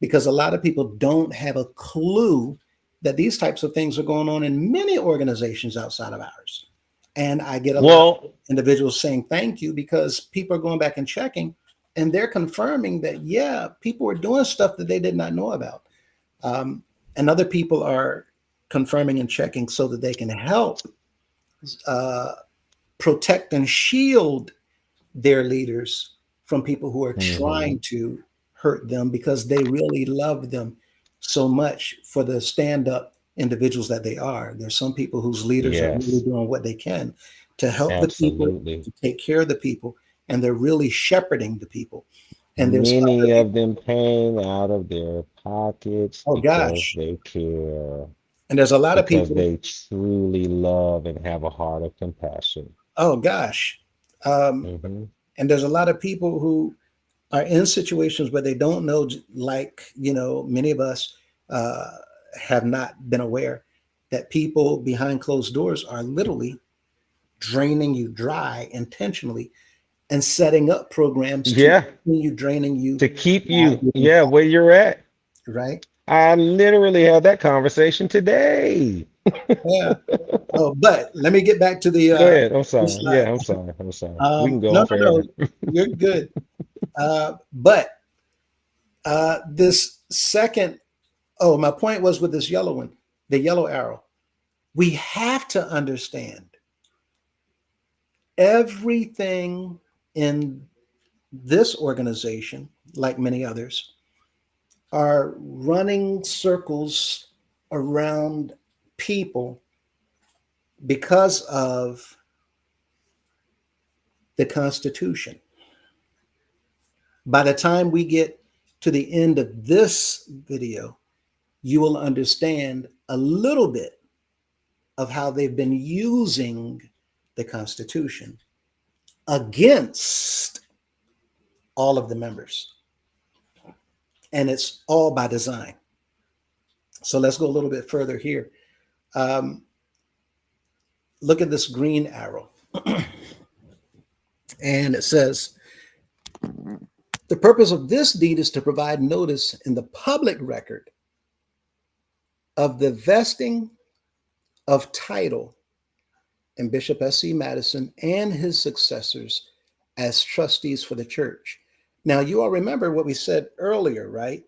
[SPEAKER 1] because a lot of people don't have a clue that these types of things are going on in many organizations outside of ours. And I get a lot of
[SPEAKER 2] Well,
[SPEAKER 1] individuals saying thank you because people are going back and checking, and they're confirming that, yeah, people are doing stuff that they did not know about. Um, and other people are confirming and checking so that they can help uh, protect and shield their leaders from people who are trying
[SPEAKER 2] mhm.
[SPEAKER 1] to hurt them because they really love them so much for the stand up individuals that they are. There's some people whose leaders are really
[SPEAKER 2] Yes,
[SPEAKER 1] doing what they can to help the people,
[SPEAKER 2] absolutely.
[SPEAKER 1] to take care of the people, and they're really shepherding the people. And there's
[SPEAKER 2] Many
[SPEAKER 1] other
[SPEAKER 2] of
[SPEAKER 1] people,
[SPEAKER 2] them paying out of their pockets
[SPEAKER 1] oh
[SPEAKER 2] because
[SPEAKER 1] gosh,
[SPEAKER 2] they care,
[SPEAKER 1] and there's a lot of
[SPEAKER 2] because
[SPEAKER 1] people,
[SPEAKER 2] they truly love and have a heart of compassion.
[SPEAKER 1] oh gosh. Um,
[SPEAKER 2] Hmm.
[SPEAKER 1] and there's a lot of people who are in situations where they don't know, like, many of us uh, have not been aware that people behind closed doors are literally draining you dry intentionally and setting up programs to
[SPEAKER 2] Yeah,
[SPEAKER 1] continue draining you
[SPEAKER 2] to keep
[SPEAKER 1] by
[SPEAKER 2] you,
[SPEAKER 1] giving
[SPEAKER 2] yeah,
[SPEAKER 1] false,
[SPEAKER 2] where you're at.
[SPEAKER 1] right?
[SPEAKER 2] I literally had that conversation today.
[SPEAKER 1] Yeah. Oh, but let me get back to
[SPEAKER 2] Go ahead. I'm
[SPEAKER 1] this
[SPEAKER 2] sorry.
[SPEAKER 1] slide.
[SPEAKER 2] Yeah, I'm sorry. I'm sorry. We can go
[SPEAKER 1] No,
[SPEAKER 2] on
[SPEAKER 1] no, no,
[SPEAKER 2] forever.
[SPEAKER 1] you're good. But this second, oh, my point was with this yellow one, the yellow arrow. We have to understand Everything in this organization, like many others, are running circles around people because of the Constitution. By the time we get to the end of this video, you will understand a little bit of how they've been using the Constitution against all of the members. And it's all by design. So let's go a little bit further here. Um, Look at this green arrow. And it says, the purpose of this deed is to provide notice in the public record of the vesting of title in Bishop S.C. Madison and his successors as trustees for the church. Now, you all remember what we said earlier, right?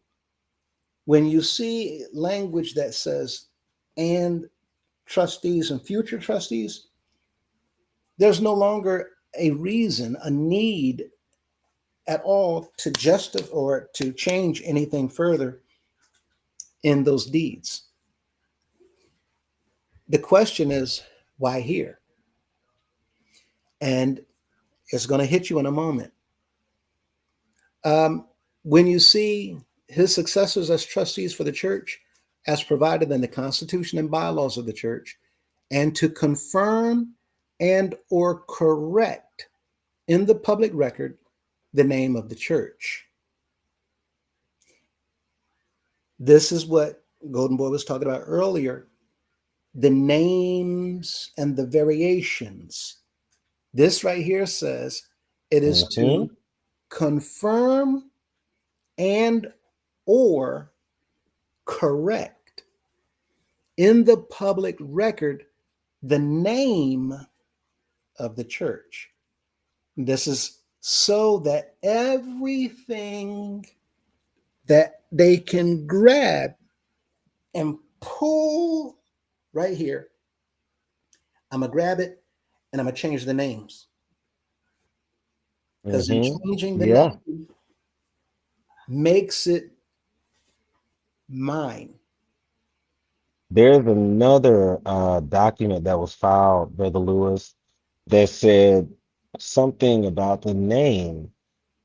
[SPEAKER 1] When you see language that says, and trustees and future trustees, there's no longer a reason, a need at all to justify or to change anything further in those deeds. The question is, why here? And it's going to hit you in a moment. Um, when you see his successors as trustees for the church, as provided in the Constitution and bylaws of the church, and to confirm and or correct in the public record the name of the church. This is what Golden Boy was talking about earlier, the names and the variations. This right here says it is
[SPEAKER 2] Mm-hmm.
[SPEAKER 1] to confirm and or correct in the public record the name of the church. This is so that everything that they can grab and pull right here, I'm going to grab it and I'm going to change the names. Because in
[SPEAKER 2] Mm-hmm.
[SPEAKER 1] changing the
[SPEAKER 2] Yeah.
[SPEAKER 1] name makes it mine.
[SPEAKER 2] There's another document that was filed, Brother Lewis, that said something about the name,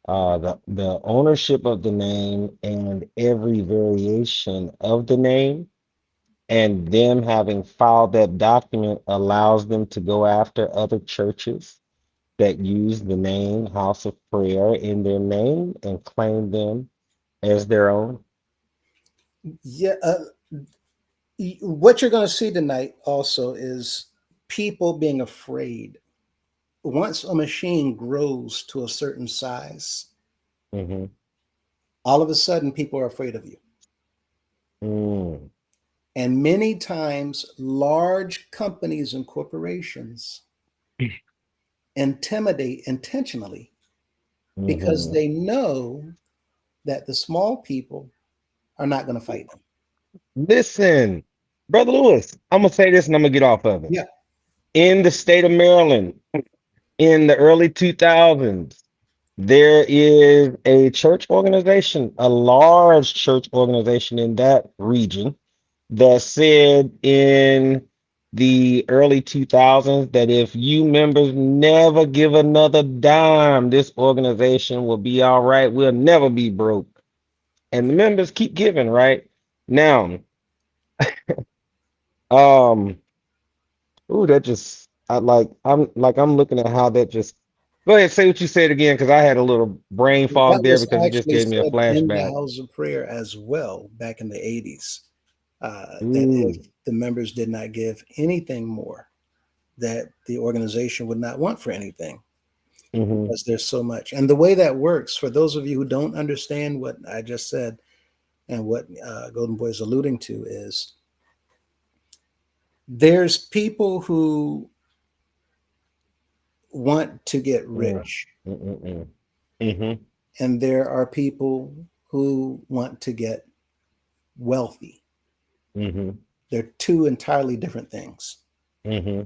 [SPEAKER 2] the ownership of the name and every variation of the name, and them having filed that document allows them to go after other churches that use the name House of Prayer in their name and claim them as their own.
[SPEAKER 1] Yeah, what you're going to see tonight also is people being afraid. Once a machine grows to a certain size,
[SPEAKER 2] Mm-hmm.
[SPEAKER 1] all of a sudden people are afraid of you.
[SPEAKER 2] Mm.
[SPEAKER 1] And many times, large companies and corporations intimidate intentionally because
[SPEAKER 2] Mm-hmm.
[SPEAKER 1] they know that the small people are not going to fight them.
[SPEAKER 2] Listen, Brother Lewis, I'm gonna say this and I'm gonna get off of it.
[SPEAKER 1] Yeah.
[SPEAKER 2] In the state of Maryland, in the early 2000s, there is a church organization, a large church organization in that region that said in the early 2000s that if you members never give another dime, this organization will be all right. We'll never be broke. And the members keep giving, right? Now, um, ooh, that just I'm looking at how that just go ahead, say what you said again, because I had a little brain
[SPEAKER 1] That
[SPEAKER 2] fog there
[SPEAKER 1] was
[SPEAKER 2] because you just
[SPEAKER 1] actually
[SPEAKER 2] gave me a
[SPEAKER 1] said in the
[SPEAKER 2] flashback.
[SPEAKER 1] House of Prayer as well back in the 80s, that if
[SPEAKER 2] Ooh.
[SPEAKER 1] the members did not give anything more, that the organization would not want for anything
[SPEAKER 2] Mm-hmm.
[SPEAKER 1] because there's so much. And the way that works, for those of you who don't understand what I just said and what Golden Boy is alluding to, is there's people who want to get
[SPEAKER 2] Mm.
[SPEAKER 1] rich,
[SPEAKER 2] Mm-mm-mm. Mm-hmm.
[SPEAKER 1] and there are people who want to get wealthy.
[SPEAKER 2] Mm-hmm.
[SPEAKER 1] They're two entirely different things.
[SPEAKER 2] Mm-hmm.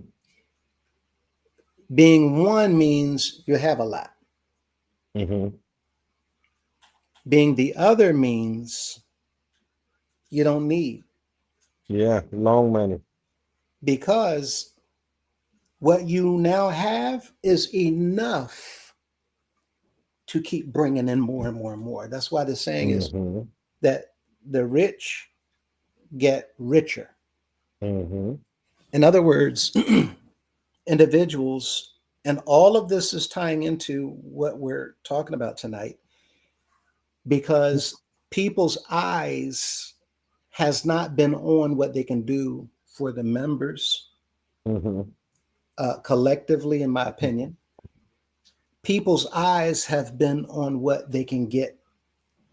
[SPEAKER 1] Being one means you have a lot.
[SPEAKER 2] Hmm.
[SPEAKER 1] Being the other means you don't need,
[SPEAKER 2] Yeah, long money.
[SPEAKER 1] because what you now have is enough to keep bringing in more and more and more. That's why the saying is
[SPEAKER 2] Hmm.
[SPEAKER 1] that the rich get richer.
[SPEAKER 2] Hmm.
[SPEAKER 1] In other words, individuals, and all of this is tying into what we're talking about tonight, because people's eyes has not been on what they can do for the members,
[SPEAKER 2] Hmm.
[SPEAKER 1] collectively, in my opinion. People's eyes have been on what they can get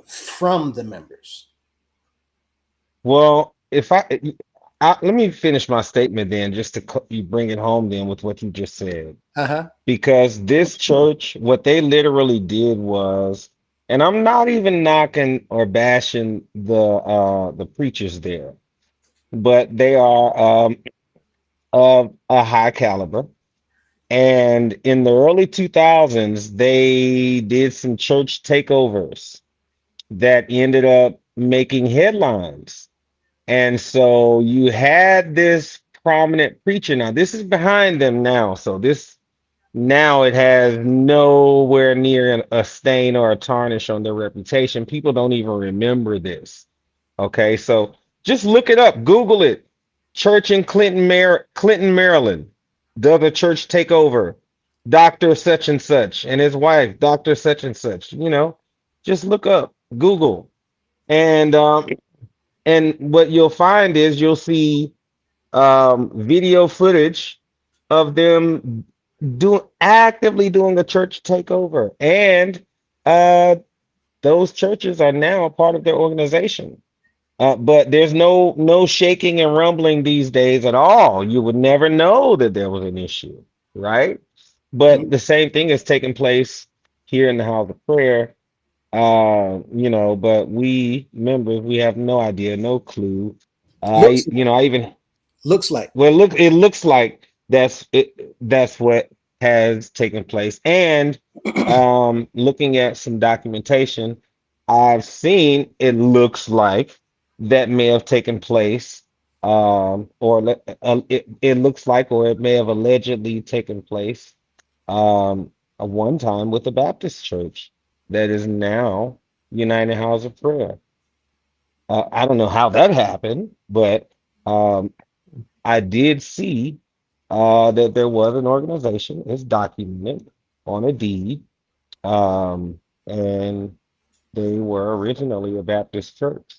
[SPEAKER 1] from the members.
[SPEAKER 2] Well, let me finish my statement then, just to you bring it home then with what you just said.
[SPEAKER 1] Uh-huh.
[SPEAKER 2] Because this church, what they literally did was, and I'm not even knocking or bashing the preachers there, but they are of a high caliber. And in the early 2000s, they did some church takeovers that ended up making headlines. And so you had this prominent preacher. Now, this is behind them now. So this now it has nowhere near a stain or a tarnish on their reputation. People don't even remember this. Okay, so just look it up, Google it. Church in Clinton, Maryland. Does a church take over? Doctor such and such and his wife, Doctor such and such. Just look up Google, and what you'll find is you'll see video footage of them actively doing a church takeover, and uh, those churches are now a part of their organization. But there's no shaking and rumbling these days at all. You would never know that there was an issue, right? But
[SPEAKER 1] Mhm.
[SPEAKER 2] the same thing is taking place here in the house of prayer. But we members, we have no idea, no clue.
[SPEAKER 1] Looks
[SPEAKER 2] I even
[SPEAKER 1] looks like.
[SPEAKER 2] well, look, it looks like that's what has taken place. And looking at some documentation I've seen, it looks like that may have taken place, it looks like, or it may have allegedly taken place a one time with the Baptist Church that is now United House of Prayer. I don't know how that happened, but um, I did see that there was an organization. It's documented on a deed, and they were originally a Baptist church.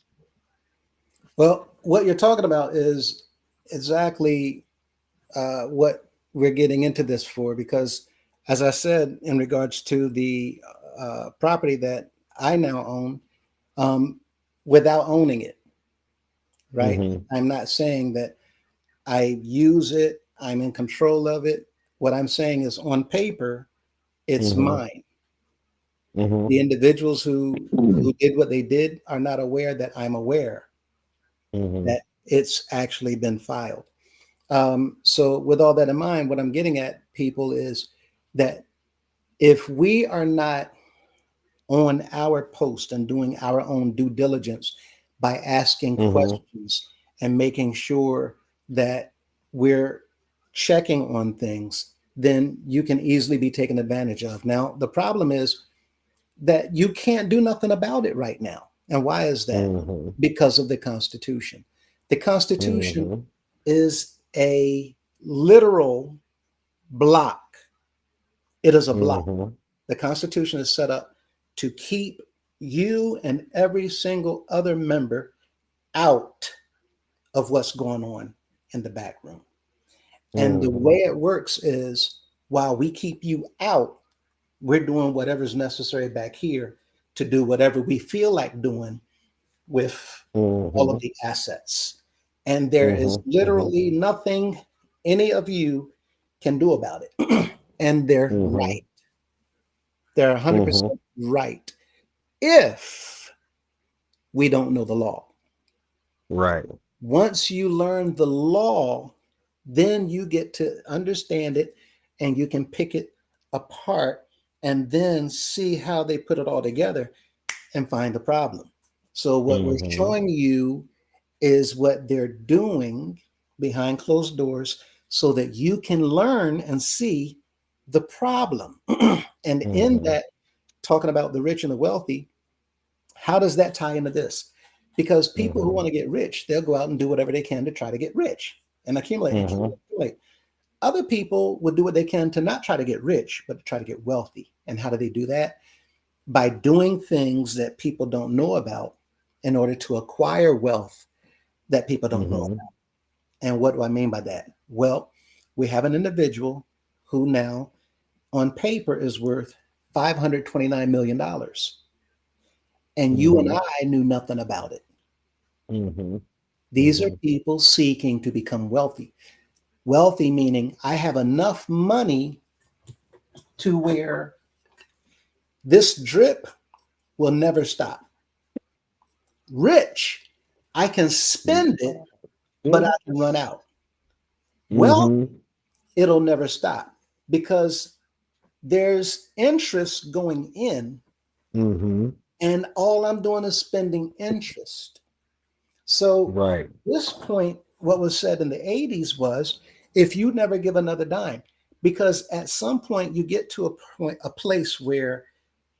[SPEAKER 1] Well, what you're talking about is exactly what we're getting into this for, because, as I said, in regards to the property that I now own, um, without owning it, right?
[SPEAKER 2] Hmm.
[SPEAKER 1] I'm not saying that I use it, I'm in control of it. What I'm saying is, on paper, it's
[SPEAKER 2] Hmm.
[SPEAKER 1] mine.
[SPEAKER 2] Hmm.
[SPEAKER 1] The individuals who did what they did are not aware that I'm aware
[SPEAKER 2] Hmm.
[SPEAKER 1] that it's actually been filed. So, with all that in mind, what I'm getting at, people, is that if we are not on our post and doing our own due diligence by asking
[SPEAKER 2] Hmm.
[SPEAKER 1] questions and making sure that we're checking on things, then you can easily be taken advantage of. Now, the problem is that you can't do nothing about it right now. And why is that?
[SPEAKER 2] Hmm.
[SPEAKER 1] Because of the Constitution. The Constitution
[SPEAKER 2] Hmm.
[SPEAKER 1] is a literal block. It is a block.
[SPEAKER 2] Hmm.
[SPEAKER 1] The Constitution is set up to keep you and every single other member out of what's going on in the back room. And the
[SPEAKER 2] Hmm.
[SPEAKER 1] way it works is, while we keep you out, we're doing whatever's necessary back here to do whatever we feel like doing with all of
[SPEAKER 2] Hmm.
[SPEAKER 1] the assets. And there is
[SPEAKER 2] Hmm. Hmm.
[SPEAKER 1] literally nothing any of you can do about it. And they're
[SPEAKER 2] Hmm.
[SPEAKER 1] right. They're
[SPEAKER 2] Hmm.
[SPEAKER 1] 100% right if we don't know the law.
[SPEAKER 2] Right.
[SPEAKER 1] Once you learn the law, then you get to understand it and you can pick it apart and then see how they put it all together and find the problem. So, what we're
[SPEAKER 2] Mm-hmm.
[SPEAKER 1] showing you is what they're doing behind closed doors so that you can learn and see the problem. And in
[SPEAKER 2] Mm-hmm.
[SPEAKER 1] that, talking about the rich and the wealthy, how does that tie into this? Because people who
[SPEAKER 2] Mm-hmm.
[SPEAKER 1] want to get rich, they'll go out and do whatever they can to try to get rich and accumulate, accumulate,
[SPEAKER 2] Mm-hmm.
[SPEAKER 1] accumulate. Other people would do what they can to not try to get rich, but to try to get wealthy. And how do they do that? By doing things that people don't know about in order to acquire wealth that people don't know
[SPEAKER 2] Mm-hmm.
[SPEAKER 1] about. And what do I mean by that? Well, we have an individual who now, on paper, is worth $529 million. And you and
[SPEAKER 2] Mm-hmm.
[SPEAKER 1] I knew nothing about it.
[SPEAKER 2] Mm-hmm.
[SPEAKER 1] These are
[SPEAKER 2] Mm-hmm.
[SPEAKER 1] people seeking to become wealthy. Wealthy meaning I have enough money to where this drip will never stop. Rich, I can spend it, but I can run out. Wealth,
[SPEAKER 2] Mm-hmm.
[SPEAKER 1] it'll never stop because there's interest going in,
[SPEAKER 2] Mm-hmm.
[SPEAKER 1] and all I'm doing is spending interest. So,
[SPEAKER 2] Right.
[SPEAKER 1] this point, what was said in the 80s was if you never give another dime, because at some point you get to a place where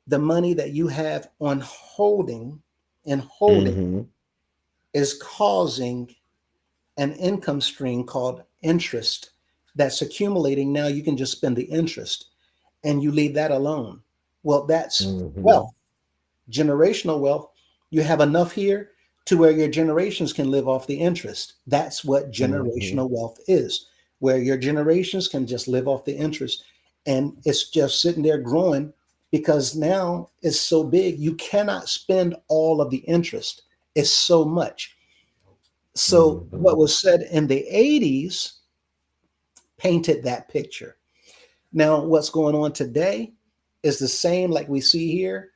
[SPEAKER 1] the money that you have on holding and holding
[SPEAKER 2] Mm-hmm.
[SPEAKER 1] is causing an income stream called interest that's accumulating. Now you can just spend the interest and you leave that alone. Well, that's
[SPEAKER 2] Mm-hmm.
[SPEAKER 1] wealth, generational wealth. You have enough here to where your generations can live off the interest. That's what
[SPEAKER 2] Mm-hmm.
[SPEAKER 1] generational wealth is, where your generations can just live off the interest. And it's just sitting there growing because now it's so big, you cannot spend all of the interest. It's so much. So, what
[SPEAKER 2] Mm-hmm.
[SPEAKER 1] was said in the 80s painted that picture. Now, what's going on today is the same like we see here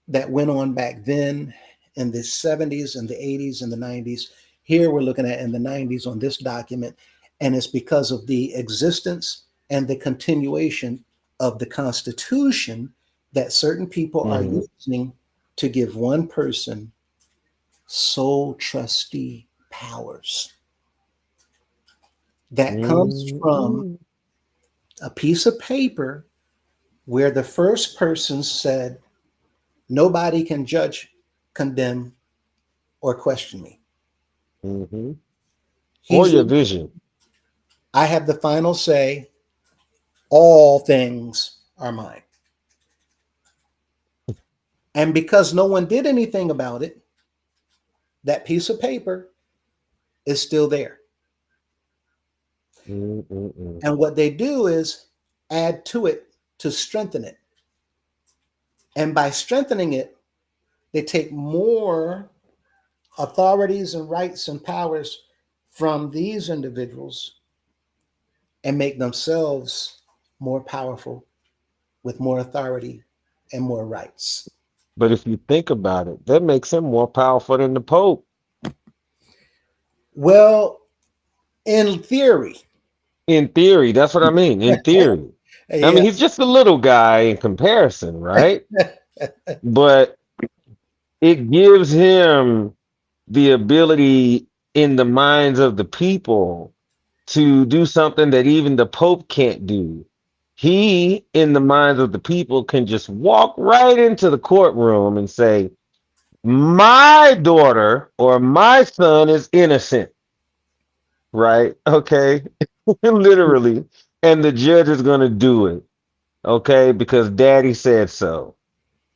[SPEAKER 1] that went on back then in the 70s and the 80s and the 90s. Here we're looking at in the 90s on this document, and it's because of the existence and the continuation of the Constitution that certain people are
[SPEAKER 2] Mm-hmm.
[SPEAKER 1] using to give one person sole trustee powers. That comes from
[SPEAKER 2] Mm-hmm.
[SPEAKER 1] a piece of paper where the first person said, nobody can judge, condemn, or question me.
[SPEAKER 2] Mm-hmm. Or
[SPEAKER 1] He's,
[SPEAKER 2] your vision.
[SPEAKER 1] I have the final say. All things are mine. And because no one did anything about it, that piece of paper is still there.
[SPEAKER 2] Mm-mm-mm.
[SPEAKER 1] And what they do is add to it to strengthen it. And by strengthening it, they take more authorities and rights and powers from these individuals and make themselves more powerful with more authority and more rights.
[SPEAKER 2] But if you think about it, that makes him more powerful than the Pope.
[SPEAKER 1] Well, in theory,
[SPEAKER 2] In theory, that's what I mean. In theory. I
[SPEAKER 1] yeah,
[SPEAKER 2] mean, he's just a little guy in comparison, right? But it gives him the ability in the minds of the people to do something that even the Pope can't do. He, in the minds of the people, can just walk right into the courtroom and say, my daughter or my son is innocent, right? Okay. Literally. And the judge is going to do it, okay? Because daddy said so.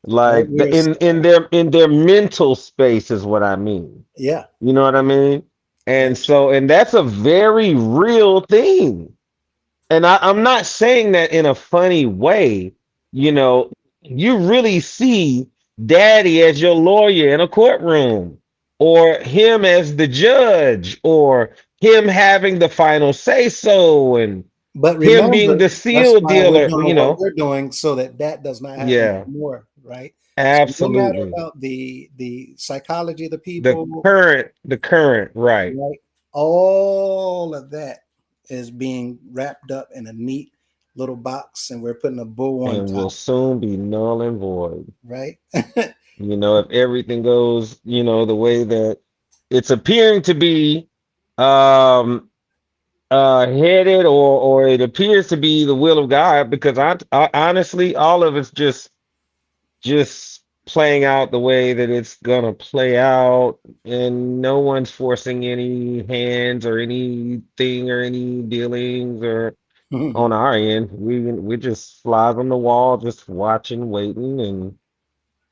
[SPEAKER 1] what
[SPEAKER 2] Like
[SPEAKER 1] we're
[SPEAKER 2] in their mental space is what I mean.
[SPEAKER 1] yeah,
[SPEAKER 2] You know what I mean?
[SPEAKER 1] yeah,
[SPEAKER 2] And that's a very real thing. And I'm not saying that in a funny way. You know, you really see daddy as your lawyer in a courtroom, or him as the judge, or him having the final say so, and
[SPEAKER 1] but
[SPEAKER 2] him being
[SPEAKER 1] remember,
[SPEAKER 2] the
[SPEAKER 1] that's
[SPEAKER 2] seal
[SPEAKER 1] why we're
[SPEAKER 2] dealer,
[SPEAKER 1] doing
[SPEAKER 2] you
[SPEAKER 1] what
[SPEAKER 2] know.
[SPEAKER 1] we're doing so that that does not happen
[SPEAKER 2] Yeah,
[SPEAKER 1] anymore, right? So no matter
[SPEAKER 2] absolutely.
[SPEAKER 1] about the psychology of the
[SPEAKER 2] The
[SPEAKER 1] people,
[SPEAKER 2] the current, right.
[SPEAKER 1] right? All of that is being wrapped up in a neat little box and we're putting a bow on
[SPEAKER 2] And will
[SPEAKER 1] top,
[SPEAKER 2] soon be null and void.
[SPEAKER 1] right?
[SPEAKER 2] If everything goes, the way that it's appearing to be um headed, or it appears to be the will of God, because I honestly, all of it's just playing out the way that it's gonna play out, and no one's forcing any hands or anything or any dealings or on our end. We just flies on the wall, just watching, waiting, and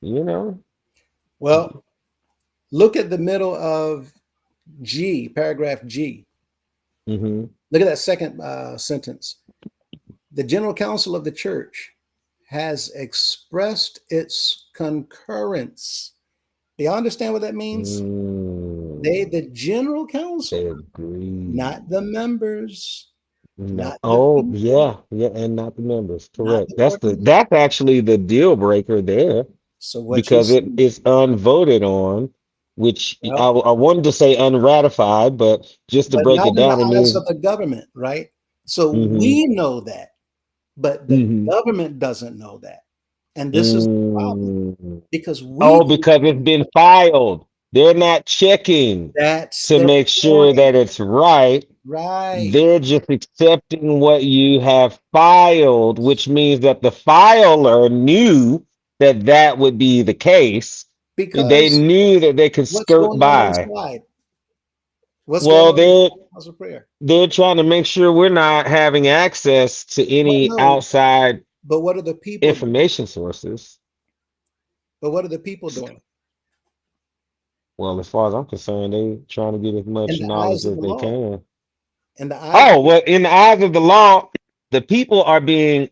[SPEAKER 2] you know.
[SPEAKER 1] Well, look at the middle of G, paragraph G.
[SPEAKER 2] Hmm.
[SPEAKER 1] Look at that second sentence. The General Council of the Church has expressed its concurrence. Do you understand what that means?
[SPEAKER 2] Mm,
[SPEAKER 1] The General
[SPEAKER 2] they
[SPEAKER 1] Council,
[SPEAKER 2] agree.
[SPEAKER 1] not the members,
[SPEAKER 2] No.
[SPEAKER 1] not the
[SPEAKER 2] Oh,
[SPEAKER 1] people,
[SPEAKER 2] yeah, yeah, and not the members.
[SPEAKER 1] not
[SPEAKER 2] Correct.
[SPEAKER 1] the organization.
[SPEAKER 2] That's actually the deal breaker there,
[SPEAKER 1] So what you're
[SPEAKER 2] because it
[SPEAKER 1] saying,
[SPEAKER 2] is unvoted on, which
[SPEAKER 1] well,
[SPEAKER 2] I wanted to say unratified, but just to
[SPEAKER 1] but
[SPEAKER 2] break
[SPEAKER 1] not
[SPEAKER 2] it
[SPEAKER 1] in the
[SPEAKER 2] down, it
[SPEAKER 1] eyes
[SPEAKER 2] means.
[SPEAKER 1] of the government, right? So
[SPEAKER 2] Hmm.
[SPEAKER 1] we know that, but the
[SPEAKER 2] Hmm.
[SPEAKER 1] government doesn't know that. And this is the problem
[SPEAKER 2] Mm.
[SPEAKER 1] because we
[SPEAKER 2] Oh,
[SPEAKER 1] think
[SPEAKER 2] because it's been filed. They're not checking
[SPEAKER 1] that's
[SPEAKER 2] to
[SPEAKER 1] the
[SPEAKER 2] make sure
[SPEAKER 1] point,
[SPEAKER 2] that it's right.
[SPEAKER 1] right?
[SPEAKER 2] They're just accepting what you have filed, which means that the filer knew that that would be the case. They
[SPEAKER 1] Because
[SPEAKER 2] knew that they could
[SPEAKER 1] what's
[SPEAKER 2] skirt
[SPEAKER 1] going on
[SPEAKER 2] by.
[SPEAKER 1] inside? What's going
[SPEAKER 2] Well,
[SPEAKER 1] on in
[SPEAKER 2] they're
[SPEAKER 1] the house of prayer?
[SPEAKER 2] they're trying to make sure we're not having access to
[SPEAKER 1] But
[SPEAKER 2] any
[SPEAKER 1] no,
[SPEAKER 2] outside
[SPEAKER 1] but what are the people doing?
[SPEAKER 2] information sources.
[SPEAKER 1] But what are the people doing?
[SPEAKER 2] Well, as far as I'm concerned, they trying to get as
[SPEAKER 1] In
[SPEAKER 2] much
[SPEAKER 1] the
[SPEAKER 2] knowledge
[SPEAKER 1] eyes of
[SPEAKER 2] as
[SPEAKER 1] the
[SPEAKER 2] they
[SPEAKER 1] law.
[SPEAKER 2] can.
[SPEAKER 1] In the eyes of
[SPEAKER 2] Oh, well, in the eyes of the law, the people are being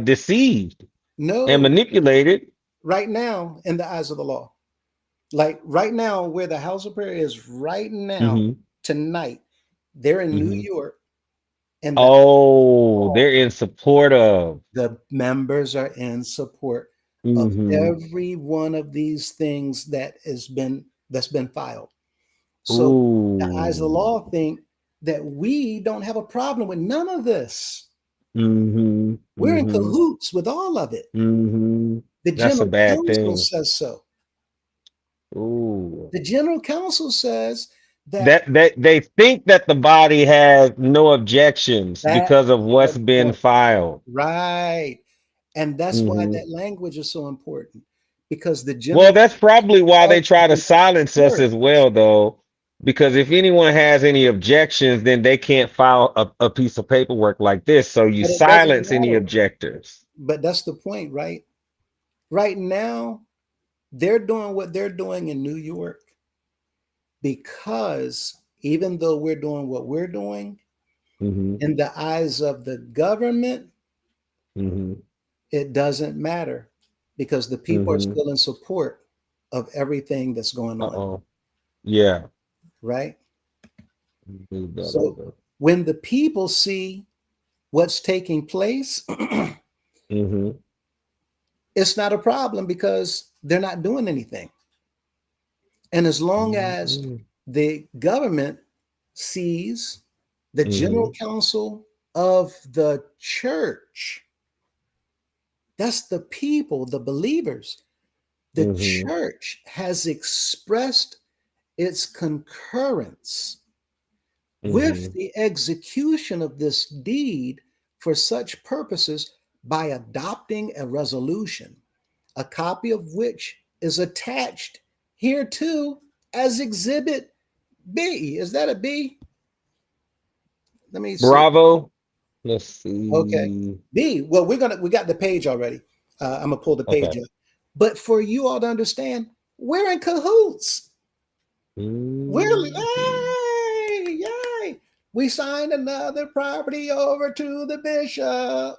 [SPEAKER 2] deceived and
[SPEAKER 1] no,
[SPEAKER 2] manipulated.
[SPEAKER 1] right now, in the eyes of the law. Like right now, where the house of prayer is right now,
[SPEAKER 2] Hmm.
[SPEAKER 1] tonight, they're in New
[SPEAKER 2] Hmm.
[SPEAKER 1] York, and
[SPEAKER 2] Oh, they're in support of.
[SPEAKER 1] the members are in support of
[SPEAKER 2] Hmm.
[SPEAKER 1] every one of these things that's been filed. So the eyes of the
[SPEAKER 2] Ooh.
[SPEAKER 1] law think that we don't have a problem with none of this.
[SPEAKER 2] Hmm.
[SPEAKER 1] We're in
[SPEAKER 2] Hmm.
[SPEAKER 1] cahoots with all of it.
[SPEAKER 2] Hmm.
[SPEAKER 1] The
[SPEAKER 2] That's a
[SPEAKER 1] general
[SPEAKER 2] bad
[SPEAKER 1] counsel
[SPEAKER 2] thing.
[SPEAKER 1] says so.
[SPEAKER 2] Ooh.
[SPEAKER 1] The general counsel says that
[SPEAKER 2] That they think that the body has no objections
[SPEAKER 1] that's
[SPEAKER 2] because of what's
[SPEAKER 1] the
[SPEAKER 2] been
[SPEAKER 1] point.
[SPEAKER 2] filed.
[SPEAKER 1] Right. And that's why
[SPEAKER 2] Hmm.
[SPEAKER 1] that language is so important because the
[SPEAKER 2] Well,
[SPEAKER 1] general
[SPEAKER 2] that's probably why they
[SPEAKER 1] of
[SPEAKER 2] try to
[SPEAKER 1] the
[SPEAKER 2] silence us
[SPEAKER 1] church,
[SPEAKER 2] as well, though, because if anyone has any objections, then they can't file a piece of paperwork like this. So you
[SPEAKER 1] but it doesn't
[SPEAKER 2] silence any
[SPEAKER 1] matter.
[SPEAKER 2] objectors.
[SPEAKER 1] But that's the point, right? Right now, they're doing what they're doing in New York because even though we're doing what we're doing,
[SPEAKER 2] Hmm.
[SPEAKER 1] in the eyes of the government,
[SPEAKER 2] Hmm.
[SPEAKER 1] it doesn't matter because the people are
[SPEAKER 2] Hmm.
[SPEAKER 1] still in support of everything that's going on,
[SPEAKER 2] Uh-oh. Yeah.
[SPEAKER 1] right?
[SPEAKER 2] Leave that
[SPEAKER 1] So
[SPEAKER 2] over.
[SPEAKER 1] when the people see what's taking place,
[SPEAKER 2] Hmm.
[SPEAKER 1] it's not a problem because they're not doing anything. And as long as
[SPEAKER 2] Hmm.
[SPEAKER 1] the government sees the general
[SPEAKER 2] Hmm.
[SPEAKER 1] council of the church, that's the people, the believers, the
[SPEAKER 2] Hmm.
[SPEAKER 1] church has expressed its concurrence with
[SPEAKER 2] Hmm.
[SPEAKER 1] the execution of this deed for such purposes by adopting a resolution, a copy of which is attached here too as exhibit B. Is that a B? Let me see.
[SPEAKER 2] Bravo. Let's
[SPEAKER 1] Okay.
[SPEAKER 2] see.
[SPEAKER 1] B. Well, we got the page already. I'm gonna pull the page
[SPEAKER 2] Okay.
[SPEAKER 1] up. But for you all to understand, we're in cahoots. We're
[SPEAKER 2] Hmm.
[SPEAKER 1] yay, yay. We signed another property over to the bishop.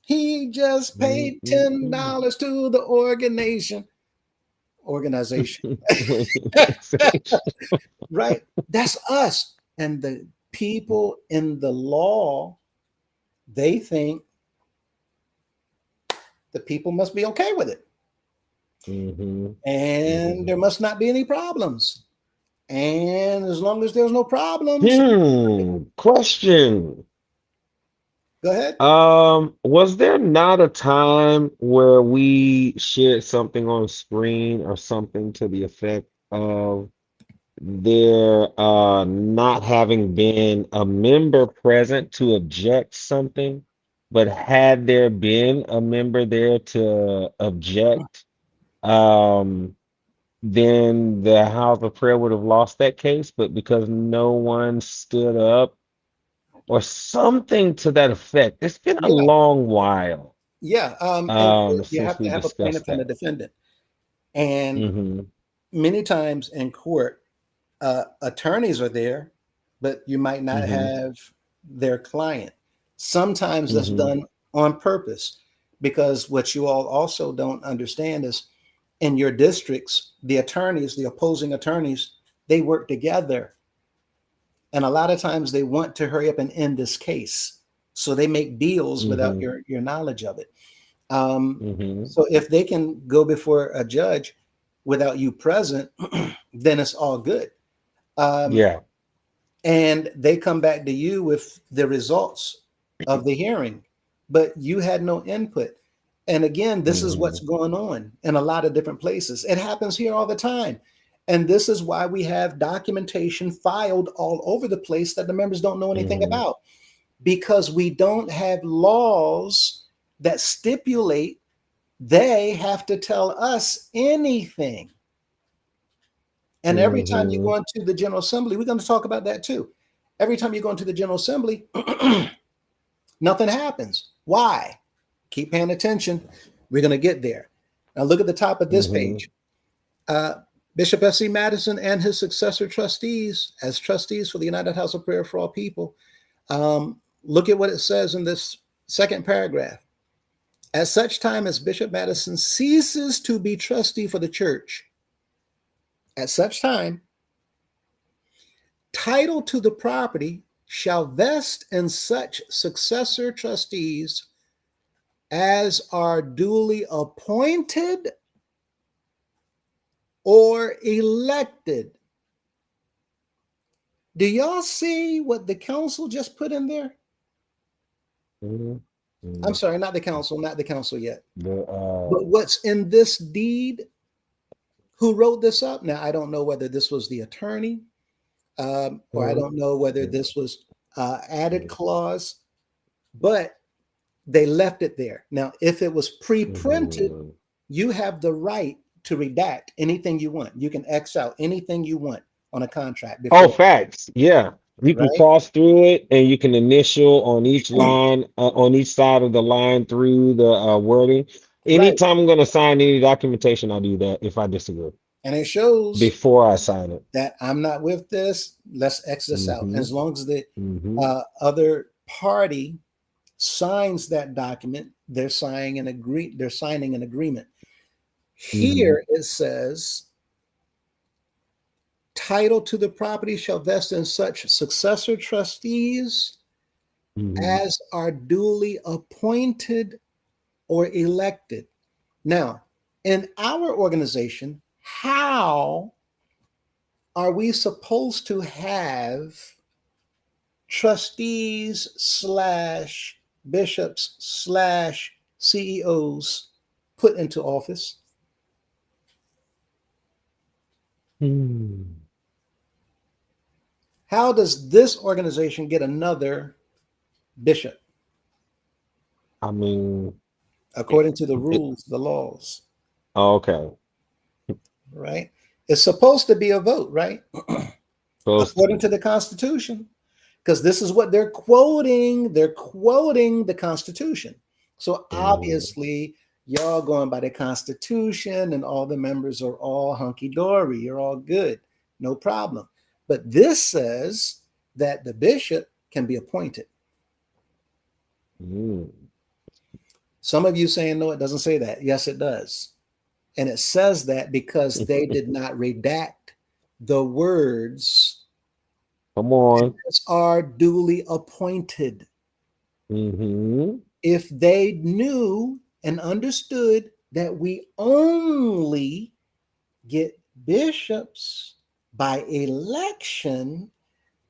[SPEAKER 1] He just paid
[SPEAKER 2] Hmm.
[SPEAKER 1] $10 to the organization. Right? That's us. And the people in the law, they think the people must be okay with it.
[SPEAKER 2] Hmm.
[SPEAKER 1] And
[SPEAKER 2] Hmm.
[SPEAKER 1] there must not be any problems. And as long as there's no problems,
[SPEAKER 2] Question.
[SPEAKER 1] Go ahead.
[SPEAKER 2] Was there not a time where we shared something on screen or something to the effect of there not having been a member present to object something, but had there been a member there to object, um, then the House of Prayer would have lost that case, but because no one stood up or something to that effect. It's been a
[SPEAKER 1] Yeah,
[SPEAKER 2] long while
[SPEAKER 1] yeah. In court, you
[SPEAKER 2] since
[SPEAKER 1] have to
[SPEAKER 2] we
[SPEAKER 1] have a plaintiff
[SPEAKER 2] discussed
[SPEAKER 1] and a
[SPEAKER 2] that.
[SPEAKER 1] defendant, and
[SPEAKER 2] Mm-hmm.
[SPEAKER 1] many times in court, attorneys are there, but you might not
[SPEAKER 2] Mm-hmm.
[SPEAKER 1] have their client. Sometimes that's
[SPEAKER 2] Mm-hmm.
[SPEAKER 1] done on purpose because what you all also don't understand is in your districts, the attorneys, the opposing attorneys, they work together. And a lot of times they want to hurry up and end this case. So they make deals without
[SPEAKER 2] Mm-hmm.
[SPEAKER 1] your knowledge of it. Um,
[SPEAKER 2] Mm-hmm.
[SPEAKER 1] so if they can go before a judge without you present, then it's all good. Um,
[SPEAKER 2] Yeah.
[SPEAKER 1] and they come back to you with the results of the hearing, but you had no input. And again, this is
[SPEAKER 2] Mm-hmm.
[SPEAKER 1] what's going on in a lot of different places. It happens here all the time. And this is why we have documentation filed all over the place that the members don't know anything
[SPEAKER 2] Mm-hmm.
[SPEAKER 1] about, because we don't have laws that stipulate they have to tell us anything. And every time you
[SPEAKER 2] Mm-hmm.
[SPEAKER 1] go into the General Assembly, we're going to talk about that too. Every time you go into the General Assembly, nothing happens. Why? Keep paying attention. We're going to get there. Now, look at the top of this
[SPEAKER 2] Mm-hmm.
[SPEAKER 1] page. Uh, Bishop S.C. Madison and his successor trustees, as trustees for the United House of Prayer for All People, look at what it says in this second paragraph. At such time as Bishop Madison ceases to be trustee for the church, at such time, title to the property shall vest in such successor trustees as are duly appointed or elected. Do y'all see what the council just put in there? I'm
[SPEAKER 2] Mm-hmm.
[SPEAKER 1] sorry, not the council yet.
[SPEAKER 2] The
[SPEAKER 1] But what's in this deed? Who wrote this up? Now, I don't know whether this was the attorney, or I don't know whether this was added clause, but they left it there. Now, if it was pre-printed,
[SPEAKER 2] mm-hmm.
[SPEAKER 1] you have the right to redact anything you want. You can X out anything you want on a contract
[SPEAKER 2] Oh,
[SPEAKER 1] before,
[SPEAKER 2] facts. Yeah. You can
[SPEAKER 1] right?
[SPEAKER 2] cross through it and you can initial on each line, on each side of the line through the wording.
[SPEAKER 1] Right.
[SPEAKER 2] Anytime I'm going to sign any documentation, I'll do that if I disagree
[SPEAKER 1] And it shows
[SPEAKER 2] before I sign it.
[SPEAKER 1] that I'm not with this. Let's X this out.
[SPEAKER 2] Mm-hmm.
[SPEAKER 1] As long as the
[SPEAKER 2] Mm-hmm.
[SPEAKER 1] other party signs that document, they're signing an agreement.
[SPEAKER 2] Mm-hmm.
[SPEAKER 1] Here it says, title to the property shall vest in such successor trustees
[SPEAKER 2] Mm-hmm.
[SPEAKER 1] as are duly appointed or elected. Now, in our organization, how are we supposed to have trustees slash bishops slash CEOs put into office?
[SPEAKER 2] Hmm.
[SPEAKER 1] How does this organization get another bishop
[SPEAKER 2] I mean,
[SPEAKER 1] according to the
[SPEAKER 2] it,
[SPEAKER 1] rules, the laws,
[SPEAKER 2] okay.
[SPEAKER 1] right? It's supposed to be a vote, right?
[SPEAKER 2] Supposed to
[SPEAKER 1] According
[SPEAKER 2] be.
[SPEAKER 1] to the Constitution, because this is what they're quoting. They're quoting the Constitution. So
[SPEAKER 2] Mm-hmm.
[SPEAKER 1] obviously, y'all going by the Constitution, and all the members are all hunky dory. You're all good, no problem. But this says that the bishop can be appointed.
[SPEAKER 2] Mm-hmm.
[SPEAKER 1] Some of you saying no, it doesn't say that. Yes, it does. And it says that because they did not redact the words
[SPEAKER 2] Come on.
[SPEAKER 1] as are duly appointed.
[SPEAKER 2] Mm-hmm.
[SPEAKER 1] If they knew and understood that we only get bishops by election,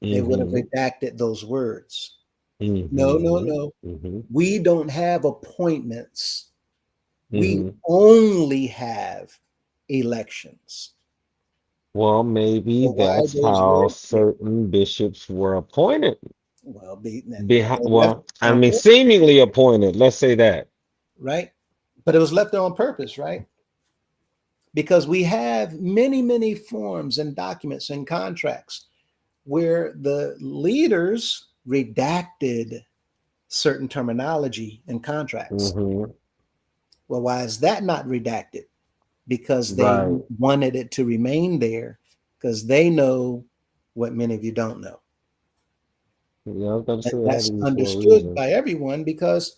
[SPEAKER 1] they would have
[SPEAKER 2] Mm-hmm.
[SPEAKER 1] redacted those words. No, no,
[SPEAKER 2] Mm-hmm.
[SPEAKER 1] no.
[SPEAKER 2] Mm-hmm.
[SPEAKER 1] We don't have appointments. We
[SPEAKER 2] Mm-hmm.
[SPEAKER 1] only have elections.
[SPEAKER 2] Well, maybe
[SPEAKER 1] So why
[SPEAKER 2] that's
[SPEAKER 1] those
[SPEAKER 2] how
[SPEAKER 1] words there?
[SPEAKER 2] certain bishops were appointed.
[SPEAKER 1] Well, and
[SPEAKER 2] Behind,
[SPEAKER 1] they left
[SPEAKER 2] well,
[SPEAKER 1] it
[SPEAKER 2] I
[SPEAKER 1] on
[SPEAKER 2] mean,
[SPEAKER 1] purpose,
[SPEAKER 2] seemingly appointed. Let's say that.
[SPEAKER 1] right? But it was left there on purpose, right? Because we have many, many forms and documents and contracts where the leaders redacted certain terminology in contracts.
[SPEAKER 2] Mm-hmm.
[SPEAKER 1] Well, why is that not redacted? Because they
[SPEAKER 2] Right.
[SPEAKER 1] wanted it to remain there because they know what many of you don't know.
[SPEAKER 2] Yeah, I was gonna
[SPEAKER 1] And
[SPEAKER 2] say it had to
[SPEAKER 1] that's
[SPEAKER 2] be for a
[SPEAKER 1] understood
[SPEAKER 2] reason.
[SPEAKER 1] by everyone because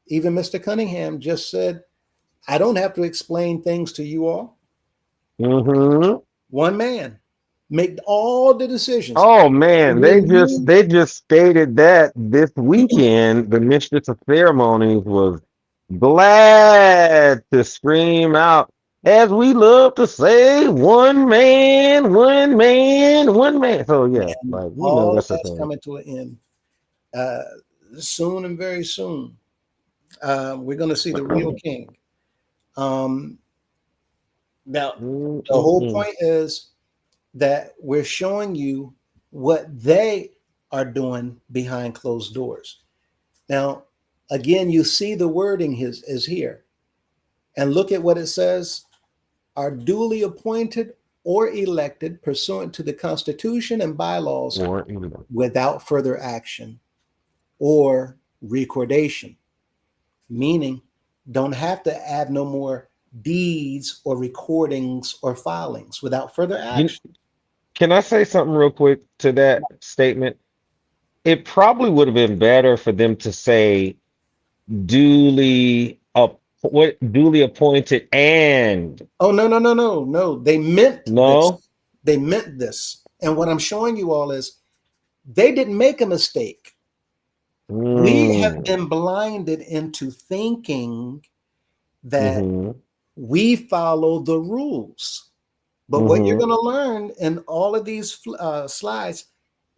[SPEAKER 1] even Mr. Cunningham just said, I don't have to explain things to you all.
[SPEAKER 2] Mm-hmm.
[SPEAKER 1] One man make all the decisions.
[SPEAKER 2] Oh man,
[SPEAKER 1] When you,
[SPEAKER 2] they just stated that this weekend the mistress of ceremonies was glad to scream out, as we love to say, one man, one man, one man. So yeah,
[SPEAKER 1] and
[SPEAKER 2] like
[SPEAKER 1] all of
[SPEAKER 2] that's the
[SPEAKER 1] that's
[SPEAKER 2] thing.
[SPEAKER 1] coming to an end uh, soon and very soon. We're going to see the real king. Um, now, the whole
[SPEAKER 2] Mm-mm-mm.
[SPEAKER 1] point is that we're showing you what they are doing behind closed doors. Now, again, you see the wording is here. And look at what it says are duly appointed or elected pursuant to the Constitution and bylaws
[SPEAKER 2] Or you know.
[SPEAKER 1] without further action or recordation, meaning don't have to add no more deeds or recordings or filings without further
[SPEAKER 2] You,
[SPEAKER 1] action.
[SPEAKER 2] can I say something real quick to that statement? It probably would have been better for them to say duly appointed and
[SPEAKER 1] Oh, no, no, no, no, no. They meant
[SPEAKER 2] no.
[SPEAKER 1] this. They meant this. And what I'm showing you all is they didn't make a mistake. We have
[SPEAKER 2] Mm.
[SPEAKER 1] been blinded into thinking that
[SPEAKER 2] Mm-hmm.
[SPEAKER 1] we follow the rules. But what you're
[SPEAKER 2] Mm-hmm.
[SPEAKER 1] going to learn in all of these slides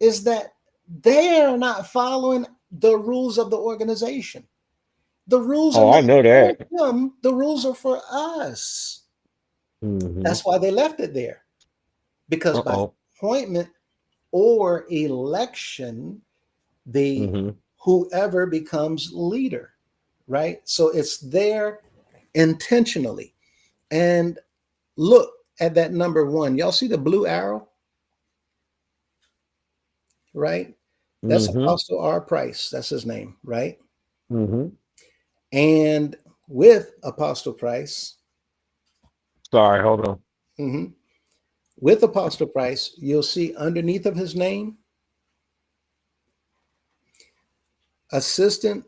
[SPEAKER 1] is that they are not following the rules of the organization. The rules are
[SPEAKER 2] Oh, I
[SPEAKER 1] not
[SPEAKER 2] know
[SPEAKER 1] for
[SPEAKER 2] that.
[SPEAKER 1] them, the rules are for us.
[SPEAKER 2] Mm-hmm.
[SPEAKER 1] That's why they left it there. Because by
[SPEAKER 2] Uh-oh.
[SPEAKER 1] appointment or election, the
[SPEAKER 2] Mm-hmm.
[SPEAKER 1] whoever becomes leader, right? So it's there intentionally. And look at that number one. Y'all see the blue arrow, right? That's
[SPEAKER 2] Mm-hmm.
[SPEAKER 1] Apostle R. Price. That's his name, right?
[SPEAKER 2] Mm-hmm.
[SPEAKER 1] And with Apostle Price,
[SPEAKER 2] Sorry, hold on.
[SPEAKER 1] mhm, with Apostle Price, you'll see underneath of his name, Assistant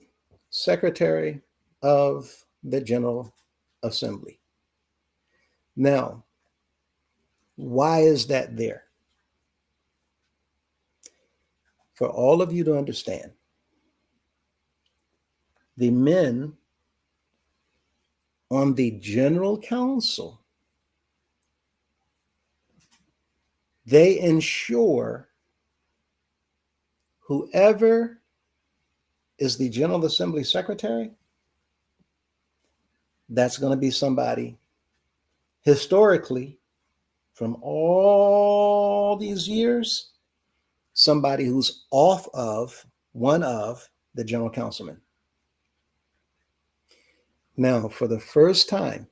[SPEAKER 1] Secretary of the General Assembly. Now, why is that there? For all of you to understand, the men on the General Council, they ensure whoever is the General Assembly Secretary, that's going to be somebody historically from all these years, somebody who's off of one of the general councilmen. Now, for the first time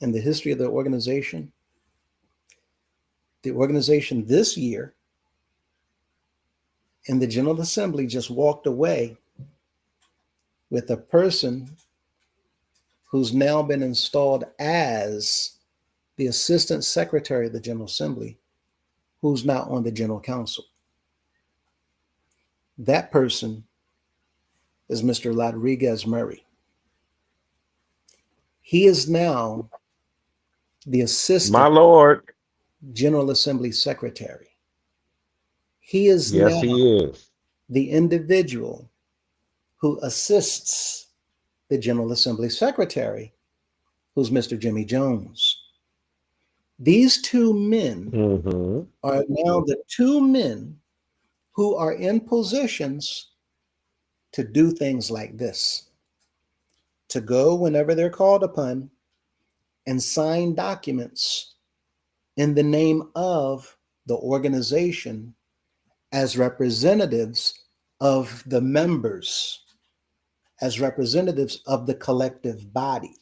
[SPEAKER 1] in the history of the organization this year in the General Assembly just walked away with a person who's now been installed as the Assistant Secretary of the General Assembly, who's not on the General Council. That person is Mr. Rodriguez Murray. He is now the
[SPEAKER 2] My
[SPEAKER 1] Assistant
[SPEAKER 2] Lord.
[SPEAKER 1] General Assembly Secretary. He is
[SPEAKER 2] Yes,
[SPEAKER 1] now
[SPEAKER 2] he is.
[SPEAKER 1] the individual who assists the General Assembly Secretary, who's Mr. Jimmy Jones. These two men
[SPEAKER 2] Mm-hmm.
[SPEAKER 1] are now the two men who are in positions to do things like this, to go whenever they're called upon and sign documents in the name of the organization as representatives of the members, as representatives of the collective body,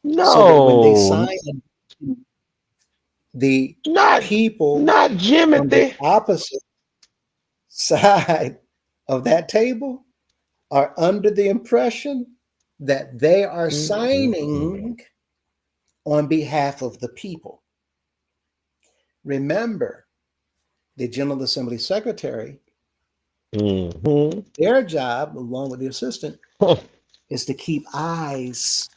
[SPEAKER 1] so that when they
[SPEAKER 2] No,
[SPEAKER 1] sign, the
[SPEAKER 2] not
[SPEAKER 1] people
[SPEAKER 2] not
[SPEAKER 1] on the
[SPEAKER 2] Jimothy.
[SPEAKER 1] opposite side of that table are under the impression that they are
[SPEAKER 2] Mm-mm-mm.
[SPEAKER 1] signing on behalf of the people. Remember, the General Assembly Secretary,
[SPEAKER 2] Mhm.
[SPEAKER 1] their job, along with the assistant, is to keep eyes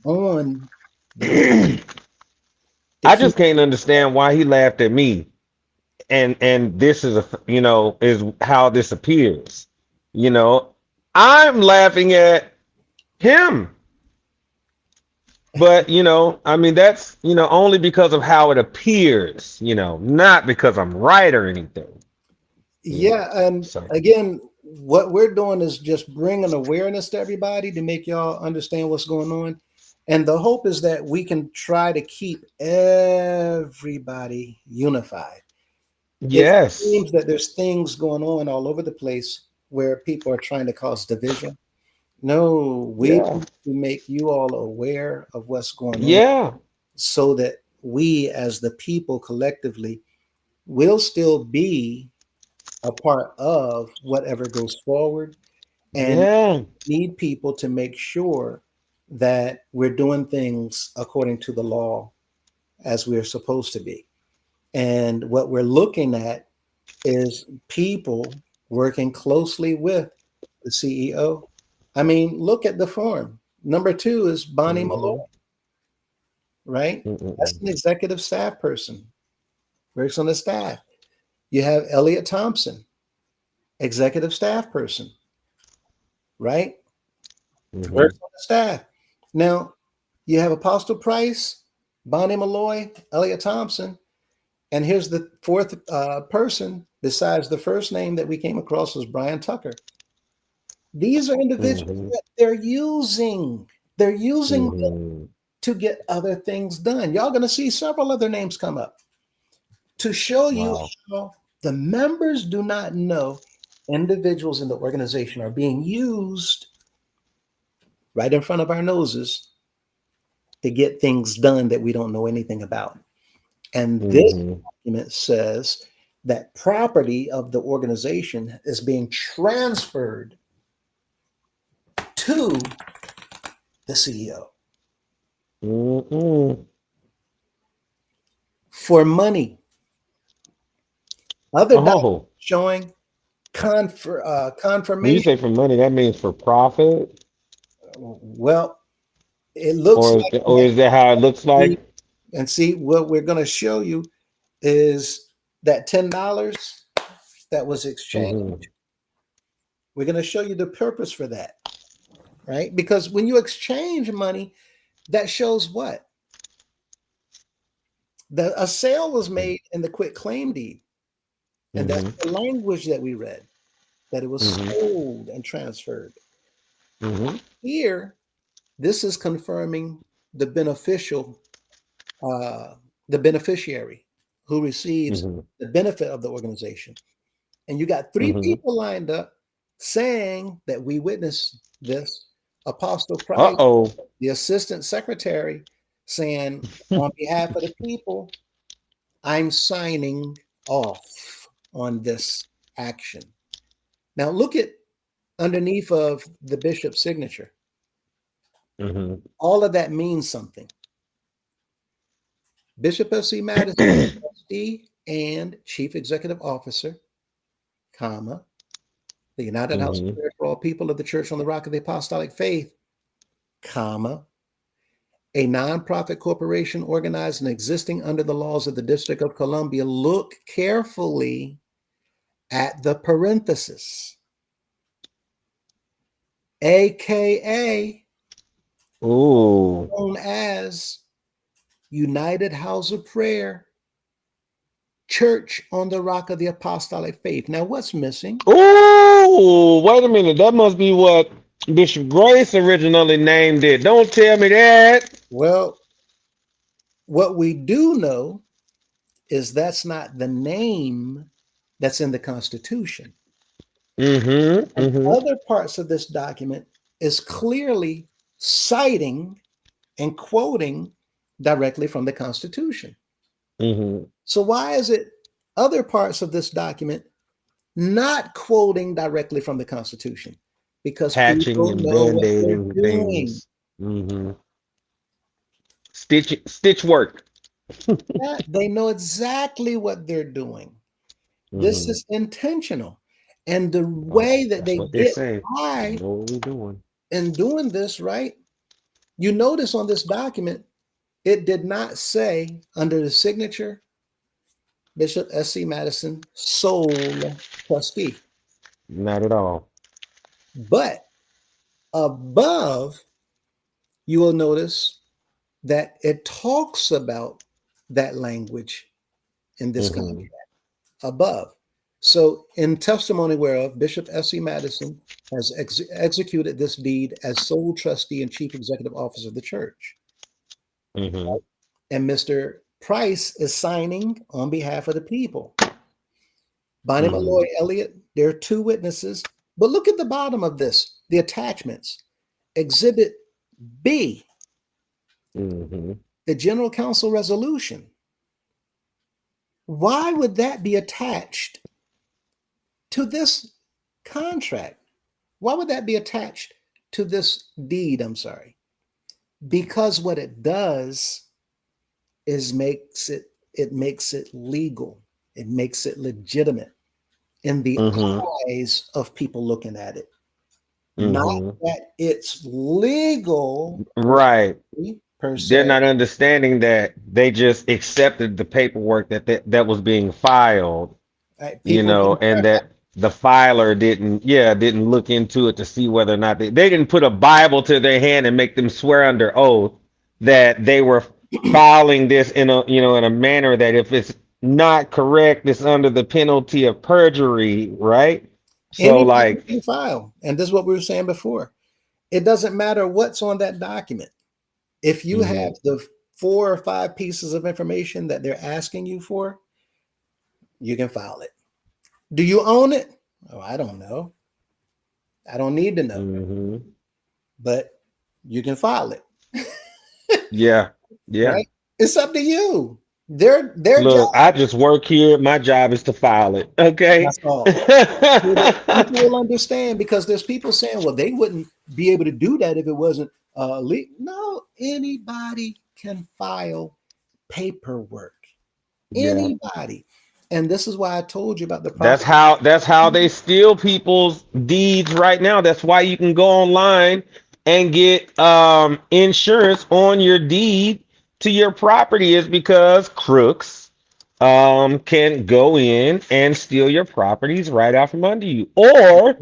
[SPEAKER 1] on the people, to
[SPEAKER 2] I
[SPEAKER 1] keep.
[SPEAKER 2] just can't understand why he laughed at me. And this is is how this appears. You know, I'm laughing at him. But I mean that's only because of how it appears, not because I'm right or anything, you know.
[SPEAKER 1] Yeah, and
[SPEAKER 2] So
[SPEAKER 1] again, what we're doing is just bringing awareness to everybody to make y'all understand what's going on. And the hope is that we can try to keep everybody unified. It
[SPEAKER 2] yes.
[SPEAKER 1] seems that there's things going on all over the place where people are trying to cause division. No, we
[SPEAKER 2] Yeah.
[SPEAKER 1] need to make you all aware of what's going on
[SPEAKER 2] Yeah.
[SPEAKER 1] so that we, as the people collectively, will still be a part of whatever goes forward, and
[SPEAKER 2] Yeah.
[SPEAKER 1] need people to make sure that we're doing things according to the law as we're supposed to be. And what we're looking at is people working closely with the CEO. I mean, look at the form. Number two is Bonnie Malloy,
[SPEAKER 2] Mm-hmm.
[SPEAKER 1] right? That's
[SPEAKER 2] Mm-mm.
[SPEAKER 1] an executive staff person, works on the staff. You have Elliot Thompson, executive staff person, right?
[SPEAKER 2] Mm-hmm.
[SPEAKER 1] Works on the staff. Now, you have Apostle Price, Bonnie Malloy, Elliot Thompson, and here's the fourth person besides the first name that we came across was Brian Tucker. These are individuals
[SPEAKER 2] Mm-hmm.
[SPEAKER 1] that they're using. They're using them
[SPEAKER 2] Mm-hmm.
[SPEAKER 1] to get other things done. Y'all going to see several other names come up to show you
[SPEAKER 2] Wow.
[SPEAKER 1] how the members do not know individuals in the organization are being used right in front of our noses to get things done that we don't know anything about. And this
[SPEAKER 2] Mm-hmm.
[SPEAKER 1] document says that property of the organization is being transferred to the CEO
[SPEAKER 2] Mm-mm.
[SPEAKER 1] for money. Other documents
[SPEAKER 2] Oh,
[SPEAKER 1] showing
[SPEAKER 2] when you
[SPEAKER 1] confirmation.
[SPEAKER 2] say for money, that means for profit,
[SPEAKER 1] Well, it looks like
[SPEAKER 2] or is that how it looks
[SPEAKER 1] that.
[SPEAKER 2] like?
[SPEAKER 1] And see, what we're going to show you is that $10 that was exchanged.
[SPEAKER 2] Mm-hmm.
[SPEAKER 1] We're going to show you the purpose for that, right? Because when you exchange money, that shows what? A sale was made in the quit claim deed. And that's
[SPEAKER 2] Mm-hmm.
[SPEAKER 1] the language that we read, that it was
[SPEAKER 2] Mm-hmm.
[SPEAKER 1] sold and transferred.
[SPEAKER 2] Mm-hmm.
[SPEAKER 1] Here, this is confirming the beneficial, uh, the beneficiary who receives
[SPEAKER 2] Mm-hmm.
[SPEAKER 1] the benefit of the organization. And you got three
[SPEAKER 2] Mm-hmm.
[SPEAKER 1] people lined up saying that we witnessed this. Apostle Price,
[SPEAKER 2] Uh-oh.
[SPEAKER 1] the assistant secretary, saying, on behalf of the people, I'm signing off on this action. Now look at underneath of the bishop's signature.
[SPEAKER 2] Mm-hmm.
[SPEAKER 1] All of that means something. Bishop of C. Madison, trustee and chief executive officer, comma, the United House of
[SPEAKER 2] Mm-hmm.
[SPEAKER 1] Prayer for all people of the Church on the Rock of the Apostolic Faith, comma, a nonprofit corporation organized and existing under the laws of the District of Columbia. Look carefully at the parenthesis, aka
[SPEAKER 2] Ooh.
[SPEAKER 1] known as United House of Prayer church on the rock of the apostolic faith. Now, what's missing?
[SPEAKER 2] Oh, wait a minute. That must be what Bishop Grace originally named it. Don't tell me that.
[SPEAKER 1] Well, what we do know is that's not the name that's in the Constitution.
[SPEAKER 2] Mm-hmm.
[SPEAKER 1] And
[SPEAKER 2] Mm-hmm.
[SPEAKER 1] other parts of this document is clearly citing and quoting directly from the Constitution.
[SPEAKER 2] Mm-hmm.
[SPEAKER 1] So, why is it other parts of this document not quoting directly from the Constitution? Because
[SPEAKER 2] Patching
[SPEAKER 1] people
[SPEAKER 2] and
[SPEAKER 1] know what they're
[SPEAKER 2] band-aiding
[SPEAKER 1] doing.
[SPEAKER 2] things. Mm-hmm. Stitch work.
[SPEAKER 1] Yeah, they know exactly what they're doing. This
[SPEAKER 2] Mm-hmm.
[SPEAKER 1] is intentional. And the
[SPEAKER 2] Oh,
[SPEAKER 1] way that
[SPEAKER 2] that's
[SPEAKER 1] they
[SPEAKER 2] what they
[SPEAKER 1] get
[SPEAKER 2] say. We
[SPEAKER 1] by
[SPEAKER 2] know what we're doing.
[SPEAKER 1] in doing this, right? You notice on this document, it did not say under the signature, Bishop S.C. Madison, sole trustee.
[SPEAKER 2] Not at all.
[SPEAKER 1] But above, you will notice that it talks about that language in this
[SPEAKER 2] Mm-hmm.
[SPEAKER 1] contract above. So, in testimony whereof, Bishop S.C. Madison has executed this deed as sole trustee and chief executive officer of the church.
[SPEAKER 2] Mm-hmm.
[SPEAKER 1] And Mr. Price is signing on behalf of the people. Bonnie
[SPEAKER 2] Mm-hmm.
[SPEAKER 1] Malloy Elliott, there are two witnesses. But look at the bottom of this, the attachments. Exhibit B,
[SPEAKER 2] Mm-hmm.
[SPEAKER 1] the General Council resolution. Why would that be attached to this contract? Why would that be attached to this deed? I'm sorry. Because what it does is makes it legal. It makes it legitimate in the
[SPEAKER 2] Mm-hmm.
[SPEAKER 1] eyes of people looking at it. Not
[SPEAKER 2] Mm-hmm.
[SPEAKER 1] that it's legal
[SPEAKER 2] Right.
[SPEAKER 1] per
[SPEAKER 2] They're
[SPEAKER 1] se.
[SPEAKER 2] not understanding that they just accepted the paperwork that was being filed,
[SPEAKER 1] Right?
[SPEAKER 2] you
[SPEAKER 1] People
[SPEAKER 2] know,
[SPEAKER 1] didn't
[SPEAKER 2] and
[SPEAKER 1] verify.
[SPEAKER 2] that the filer didn't look into it to see whether or not they didn't put a Bible to their hand and make them swear under oath that they were filing this in a manner that if it's not correct, it's under the penalty of perjury, right? So
[SPEAKER 1] Anybody can
[SPEAKER 2] like,
[SPEAKER 1] file. And this is what we were saying before. It doesn't matter what's on that document. If you have
[SPEAKER 2] hmm
[SPEAKER 1] the 4 or 5 pieces of information that they're asking you for, you can file it. Do you own it? Oh, I don't know. I don't need to know,
[SPEAKER 2] hmm
[SPEAKER 1] but you can file it,
[SPEAKER 2] yeah, yeah.
[SPEAKER 1] right? It's up to you. Their job,
[SPEAKER 2] Look, I just work here. My job is to file it. Okay.
[SPEAKER 1] that's all. So that people will understand because there's people saying, well, they wouldn't be able to do that if it wasn't legal. No, anybody can file paperwork.
[SPEAKER 2] Yeah.
[SPEAKER 1] Anybody. And this is why I told you about the
[SPEAKER 2] That's
[SPEAKER 1] property.
[SPEAKER 2] how they steal people's deeds right now. That's why you can go online and get insurance on your deed to your property is because crooks can go in and steal your properties right out from under you. Or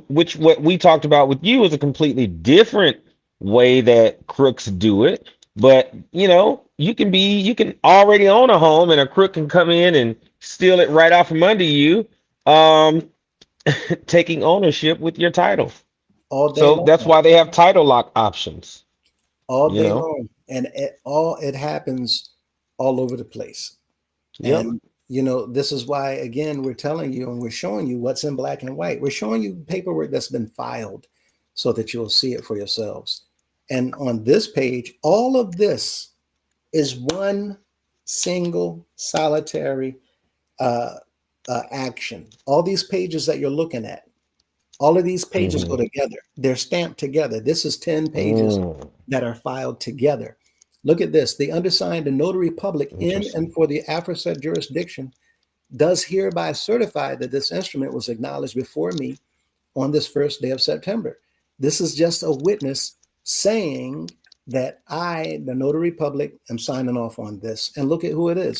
[SPEAKER 2] which what we talked about with you is a completely different way that crooks do it. But you can already own a home and a crook can come in and steal it right out from under you, um, taking ownership with your title.
[SPEAKER 1] All day
[SPEAKER 2] So that's
[SPEAKER 1] long.
[SPEAKER 2] why they have title lock options,
[SPEAKER 1] All
[SPEAKER 2] you
[SPEAKER 1] day
[SPEAKER 2] know?
[SPEAKER 1] long. And it happens all over the place.
[SPEAKER 2] Yep.
[SPEAKER 1] And this is why again we're telling you and we're showing you what's in black and white. We're showing you paperwork that's been filed so that you'll see it for yourselves. And on this page, all of this is one single solitary uh, action. All these pages that you're looking at, all of these pages go
[SPEAKER 2] hmm
[SPEAKER 1] together. They're stamped together. This is 10 pages
[SPEAKER 2] Mm,
[SPEAKER 1] that are filed together. Look at this. The undersigned, the notary public in and
[SPEAKER 2] interesting.
[SPEAKER 1] for the aforesaid jurisdiction does hereby certify that this instrument was acknowledged before me on this first day of September. This is just a witness saying that I, the notary public, am signing off on this. And look at who it is.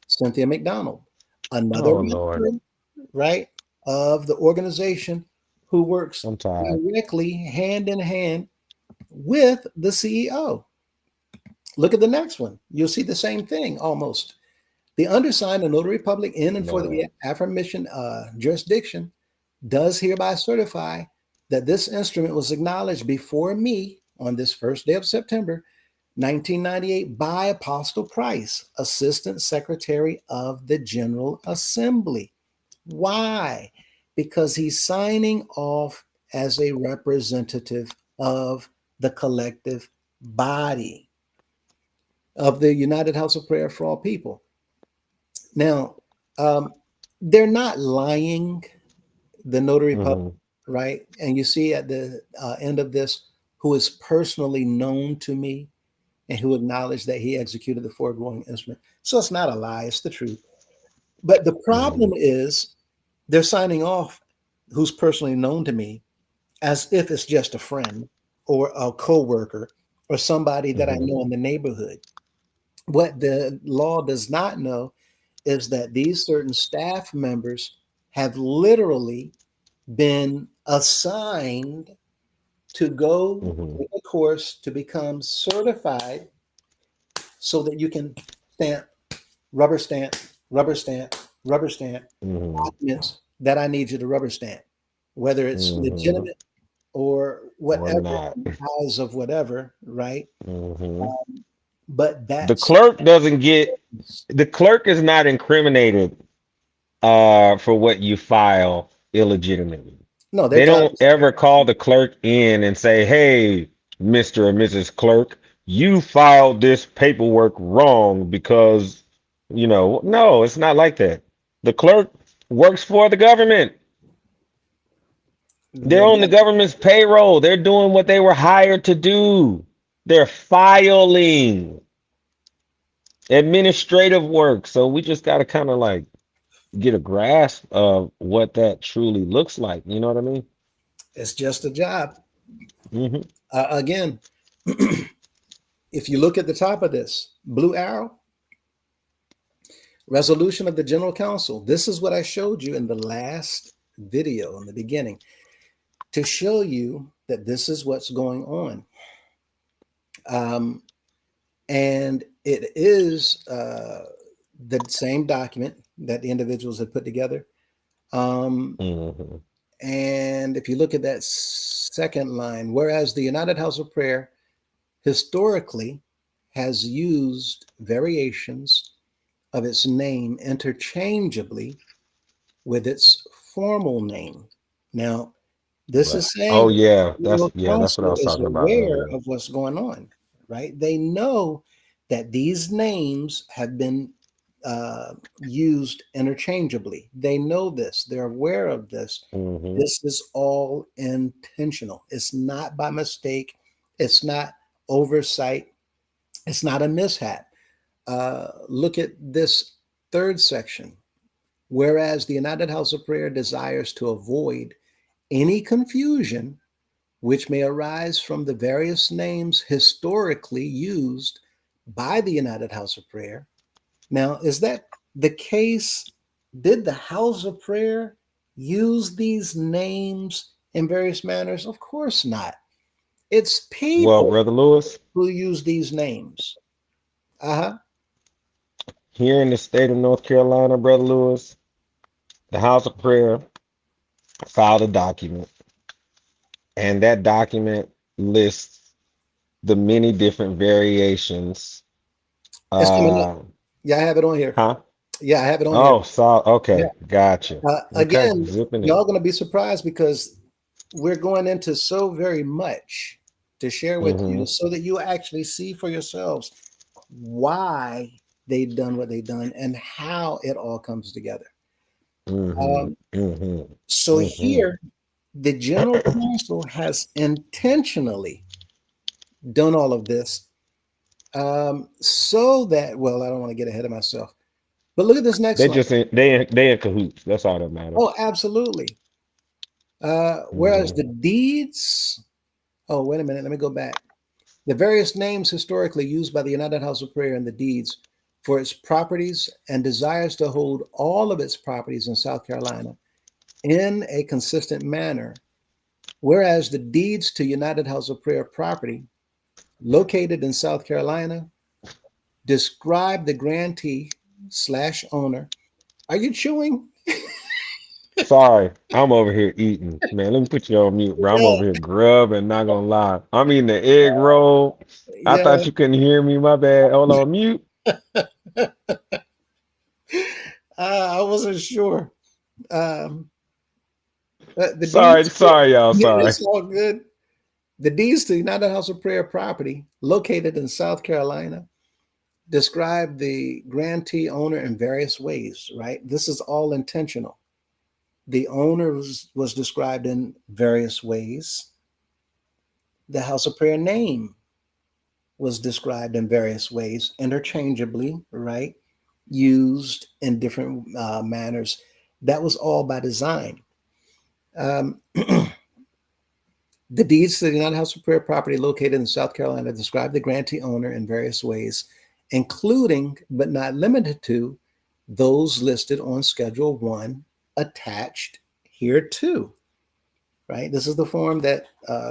[SPEAKER 1] Cynthia McDonald, another
[SPEAKER 2] Oh Lord,
[SPEAKER 1] member, right, of the organization who works
[SPEAKER 2] I'm tired.
[SPEAKER 1] directly hand in hand with the CEO. Look at the next one. You'll see the same thing almost. The undersigned, the notary public in and for the
[SPEAKER 2] Man.
[SPEAKER 1] aforementioned jurisdiction, does hereby certify that this instrument was acknowledged before me on this first day of September 1998 by Apostle Price, Assistant Secretary of the General Assembly. Why? Because he's signing off as a representative of the collective body of the United House of Prayer for All People. Now, um, they're not lying, the notary public,
[SPEAKER 2] Hmm.
[SPEAKER 1] right? And you see at the end of this, who is personally known to me and who acknowledged that he executed the foregoing instrument. So it's not a lie, it's the truth. But the problem
[SPEAKER 2] Hmm.
[SPEAKER 1] is they're signing off who's personally known to me as if it's just a friend or a coworker or somebody that I
[SPEAKER 2] Hmm.
[SPEAKER 1] know in the neighborhood. What the law does not know is that these certain staff members have literally been assigned to go
[SPEAKER 2] Hmm.
[SPEAKER 1] take a course to become certified so that you can stamp, rubber stamp, rubber stamp, rubber stamp
[SPEAKER 2] Hmm.
[SPEAKER 1] documents that I need you to rubber stamp, whether it's
[SPEAKER 2] Hmm.
[SPEAKER 1] legitimate or
[SPEAKER 2] Or
[SPEAKER 1] whatever
[SPEAKER 2] not.
[SPEAKER 1] eyes of whatever, right?
[SPEAKER 2] Hmm.
[SPEAKER 1] But
[SPEAKER 2] The
[SPEAKER 1] that's
[SPEAKER 2] clerk doesn't get, the clerk is not incriminated for what you file illegitimately.
[SPEAKER 1] no, their
[SPEAKER 2] They
[SPEAKER 1] job
[SPEAKER 2] don't
[SPEAKER 1] is
[SPEAKER 2] ever call the clerk in and say, "Hey, Mr. or Mrs. Clerk, you filed this paperwork wrong because, no, it's not like that. The clerk works for the government. They're
[SPEAKER 1] their
[SPEAKER 2] on the
[SPEAKER 1] job.
[SPEAKER 2] government's payroll. They're doing what they were hired to do. They're filing administrative work. So we just got to kind of like get a grasp of what that truly looks like. You know what I mean?
[SPEAKER 1] It's just a job.
[SPEAKER 2] Hmm.
[SPEAKER 1] Again, if you look at the top of this blue arrow, resolution of the General Council. This is what I showed you in the last video in the beginning to show you that this is what's going on. Um, and it is the same document that the individuals had put together. Um,
[SPEAKER 2] Hmm.
[SPEAKER 1] and if you look at that second line, whereas the United House of Prayer historically has used variations of its name interchangeably with its formal name. Now, this
[SPEAKER 2] Right.
[SPEAKER 1] is
[SPEAKER 2] Oh
[SPEAKER 1] saying
[SPEAKER 2] yeah,
[SPEAKER 1] the General
[SPEAKER 2] that's what I
[SPEAKER 1] Council
[SPEAKER 2] was
[SPEAKER 1] is
[SPEAKER 2] talking about
[SPEAKER 1] aware
[SPEAKER 2] earlier.
[SPEAKER 1] of what's going on, right? They know that these names have been used interchangeably. They know this, they're aware of this.
[SPEAKER 2] Hmm.
[SPEAKER 1] This is all intentional. It's not by mistake, it's not oversight, it's not a mishap. Look at this third section. Whereas the United House of Prayer desires to avoid any confusion which may arise from the various names historically used by the United House of Prayer. Now, is that the case? Did the House of Prayer use these names in various manners? Of course not. It's
[SPEAKER 2] Well,
[SPEAKER 1] people
[SPEAKER 2] Brother Lewis,
[SPEAKER 1] who use these names. Uh huh.
[SPEAKER 2] here in the state of North Carolina, Brother Lewis, the House of Prayer filed a document, and that document lists the many different variations.
[SPEAKER 1] It's coming up.
[SPEAKER 2] Uh,
[SPEAKER 1] Yeah, I have it on here.
[SPEAKER 2] huh?
[SPEAKER 1] Yeah, I have it on here.
[SPEAKER 2] Oh, so
[SPEAKER 1] Yeah.
[SPEAKER 2] okay, gotcha. Okay,
[SPEAKER 1] Again,
[SPEAKER 2] zipping it.
[SPEAKER 1] y'all going to be surprised because we're going into so very much to share with you
[SPEAKER 2] Hmm.
[SPEAKER 1] so that you actually see for yourselves why they've done what they've done and how it all comes together.
[SPEAKER 2] Hmm.
[SPEAKER 1] Um,
[SPEAKER 2] Hmm.
[SPEAKER 1] so
[SPEAKER 2] Hmm.
[SPEAKER 1] here, the general counsel has intentionally done all of this so that, well, I don't want to get ahead of myself, but look at this next
[SPEAKER 2] They
[SPEAKER 1] line.
[SPEAKER 2] just they in cahoots. That's all that
[SPEAKER 1] Oh,
[SPEAKER 2] matters.
[SPEAKER 1] absolutely. Whereas the
[SPEAKER 2] Hmm.
[SPEAKER 1] deeds, oh, wait a minute, let me go back. The various names historically used by the United House of Prayer in the deeds for its properties and desires to hold all of its properties in South Carolina in a consistent manner. Whereas the deeds to United House of Prayer property located in South Carolina describe the grantee. slash owner. Are you chewing?
[SPEAKER 2] Sorry, I'm over here eating. Man, let me put you on mute, bro. I'm
[SPEAKER 1] Yeah,
[SPEAKER 2] over here grubbing, not gonna lie. I'm eating the egg roll. I
[SPEAKER 1] yeah.
[SPEAKER 2] thought you couldn't hear me. My bad. Hold on, mute.
[SPEAKER 1] I wasn't sure. Um, the
[SPEAKER 2] Sorry,
[SPEAKER 1] deeds,
[SPEAKER 2] sorry, y'all. Sorry.
[SPEAKER 1] it's all good. The deeds to United House of Prayer property located in South Carolina describe the grantee owner in various ways, right? This is all intentional. The owner was described in various ways. The House of Prayer name was described in various ways, interchangeably, right? Used in different manners. That was all by design. Um, the deeds to the United House of Prayer property located in South Carolina describe the grantee owner in various ways, including but not limited to those listed on Schedule 1 attached here too, right? This is the form that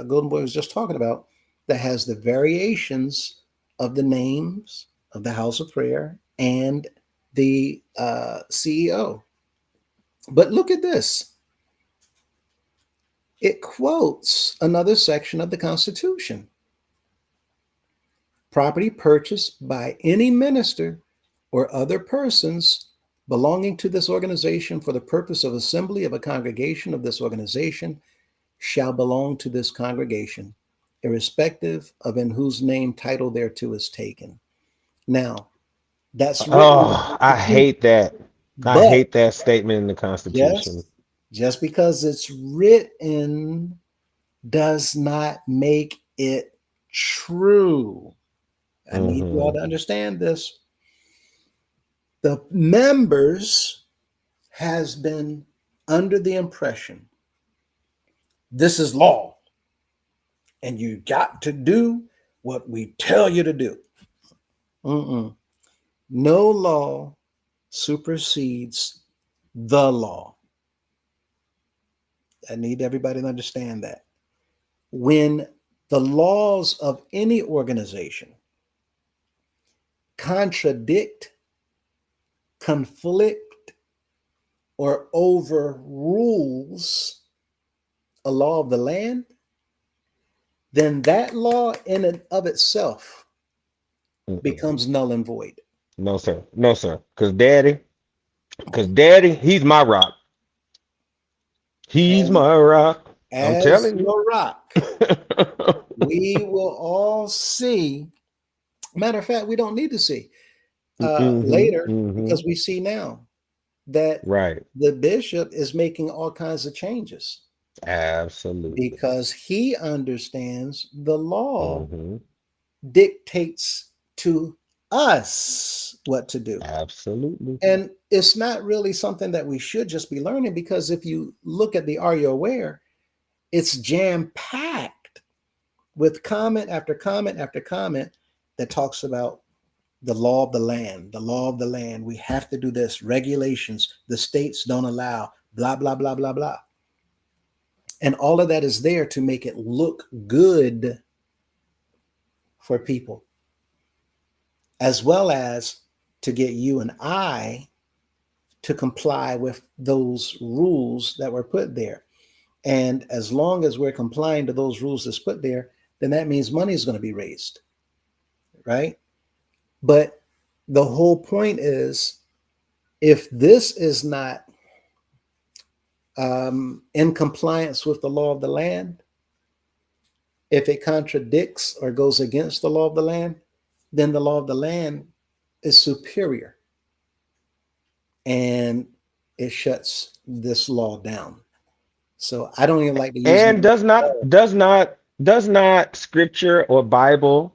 [SPEAKER 1] Golden Boy was just talking about that has the variations of the names of the House of Prayer and the CEO. But look at this, it quotes another section of the Constitution. Property purchased by any minister or other persons belonging to this organization for the purpose of assembly of a congregation of this organization shall belong to this congregation, irrespective of in whose name title thereto is taken. Now, that's written in the
[SPEAKER 2] Oh, I
[SPEAKER 1] Constitution,
[SPEAKER 2] hate that. I
[SPEAKER 1] but
[SPEAKER 2] hate that statement in the Constitution.
[SPEAKER 1] just just because it's written does not make it true. I need you all
[SPEAKER 2] Hmm.
[SPEAKER 1] to understand this. The members has been under the impression this is law and you got to do what we tell you to do. Mm-mm. No law supersedes the law. I need everybody to understand that. When the laws of any organization contradict, conflict, or overrules a law of the land, then that law in and of itself
[SPEAKER 2] Mm-mm.
[SPEAKER 1] becomes null and void.
[SPEAKER 2] No, sir. No, sir. Cause daddy, he's my rock. He's
[SPEAKER 1] And
[SPEAKER 2] my rock. I'm
[SPEAKER 1] as
[SPEAKER 2] telling you.
[SPEAKER 1] your rock, we will all see. Matter of fact, we don't need to see
[SPEAKER 2] Hmm.
[SPEAKER 1] later
[SPEAKER 2] Hmm.
[SPEAKER 1] because we see now that
[SPEAKER 2] Right.
[SPEAKER 1] the bishop is making all kinds of changes
[SPEAKER 2] Absolutely.
[SPEAKER 1] because he understands the law
[SPEAKER 2] Hmm.
[SPEAKER 1] dictates to us what to do.
[SPEAKER 2] Absolutely.
[SPEAKER 1] And it's not really something that we should just be learning because if you look at the Are You Aware, it's jam packed with comment after comment after comment that talks about the law of the land, the law of the land. We have to do this, regulations, the states don't allow, blah, blah, blah, blah, blah. And all of that is there to make it look good for people, as well as to get you and I to comply with those rules that were put there. And as long as we're complying to those rules that's put there, then that means money is going to be raised, right? But the whole point is if this is not in compliance with the law of the land, if it contradicts or goes against the law of the land, then the law of the land is superior and it shuts this law down. So I don't even like to use
[SPEAKER 2] And
[SPEAKER 1] the
[SPEAKER 2] does not
[SPEAKER 1] word.
[SPEAKER 2] does not does not scripture or Bible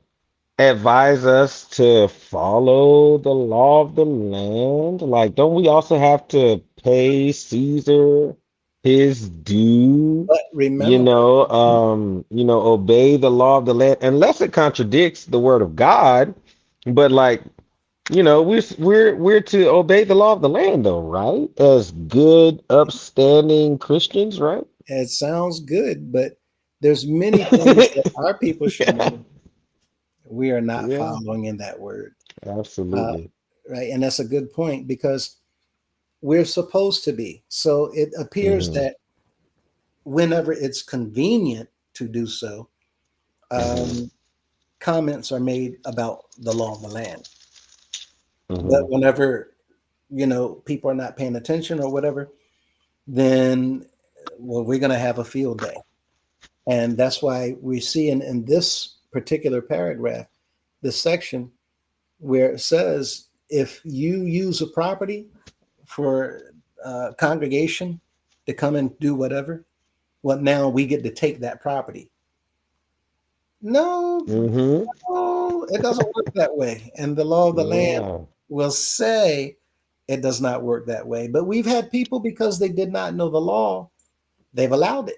[SPEAKER 2] advise us to follow the law of the land? Like, don't we also have to pay Caesar his due?
[SPEAKER 1] But remember,
[SPEAKER 2] Obey the law of the land, unless it contradicts the word of God. But like, we're to obey the law of the land, though, right? As good, upstanding Christians, right?
[SPEAKER 1] it sounds good, but there's many things that our people should
[SPEAKER 2] Yeah,
[SPEAKER 1] know we are not
[SPEAKER 2] yeah,
[SPEAKER 1] following in that word. Uh,
[SPEAKER 2] absolutely.
[SPEAKER 1] right? And that's a good point because we're supposed to be. So it appears
[SPEAKER 2] Mm-hmm.
[SPEAKER 1] that whenever it's convenient to do so,
[SPEAKER 2] Mm-hmm.
[SPEAKER 1] um, comments are made about the law of the land. But
[SPEAKER 2] Mm-hmm.
[SPEAKER 1] whenever people are not paying attention or whatever, then well, we're going to have a field day. And that's why we see in this particular paragraph, this section where it says if you use a property for congregation to come and do whatever, well, now we get to take that property. No,
[SPEAKER 2] Mm-hmm.
[SPEAKER 1] no, it doesn't work that way. And the law of the land
[SPEAKER 2] Yeah.
[SPEAKER 1] will say it does not work that way. But we've had people because they did not know the law, they've allowed it.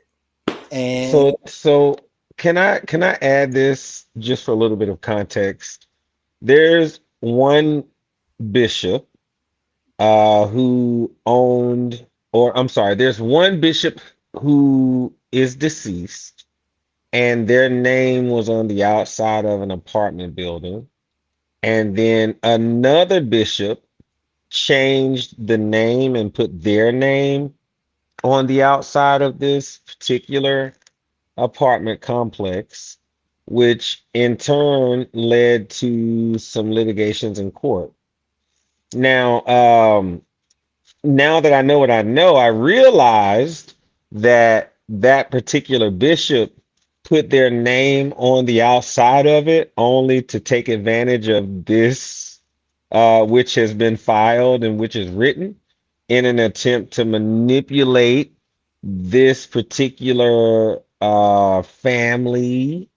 [SPEAKER 1] And
[SPEAKER 2] So can I add this just for a little bit of context? There's one bishop who owned, or I'm sorry, there's one bishop who is deceased, and their name was on the outside of an apartment building. And then another bishop changed the name and put their name on the outside of this particular apartment complex, which in turn led to some litigations in court. Now, now that I know what I know, I realized that that particular bishop put their name on the outside of it only to take advantage of this, which has been filed and which is written in an attempt to manipulate this particular family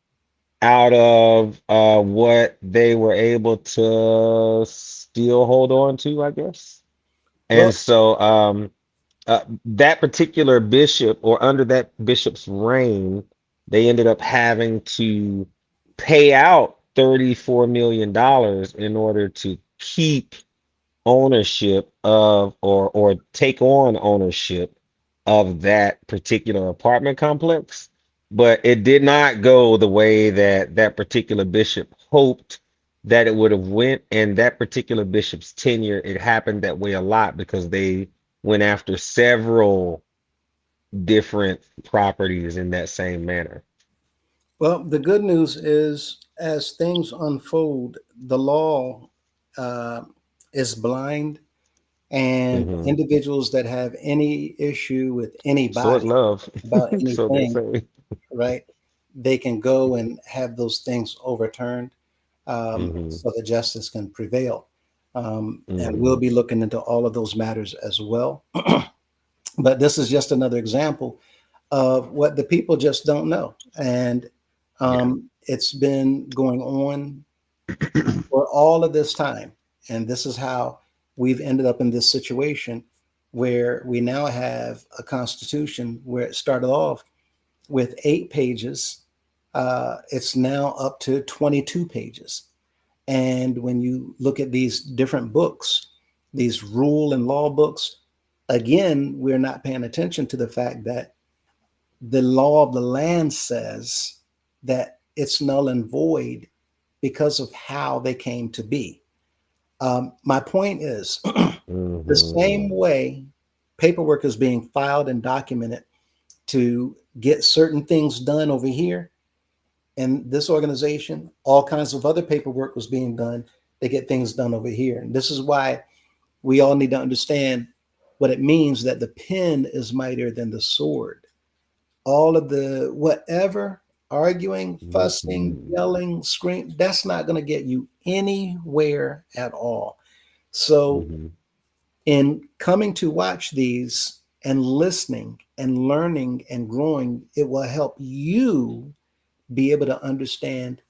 [SPEAKER 2] out of what they were able to still hold on to, I guess. And
[SPEAKER 1] well,
[SPEAKER 2] so that particular bishop, or under that bishop's reign, they ended up having to pay out $34 million dollars in order to keep ownership of, or take on ownership of that particular apartment complex. But it did not go the way that that particular bishop hoped that it would have went. And that particular bishop's tenure, it happened that way a lot because they went after several different properties in that same manner.
[SPEAKER 1] the good news is as things unfold, the law uh, is blind, and
[SPEAKER 2] Hmm.
[SPEAKER 1] individuals that have any issue with
[SPEAKER 2] So is
[SPEAKER 1] anybody
[SPEAKER 2] love.
[SPEAKER 1] about
[SPEAKER 2] So they
[SPEAKER 1] anything,
[SPEAKER 2] say.
[SPEAKER 1] right? They can go and have those things overturned,
[SPEAKER 2] Hmm.
[SPEAKER 1] so that justice can prevail. And we'll
[SPEAKER 2] Hmm.
[SPEAKER 1] be looking into all of those matters as well. But this is just another example of what the people just don't know. And
[SPEAKER 2] Yeah.
[SPEAKER 1] it's been going on for all of this time. And this is how we've ended up in this situation where we now have a constitution where it started off with 8 pages. It's now up to 22 pages. And when you look at these different books, these rule and law books, again, we're not paying attention to the fact that the law of the land says that it's null and void because of how they came to be. My point is the same
[SPEAKER 2] Hmm.
[SPEAKER 1] way paperwork is being filed and documented to get certain things done over here in this organization, all kinds of other paperwork was being done to get things done over here. And this is why we all need to understand what it means that the pen is mightier than the sword. All of the whatever, arguing, fussing,
[SPEAKER 2] Hmm.
[SPEAKER 1] yelling, scream, that's not going to get you anywhere at all. So,
[SPEAKER 2] Hmm.
[SPEAKER 1] in coming to watch these and listening and learning and growing, it will help you be able to understand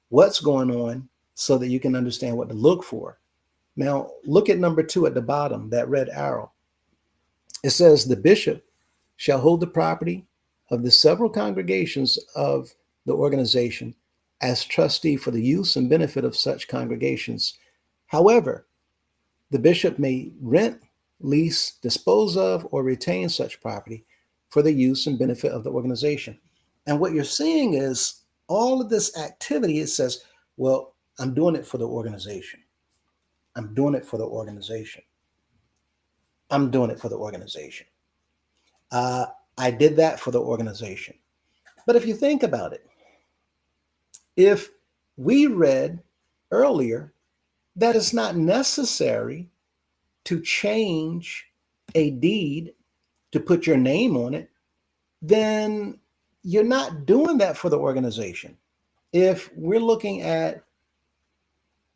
[SPEAKER 1] what's going on so that you can understand what to look for. Now, look at number 2 at the bottom, that red arrow. It says, the bishop shall hold the property of the several congregations of the organization as trustee for the use and benefit of such congregations. However, the bishop may rent, lease, dispose of, or retain such property for the use and benefit of the organization. And what you're seeing is all of this activity, it says, well, I'm doing it for the organization. I'm doing it for the organization. I'm doing it for the organization. Uh, I did that for the organization. But if you think about it, if we read earlier that it's not necessary to change a deed to put your name on it, then you're not doing that for the organization. If we're looking at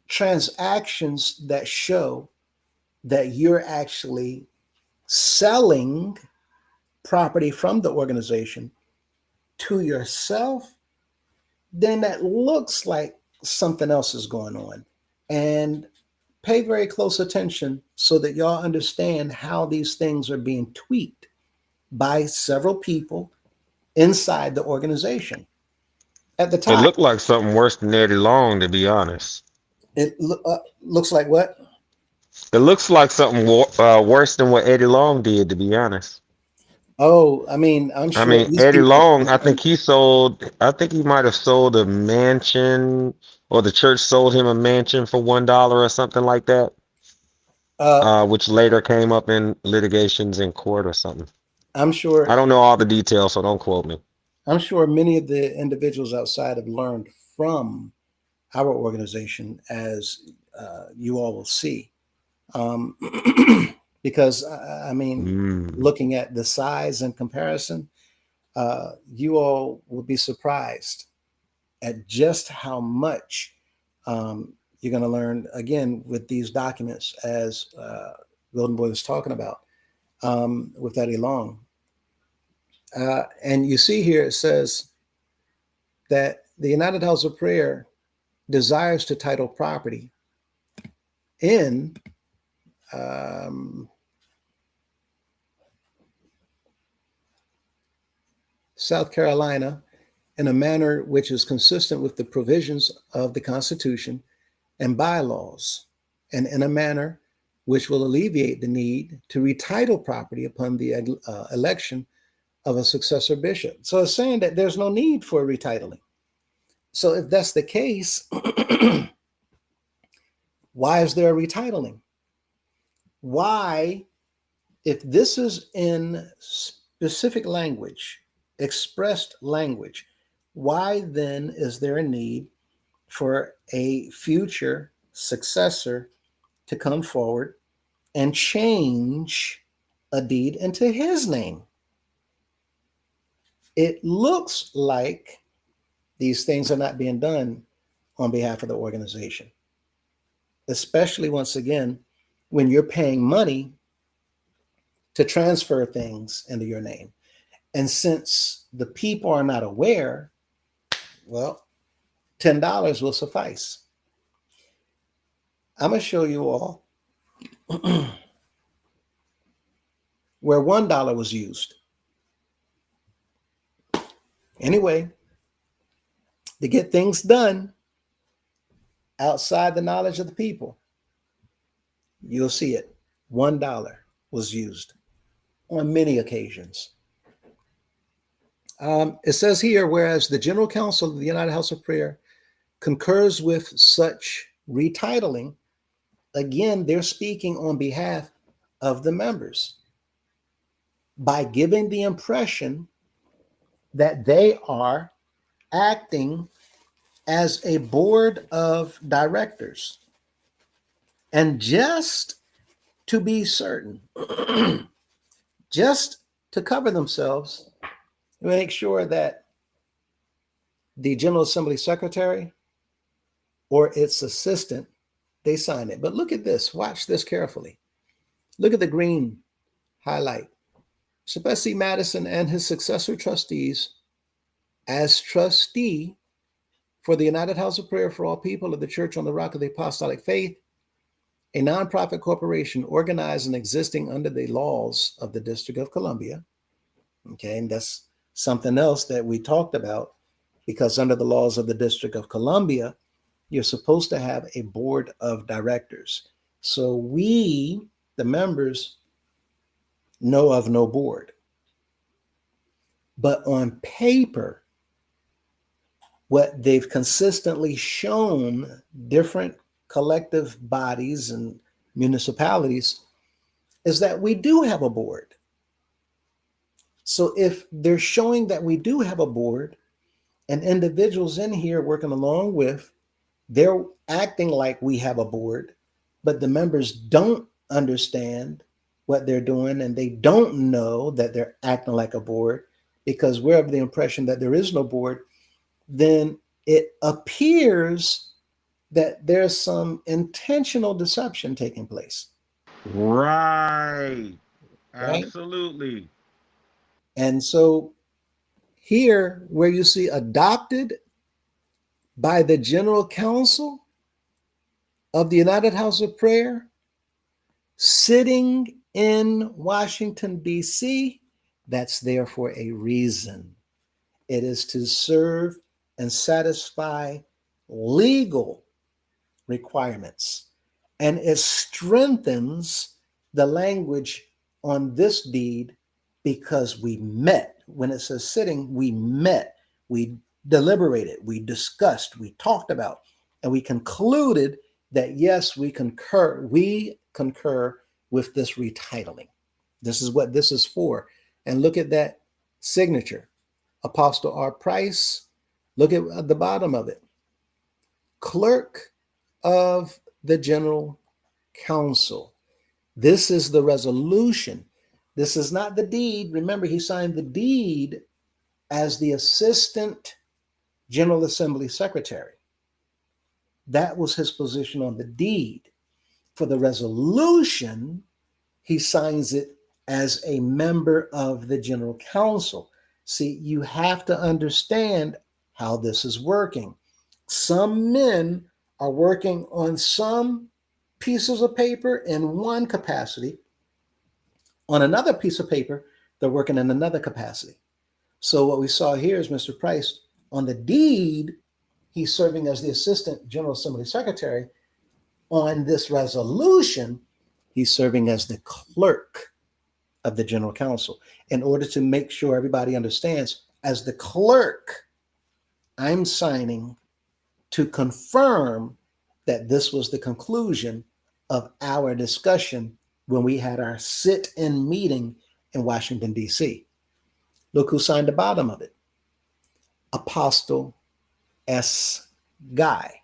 [SPEAKER 1] transactions that show that you're actually selling property from the organization to yourself, then that looks like something else is going on. And pay very close attention so that y'all understand how these things are being tweaked by several people inside the organization. At the
[SPEAKER 2] It
[SPEAKER 1] time,
[SPEAKER 2] looked like something worse than Eddie Long, to be honest.
[SPEAKER 1] looks like what?
[SPEAKER 2] It looks like something worse than what Eddie Long did, to be honest.
[SPEAKER 1] Oh, I mean, I'm
[SPEAKER 2] I
[SPEAKER 1] sure
[SPEAKER 2] mean,
[SPEAKER 1] these
[SPEAKER 2] Eddie
[SPEAKER 1] people.
[SPEAKER 2] Long, I think he might have sold a mansion, or the church sold him a mansion for $1 or something like that,
[SPEAKER 1] Uh,
[SPEAKER 2] which later came up in litigations in court or something.
[SPEAKER 1] I'm sure.
[SPEAKER 2] I don't know all the details, so don't quote me.
[SPEAKER 1] I'm sure many of the individuals outside have learned from our organization, as you all will see. Um, because I mean,
[SPEAKER 2] Mm.
[SPEAKER 1] looking at the size and comparison, you all will be surprised at just how much you're going to learn again with these documents, as Golden Boy was talking about with Eddie Long. And you see here it says that the United House of Prayer desires to title property in um, South Carolina in a manner which is consistent with the provisions of the Constitution and bylaws, and in a manner which will alleviate the need to retitle property upon the election of a successor bishop. So it's saying that there's no need for retitling. So if that's the case, why is there a retitling? Why, if this is in specific language, expressed language, why then is there a need for a future successor to come forward and change a deed into his name? It looks like these things are not being done on behalf of the organization, especially once again, when you're paying money to transfer things into your name. And since the people are not aware, well, $10 will suffice. I'm going to show you all where $1 was used. Anyway, to get things done outside the knowledge of the people, you'll see it. $1 was used on many occasions. It says here, whereas the General Council of the United House of Prayer concurs with such retitling, again, they're speaking on behalf of the members by giving the impression that they are acting as a board of directors. And just to be certain, just to cover themselves, make sure that the General Assembly Secretary or its assistant, they sign it. But look at this. Watch this carefully. Look at the green highlight. Sylvester C. Madison and his successor trustees, as trustee for the United House of Prayer for All People of the Church on the Rock of the Apostolic Faith, a nonprofit corporation organized and existing under the laws of the District of Columbia. Okay, and that's something else that we talked about, because under the laws of the District of Columbia, you're supposed to have a board of directors. So we, the members, know of no board. But on paper, what they've consistently shown different collective bodies and municipalities is that we do have a board. So if they're showing that we do have a board and individuals in here working along with, they're acting like we have a board, but the members don't understand what they're doing and they don't know that they're acting like a board because we're of the impression that there is no board, then it appears that there's some intentional deception taking place,
[SPEAKER 2] Right.
[SPEAKER 1] right?
[SPEAKER 2] Absolutely.
[SPEAKER 1] And so here, where you see adopted by the General Council of the United House of Prayer, sitting in Washington, D.C., that's there for a reason. It is to serve and satisfy legal requirements. And it strengthens the language on this deed because we met. When it says sitting, we met, we deliberated, we discussed, we talked about, and we concluded that yes, we concur with this retitling. This is what this is for. And look at that signature. Apostle R. Price, look at the bottom of it. Clerk of the General Council. This is the resolution. This is not the deed. Remember, he signed the deed as the Assistant General Assembly Secretary. That was his position on the deed. For the resolution, he signs it as a member of the General Council. See, you have to understand how this is working. Some men are working on some pieces of paper in one capacity. On another piece of paper, they're working in another capacity. So what we saw here is Mr. Price on the deed, he's serving as the Assistant General Assembly Secretary. On this resolution, he's serving as the clerk of the General Council. In order to make sure everybody understands, as the clerk, I'm signing to confirm that this was the conclusion of our discussion when we had our sit-in meeting in Washington, D.C. Look who signed the bottom of it. Apostle S. Guy.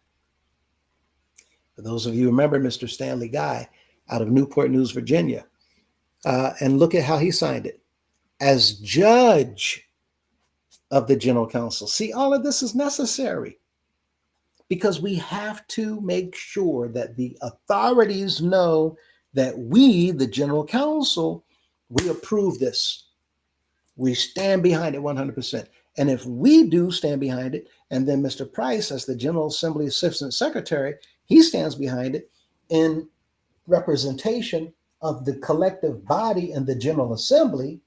[SPEAKER 1] For those of you who remember Mr. Stanley Guy out of Newport News, Virginia. And look at how he signed it. As judge of the General Council. See, all of this is necessary because we have to make sure that the authorities know that we, the General Council, we approve this. We stand behind it 100%. And if we do stand behind it, and then Mr. Price, as the General Assembly Assistant Secretary, he stands behind it in representation of the collective body and the General Assembly,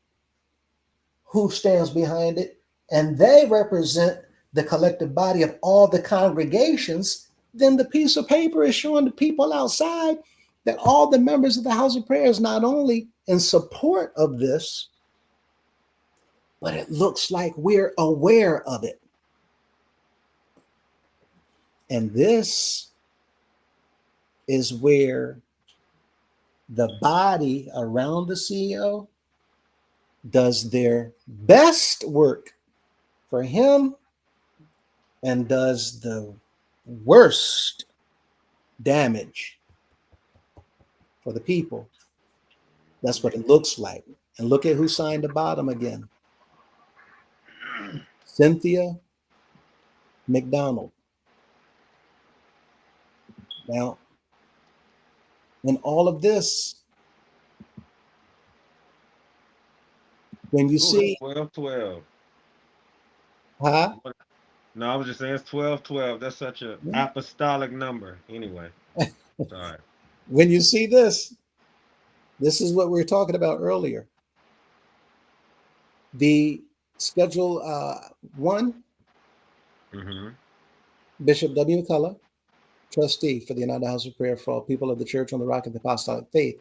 [SPEAKER 1] who stands behind it, and they represent the collective body of all the congregations, then the piece of paper is showing the people outside that all the members of the House of Prayer is not only in support of this, but it looks like we're aware of it. And this is where the body around the CEO does their best work for him and does the worst damage for the people. That's what it looks like. And look at who signed the bottom again. Cynthia McDonald. Now, in all of this, when you
[SPEAKER 2] Oh, that's
[SPEAKER 1] see,
[SPEAKER 2] 12-12.
[SPEAKER 1] huh?
[SPEAKER 2] No, I was just saying it's 12-12. That's such an apostolic number. Anyway, sorry.
[SPEAKER 1] When you see this is what we were talking about earlier. The Schedule 1,
[SPEAKER 2] Mm-hmm.
[SPEAKER 1] Bishop W. McCullough, trustee for the United House of Prayer for all people of the Church on the Rock of the Apostolic Faith.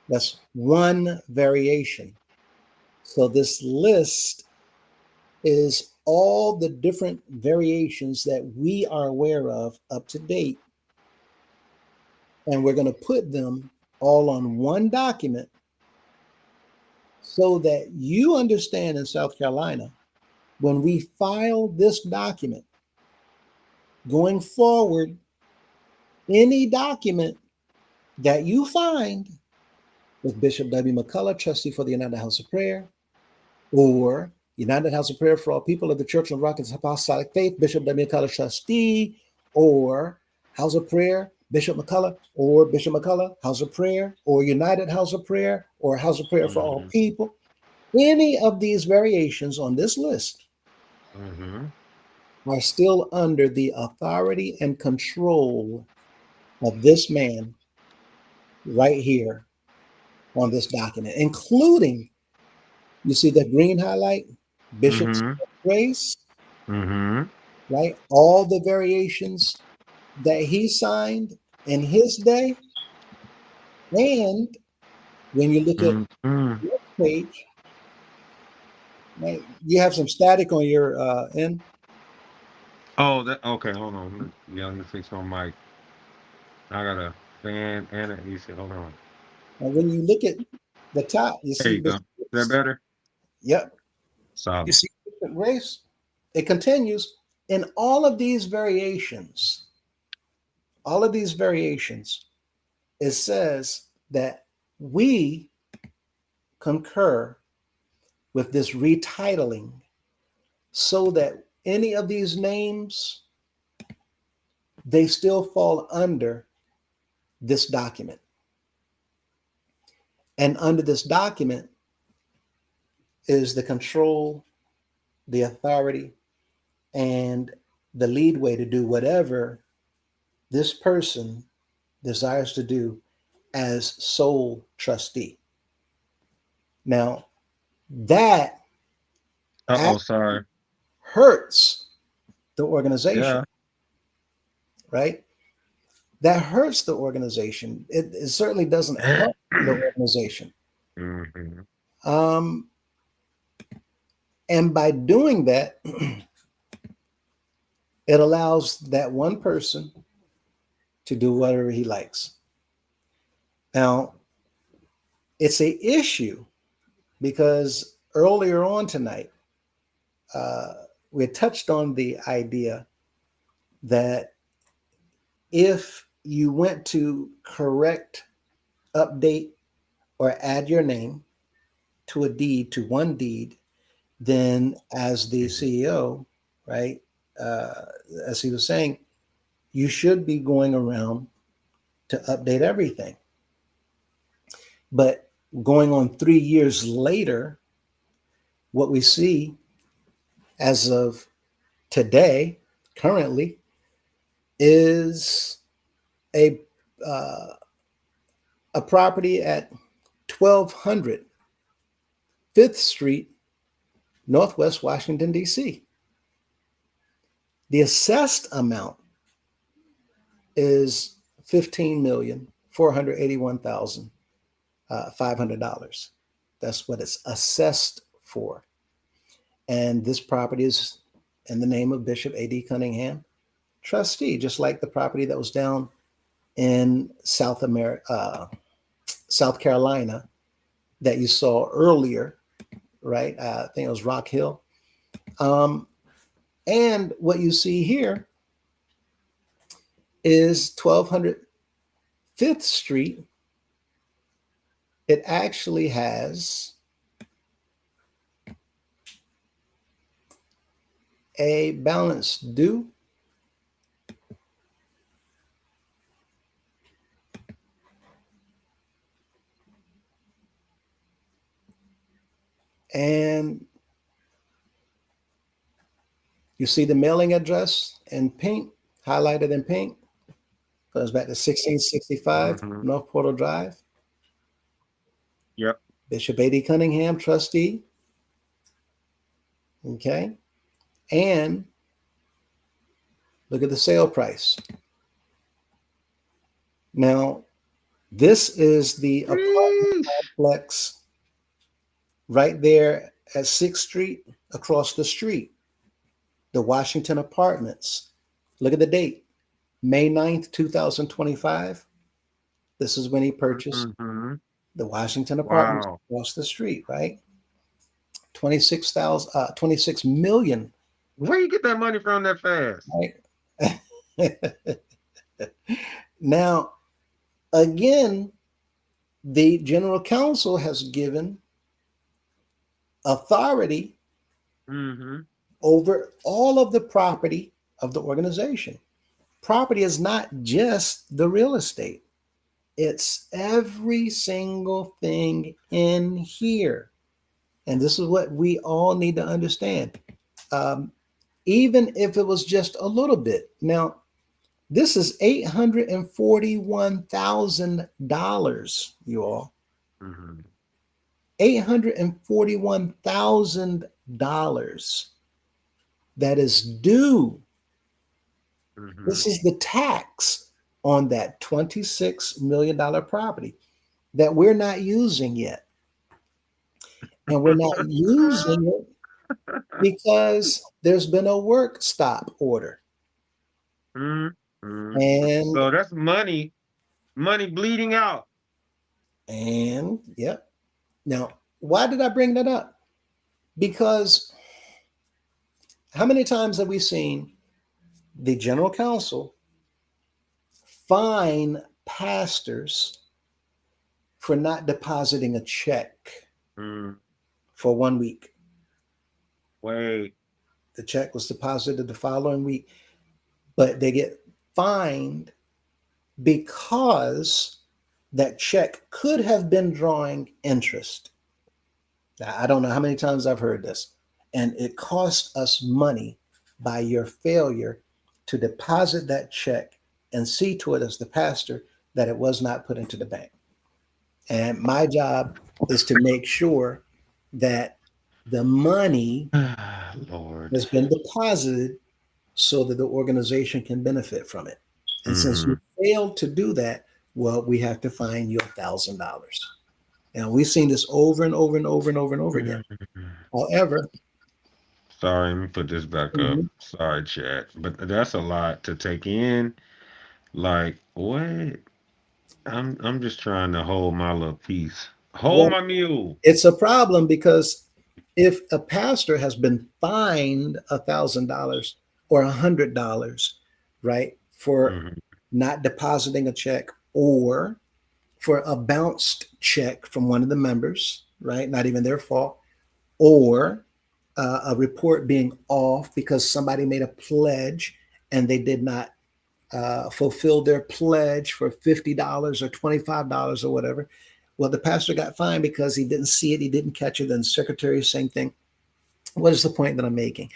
[SPEAKER 1] That's one variation. So this list is all the different variations that we are aware of up to date. and we're going to put them all on one document so that you understand in South Carolina, when we file this document going forward, any document that you find with Bishop W. McCullough, trustee for the United House of Prayer, or United House of Prayer for all people of the Church of Rock and Apostolic Faith, Bishop W. McCullough, trustee, or House of Prayer, Bishop McCullough, or Bishop McCullough, House of Prayer, or United House of Prayer, or House of Prayer for all
[SPEAKER 2] Mm-hmm.
[SPEAKER 1] people. Any of these variations on this list
[SPEAKER 2] Mm-hmm.
[SPEAKER 1] are still under the authority and control of this man right here on this document, including, you see the green highlight, Bishop's
[SPEAKER 2] Mm-hmm.
[SPEAKER 1] Grace,
[SPEAKER 2] Mm-hmm.
[SPEAKER 1] right? All the variations that he signed in his day. And when you look at
[SPEAKER 2] Mm-hmm.
[SPEAKER 1] this page, right, you have some static on your end.
[SPEAKER 2] Oh, that okay. Hold on. Yeah, let me fix my mic. I got a fan and a AC. Hold on.
[SPEAKER 1] And when you look at the top, you
[SPEAKER 2] There
[SPEAKER 1] see
[SPEAKER 2] you go. Is
[SPEAKER 1] Bishop
[SPEAKER 2] that
[SPEAKER 1] Grace.
[SPEAKER 2] better?
[SPEAKER 1] Yep. You
[SPEAKER 2] Solid.
[SPEAKER 1] see Bishop Grace. It continues in all of these variations. All of these variations, it says that we concur with this retitling so that any of these names, they still fall under this document. And under this document is the control, the authority, and the lead way to do whatever this person desires to do as sole trustee. Now, that
[SPEAKER 2] Uh-oh,
[SPEAKER 1] actually
[SPEAKER 2] sorry.
[SPEAKER 1] hurts the organization,
[SPEAKER 2] Yeah.
[SPEAKER 1] right? That hurts the organization. It certainly doesn't help the organization.
[SPEAKER 2] Mm-hmm.
[SPEAKER 1] Um, and by doing that, it allows that one person to do whatever he likes. Now, it's a issue because earlier on tonight, uh, we touched on the idea that if you went to correct, update, or add your name to a deed, to one deed, then as the CEO, right, uh, as he was saying, you should be going around to update everything. But going on 3 years later, what we see as of today, currently, is a uh, a property at 1200 Fifth Street, Northwest Washington, D.C. The assessed amount is $15,481,500. That's what it's assessed for. And this property is in the name of Bishop A.D. Cunningham, trustee, just like the property that was down in South Carolina that you saw earlier, right? I think it was Rock Hill. And what you see here is 1200 Fifth Street. It actually has a balance due, and you see the mailing address in pink, highlighted in pink. Goes back to 1665
[SPEAKER 2] Mm-hmm.
[SPEAKER 1] North Portal Drive.
[SPEAKER 2] Yep.
[SPEAKER 1] Bishop A.D. Cunningham, trustee. Okay. And look at the sale price. Now, this is the apartment complex right there at 6th Street across the street, the Washington Apartments. Look at the date, May 9th, 2025. This is when he purchased
[SPEAKER 2] Mm-hmm.
[SPEAKER 1] the Washington apartments
[SPEAKER 2] Wow.
[SPEAKER 1] across the street, right? 26 million,
[SPEAKER 2] Where you get that money from that fast?
[SPEAKER 1] right? Now, again, the general counsel has given authority
[SPEAKER 2] Mm-hmm.
[SPEAKER 1] over all of the property of the organization. Property is not just the real estate, it's every single thing in here. And this is what we all need to understand. Um, Even if it was just a little bit. Now, this is $841,000, you all.
[SPEAKER 2] Mm-hmm.
[SPEAKER 1] $841,000 that is due.
[SPEAKER 2] Mm-hmm.
[SPEAKER 1] This is the tax on that $26 million property that we're not using yet. And we're not using it because there's been a work stop order.
[SPEAKER 2] Mm-hmm.
[SPEAKER 1] And
[SPEAKER 2] So that's money, money bleeding out.
[SPEAKER 1] yep. Now, why did I bring that up? Because how many times have we seen the general counsel fine pastors for not depositing a check
[SPEAKER 2] Mm,
[SPEAKER 1] for 1 week?
[SPEAKER 2] wait.
[SPEAKER 1] The check was deposited the following week, but they get fined because that check could have been drawing interest. Now, I don't know how many times I've heard this, and it cost us money by your failure to deposit that check and see to it as the pastor that it was not put into the bank. And my job is to make sure that the money
[SPEAKER 2] Lord.
[SPEAKER 1] has been deposited so that the organization can benefit from it. And since
[SPEAKER 2] Mm-hmm.
[SPEAKER 1] you failed to do that, well, we have to fine you $1,000. Now we've seen this over and over and over and over and over again. However,
[SPEAKER 2] Sorry, let me put this back up.
[SPEAKER 1] mhm,
[SPEAKER 2] Sorry, chat. But that's a lot to take in. Like, what? I'm just trying to hold my little piece. Hold
[SPEAKER 1] well,
[SPEAKER 2] my mule.
[SPEAKER 1] it's a problem because if a pastor has been fined $1,000 or $100, right, for
[SPEAKER 2] Mm-hmm.
[SPEAKER 1] not depositing a check or for a bounced check from one of the members, right, not even their fault, or a report being off because somebody made a pledge and they did not fulfill their pledge for $50 or $25 or whatever. Well, the pastor got fined because he didn't see it, he didn't catch it. And the secretary, same thing. What is the point that I'm making?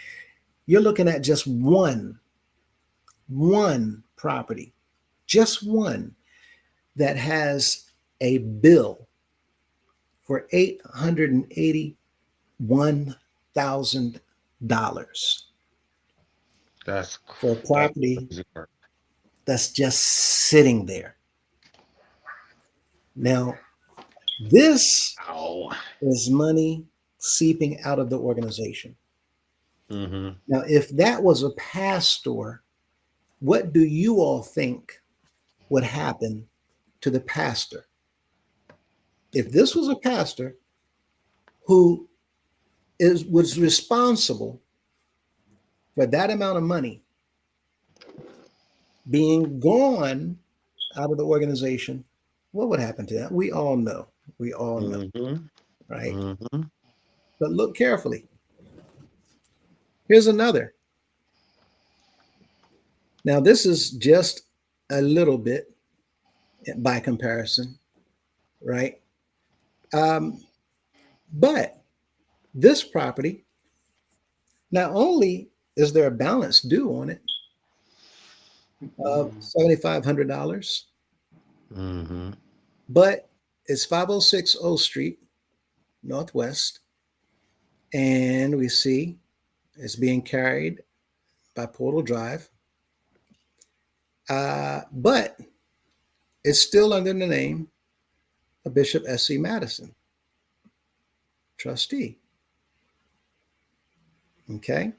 [SPEAKER 1] You're looking at just one property, just one that has a bill for $881,000
[SPEAKER 2] That's
[SPEAKER 1] for a
[SPEAKER 2] that's
[SPEAKER 1] property
[SPEAKER 2] crazy work.
[SPEAKER 1] that's just sitting there. Now, this
[SPEAKER 2] Ow.
[SPEAKER 1] is money seeping out of the organization.
[SPEAKER 2] Mm-hmm.
[SPEAKER 1] Now, if that was a pastor, what do you all think would happen to the pastor? If this was a pastor who was responsible for that amount of money being gone out of the organization, what would happen to that? We all know. We all know,
[SPEAKER 2] Mm-hmm.
[SPEAKER 1] right?
[SPEAKER 2] Mm-hmm.
[SPEAKER 1] But look carefully. Here's another. Now, this is just a little bit by comparison, right? Um, but this property, not only is there a balance due on it of $7,500,
[SPEAKER 2] Mm-hmm.
[SPEAKER 1] but it's 506 O Street Northwest, and we see it's being carried by Portal Drive, but it's still under the name of Bishop S.C. Madison, trustee. Okay.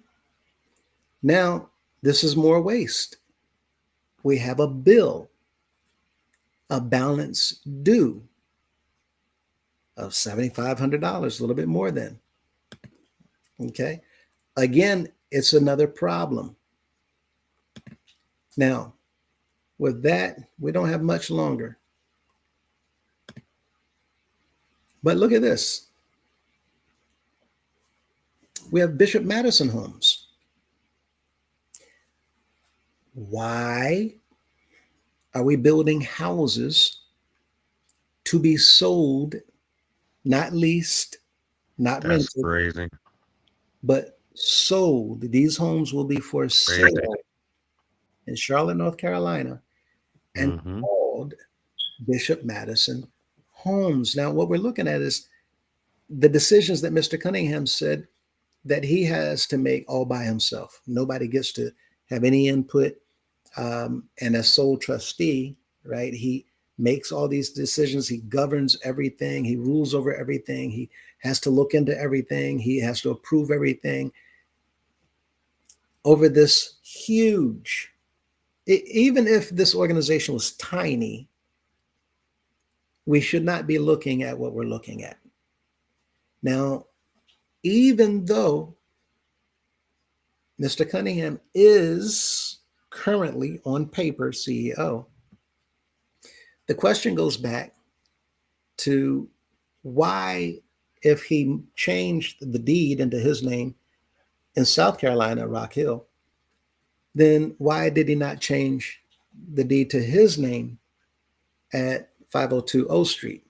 [SPEAKER 1] Now, this is more waste. We have a bill a balance due of $7,500, a little bit more than. Okay. Again, it's another problem. Now, with that, we don't have much longer. But look at this. We have Bishop Madison homes. Why are we building houses to be sold, not leased, not
[SPEAKER 2] That's
[SPEAKER 1] rented,
[SPEAKER 2] crazy.
[SPEAKER 1] but sold? These homes will be for
[SPEAKER 2] Crazy.
[SPEAKER 1] sale in Charlotte, North Carolina, and
[SPEAKER 2] Mm-hmm.
[SPEAKER 1] called Bishop Madison homes. Now, what we're looking at is the decisions that Mr. Cunningham said that he has to make all by himself. Nobody gets to have any input. And as sole trustee, right, he makes all these decisions. He governs everything. He rules over everything. He has to look into everything. He has to approve everything over this huge, even if this organization was tiny, we should not be looking at what we're looking at. Now, even though Mr. Cunningham is currently on paper CEO, the question goes back to why, if he changed the deed into his name in South Carolina, Rock Hill, then why did he not change the deed to his name at 502 O Street?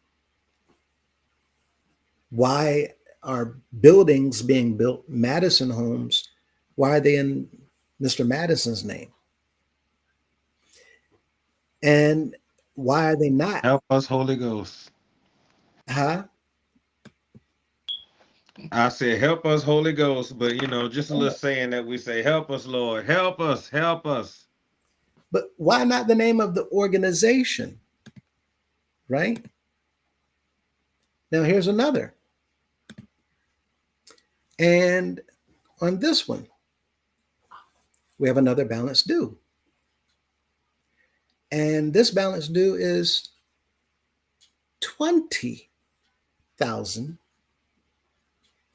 [SPEAKER 1] Why are buildings being built, Madison homes, why are they in Mr. Madison's name? And why are they not?
[SPEAKER 2] Help us, Holy Ghost.
[SPEAKER 1] Huh?
[SPEAKER 2] I said, help us, Holy Ghost. But, just a little saying that we say, help us, Lord. Help us, help us.
[SPEAKER 1] But why not the name of the organization? Right? Now, here's another. And on this one, we have another balance due. And this balance due is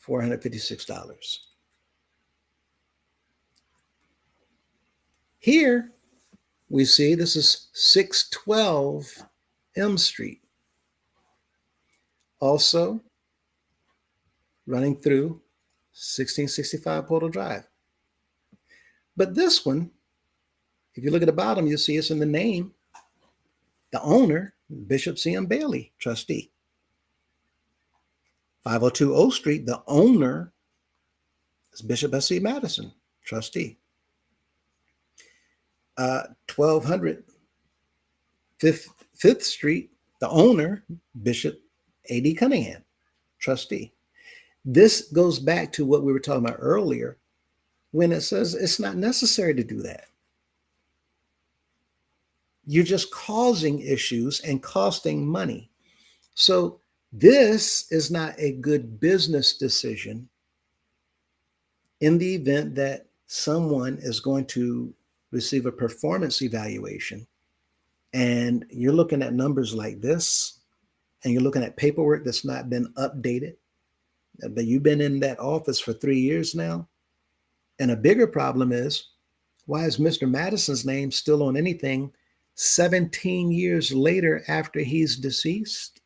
[SPEAKER 1] $20,456. Here we see this is 612 M Street, also running through 1665 Portal Drive. But this one, if you look at the bottom, you'll see it's in the name, the owner, Bishop C.M. Bailey, trustee. 502 O Street, the owner is Bishop S.C. Madison, trustee. 1200 Fifth Street, the owner, Bishop A.D. Cunningham, trustee. This goes back to what we were talking about earlier when it says it's not necessary to do that. You're just causing issues and costing money. So this is not a good business decision in the event that someone is going to receive a performance evaluation and you're looking at numbers like this and you're looking at paperwork that's not been updated, but you've been in that office for 3 years now. And a bigger problem is, why is Mr. Madison's name still on anything 17 years later after he's deceased?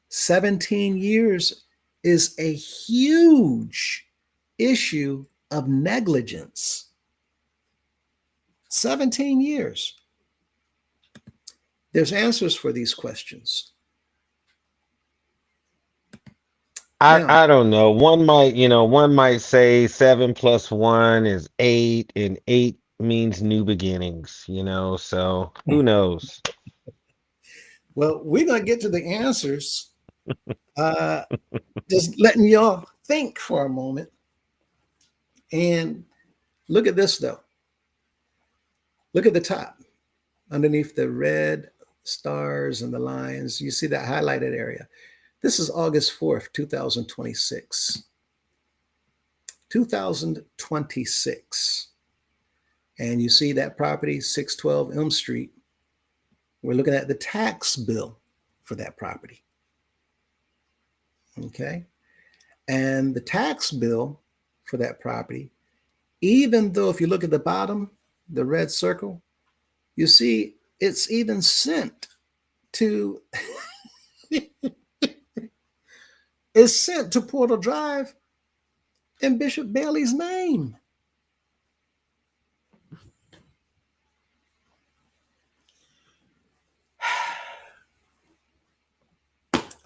[SPEAKER 1] 17 years is a huge issue of negligence. 17 years. There's answers for these questions.
[SPEAKER 2] I,
[SPEAKER 1] Now,
[SPEAKER 2] I don't know. One might say 7 plus 1 is 8, and 8 means new beginnings. So who knows?
[SPEAKER 1] well, we're going to get to the answers. Uh, just letting y'all think for a moment. And look at this, though. Look at the top underneath the red stars and the lines. You see that highlighted area. This is August 4th, 2026. 2026. And you see that property, 612 Elm Street, We're looking at the tax bill for that property. Okay. And the tax bill for that property, even though if you look at the bottom, the red circle, you see it's even sent to it's sent to Portal Drive in Bishop Bailey's name.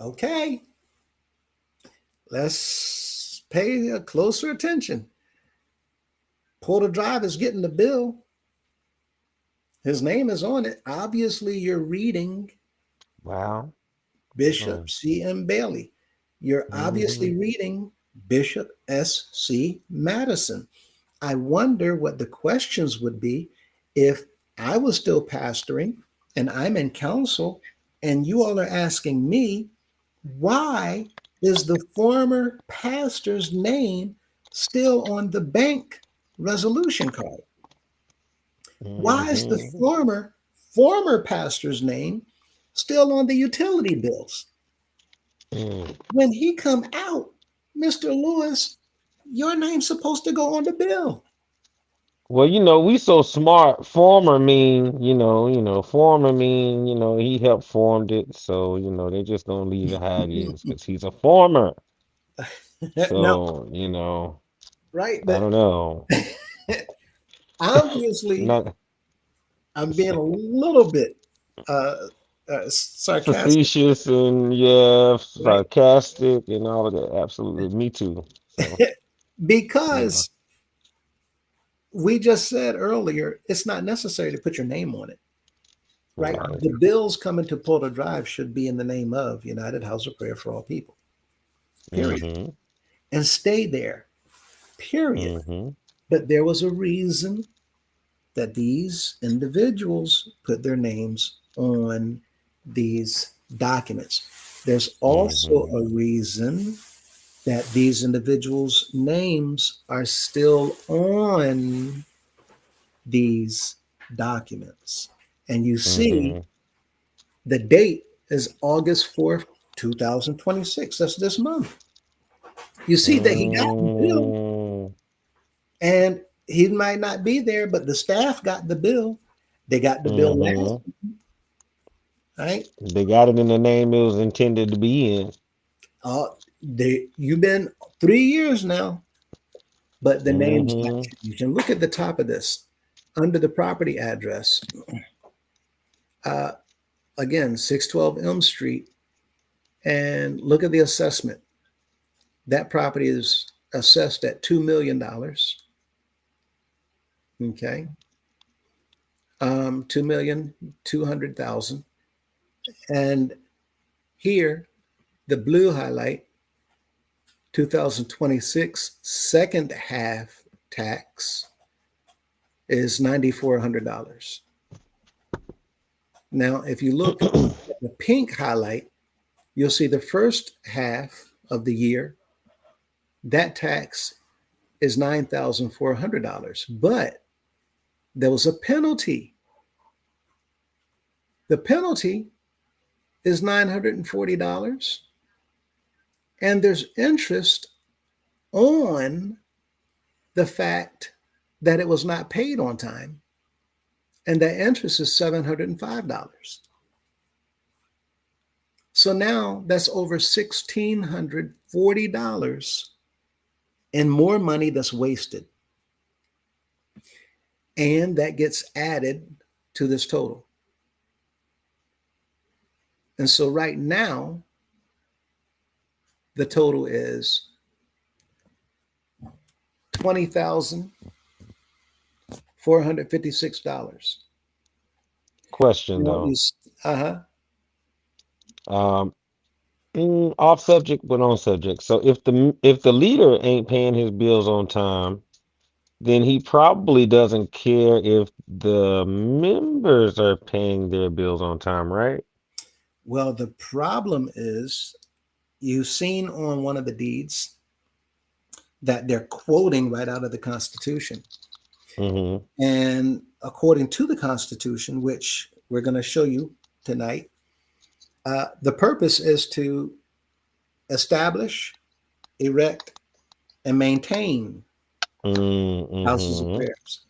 [SPEAKER 1] Okay, let's pay a closer attention. Portal Drive is getting the bill. His name is on it. Obviously, you're reading
[SPEAKER 2] Wow.
[SPEAKER 1] Bishop
[SPEAKER 2] Mm.
[SPEAKER 1] C.M. Bailey. You're
[SPEAKER 2] Hmm.
[SPEAKER 1] obviously reading Bishop S.C. Madison. I wonder what the questions would be if I was still pastoring and I'm in council and you all are asking me, why is the former pastor's name still on the bank resolution card? Why is the
[SPEAKER 2] Hmm.
[SPEAKER 1] former pastor's name still on the utility bills?
[SPEAKER 2] Mm.
[SPEAKER 1] When he come out, Mr. Lewis, your name's supposed to go on the bill.
[SPEAKER 2] Well, we so smart. Former mean, former mean, he helped formed it. So, they just don't leave it how it is because he's a former.
[SPEAKER 1] No,
[SPEAKER 2] So,
[SPEAKER 1] right?
[SPEAKER 2] I
[SPEAKER 1] But
[SPEAKER 2] don't know.
[SPEAKER 1] obviously,
[SPEAKER 2] Not
[SPEAKER 1] I'm being a little bit uh, sarcastic,
[SPEAKER 2] facetious and yeah,
[SPEAKER 1] right?
[SPEAKER 2] sarcastic and all of that. Absolutely. Me too. So, yeah.
[SPEAKER 1] Because we just said earlier, it's not necessary to put your name on it, right?
[SPEAKER 2] Right.
[SPEAKER 1] The bills coming to Porter Drive should be in the name of United House of Prayer for All People, period,
[SPEAKER 2] Mm-hmm.
[SPEAKER 1] and stay there, period.
[SPEAKER 2] Mm-hmm.
[SPEAKER 1] But there was a reason that these individuals put their names on these documents. There's also
[SPEAKER 2] Mm-hmm.
[SPEAKER 1] a reason that these individuals' names are still on these documents. And you see,
[SPEAKER 2] Mm-hmm.
[SPEAKER 1] the date is August 4th, 2026. That's this month. You see that he got the bill,
[SPEAKER 2] Mm.
[SPEAKER 1] and he might not be there, but the staff got the bill. They got the bill last,
[SPEAKER 2] Mm-hmm.
[SPEAKER 1] right?
[SPEAKER 2] They got it in the name it was intended to be in.
[SPEAKER 1] You've been 3 years now, but the name's not
[SPEAKER 2] Mm-hmm.
[SPEAKER 1] changed. And look at the top of this under the property address. Uh, Again, 612 Elm Street, and look at the assessment. That property is assessed at $2 million. Okay, 2,200,000. And here, the blue highlight, 2026 second half tax is $9,400. Now, if you look at the pink highlight, you'll see the first half of the year, that tax is $9,400. But there was a penalty. The penalty is $940. And there's interest on the fact that it was not paid on time. And that interest is $705. So now that's over $1,640 and more money that's wasted. And that gets added to this total. And so right now, the total is $20,456.
[SPEAKER 2] Question
[SPEAKER 1] Now
[SPEAKER 2] though.
[SPEAKER 1] uh-huh.
[SPEAKER 2] Um, Off subject, but on subject. So if the leader ain't paying his bills on time, then he probably doesn't care if the members are paying their bills on time, right?
[SPEAKER 1] Well, the problem is you've seen on one of the deeds that they're quoting right out of the Constitution.
[SPEAKER 2] Mm-hmm.
[SPEAKER 1] And according to the Constitution, which we're going to show you tonight. The purpose is to establish, erect, and maintain houses of
[SPEAKER 2] Mm-hmm.
[SPEAKER 1] prayers.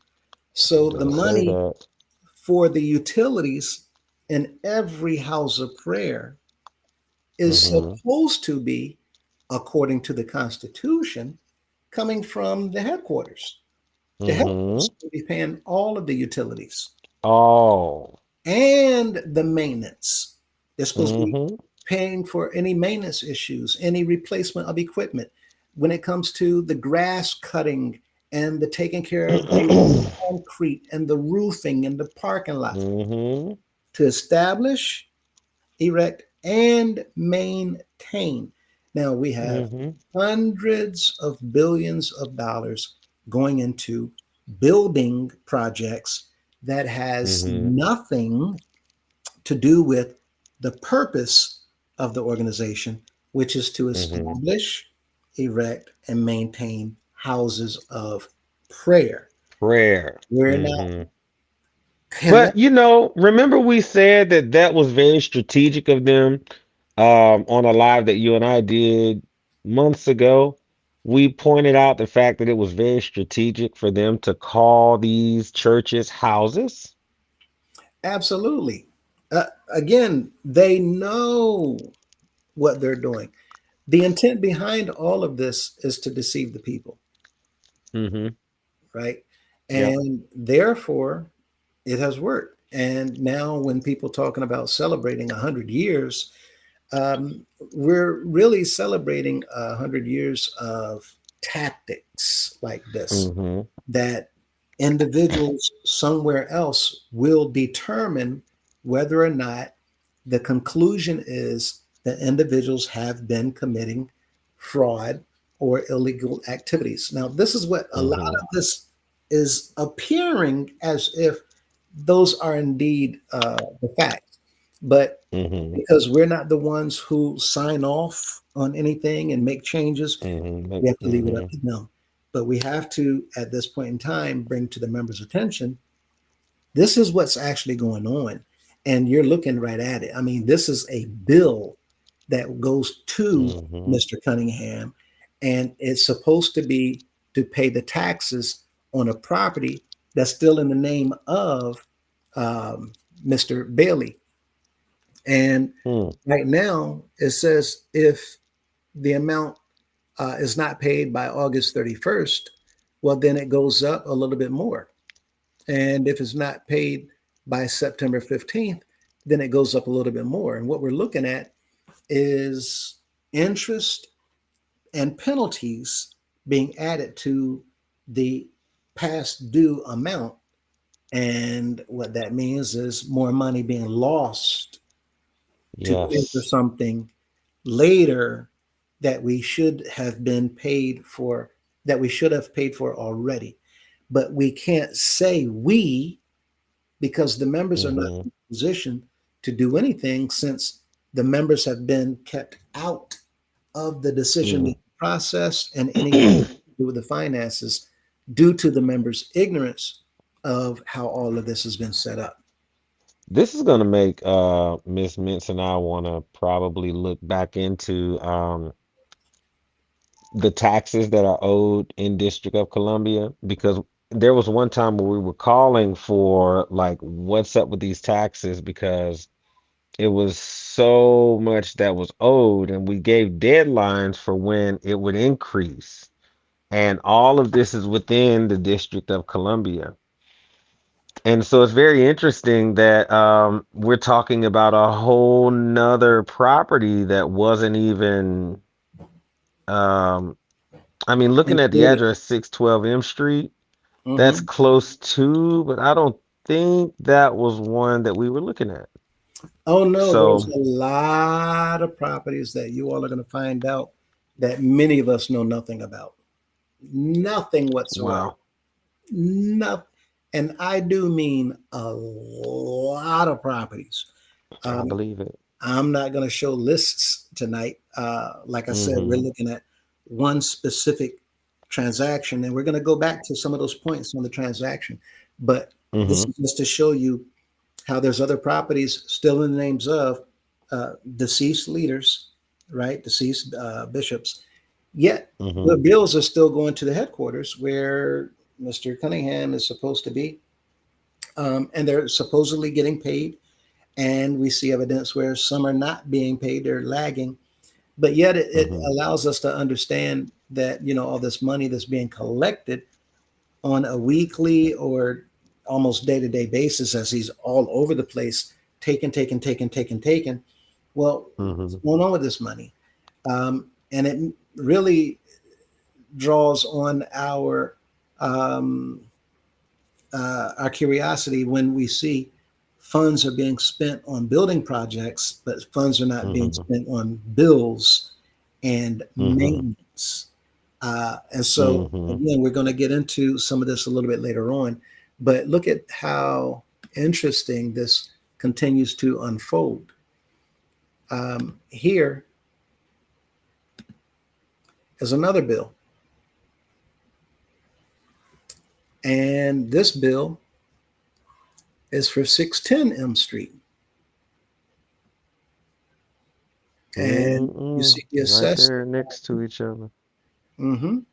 [SPEAKER 1] So the
[SPEAKER 2] Does say
[SPEAKER 1] money
[SPEAKER 2] that.
[SPEAKER 1] for the utilities in every house of prayer is
[SPEAKER 2] Mm-hmm.
[SPEAKER 1] supposed to be, according to the Constitution, coming from the headquarters. The
[SPEAKER 2] Mm-hmm.
[SPEAKER 1] headquarters will be paying all of the utilities
[SPEAKER 2] Oh.
[SPEAKER 1] and the maintenance. They're supposed to be
[SPEAKER 2] Mm-hmm.
[SPEAKER 1] paying for any maintenance issues, any replacement of equipment. When it comes to the grass cutting and the taking care of the concrete and the roofing and the parking lots,
[SPEAKER 2] Mm-hmm.
[SPEAKER 1] to establish, erect, and maintain. Now we have
[SPEAKER 2] Mm-hmm.
[SPEAKER 1] hundreds of billions of dollars going into building projects that has
[SPEAKER 2] Mm-hmm.
[SPEAKER 1] nothing to do with the purpose of the organization, which is to
[SPEAKER 2] Mm-hmm.
[SPEAKER 1] establish, erect, and maintain houses of prayer.
[SPEAKER 2] Prayer.
[SPEAKER 1] We're not
[SPEAKER 2] Mm-hmm.
[SPEAKER 1] connected.
[SPEAKER 2] But remember we said that that was very strategic of them on a live that you and I did months ago. We pointed out the fact that it was very strategic for them to call these churches houses.
[SPEAKER 1] Absolutely. Again, they know what they're doing. The intent behind all of this is to deceive the people,
[SPEAKER 2] Mm-hmm.
[SPEAKER 1] right?
[SPEAKER 2] Yep.
[SPEAKER 1] And therefore, it has worked. And now, when people talking about celebrating 100 years, um, we're really celebrating 100 years of tactics like this
[SPEAKER 2] Mm-hmm.
[SPEAKER 1] that individuals somewhere else will determine whether or not the conclusion is that individuals have been committing fraud or illegal activities. Now, this is what a lot
[SPEAKER 2] Mm-hmm.
[SPEAKER 1] of this is appearing as if those are indeed the facts. But
[SPEAKER 2] Mm-hmm.
[SPEAKER 1] because we're not the ones who sign off on anything and make changes,
[SPEAKER 2] Mm-hmm.
[SPEAKER 1] we have to leave it up
[SPEAKER 2] Mm-hmm.
[SPEAKER 1] to them. But we have to, at this point in time, bring to the members' attention this is what's actually going on. And you're looking right at it. I mean, this is a bill that goes to
[SPEAKER 2] Mm-hmm.
[SPEAKER 1] Mr. Cunningham, and it's supposed to be to pay the taxes on a property that's still in the name of Mr. Bailey. And
[SPEAKER 2] Mm.
[SPEAKER 1] right now, it says if the amount is not paid by August 31st, well, then it goes up a little bit more. And if it's not paid by September 15th, then it goes up a little bit more. And what we're looking at is interest and penalties being added to the past due amount. And what that means is more money being lost to pay for
[SPEAKER 2] Yes.
[SPEAKER 1] something later that we should have been paid for, that we should have paid for already. But we can't say we, because the members are not
[SPEAKER 2] Mm-hmm.
[SPEAKER 1] in a position to do anything since the members have been kept out of the decision
[SPEAKER 2] Mm.
[SPEAKER 1] making process and anything to do with the finances due to the members' ignorance of how all of this has been set up.
[SPEAKER 2] This is gonna make Miss Mintz and I wanna probably look back into the taxes that are owed in District of Columbia because there was one time where we were calling for like what's up with these taxes because it was so much that was owed and we gave deadlines for when it would increase. And all of this is within the District of Columbia. And so it's very interesting that we're talking about a whole nother property that wasn't even um, I mean, looking at the
[SPEAKER 1] Included.
[SPEAKER 2] address 612 M Street, that's
[SPEAKER 1] Mhm.
[SPEAKER 2] close to, but I don't think that was one that we were looking at.
[SPEAKER 1] Oh no, there's
[SPEAKER 2] So,
[SPEAKER 1] a lot of properties that you all are going to find out that many of us know nothing about. Nothing whatsoever.
[SPEAKER 2] well,
[SPEAKER 1] Nothing. And I do mean a lot of properties.
[SPEAKER 2] I
[SPEAKER 1] Um,
[SPEAKER 2] believe it.
[SPEAKER 1] I'm not going to show lists tonight. Like I said, we're
[SPEAKER 2] Mm-hmm.
[SPEAKER 1] looking at one specific transaction, and we're going to go back to some of those points on the transaction. But this
[SPEAKER 2] Mm-hmm.
[SPEAKER 1] is just to show you how there's other properties still in the names of deceased leaders, right? Deceased bishops. Yet the
[SPEAKER 2] Mm-hmm.
[SPEAKER 1] bills are still going to the headquarters where Mr. Cunningham is supposed to be, and they're supposedly getting paid. And we see evidence where some are not being paid; they're lagging. But yet, it
[SPEAKER 2] Mm-hmm.
[SPEAKER 1] allows us to understand that all this money that's being collected on a weekly or almost day-to-day basis, as he's all over the place, taken. Well, what's
[SPEAKER 2] Mm-hmm.
[SPEAKER 1] going on with this money? And it really draws on um, our curiosity when we see funds are being spent on building projects, but funds are not being
[SPEAKER 2] Mm-hmm.
[SPEAKER 1] spent on bills and
[SPEAKER 2] Mm-hmm.
[SPEAKER 1] maintenance. And so,
[SPEAKER 2] Mm-hmm.
[SPEAKER 1] again, we're going to get into some of this a little bit later on, but look at how interesting this continues to unfold. Here is another bill, and this bill is for 610 M Street. And you
[SPEAKER 2] Mm-hmm.
[SPEAKER 1] see the
[SPEAKER 2] Right
[SPEAKER 1] assessed,
[SPEAKER 2] there next to each other.
[SPEAKER 1] mhm,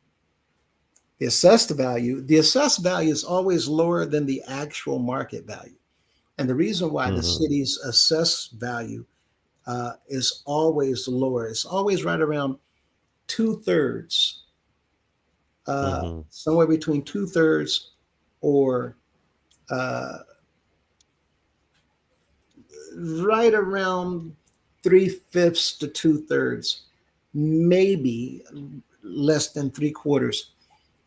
[SPEAKER 1] the assessed value. The assessed value is always lower than the actual market value. And the reason why the
[SPEAKER 2] Mm-hmm.
[SPEAKER 1] city's assessed value is always lower, it's always right around two-thirds,
[SPEAKER 2] Mm-hmm.
[SPEAKER 1] somewhere between two-thirds or uh, right around three-fifths to two-thirds, maybe less than three-quarters,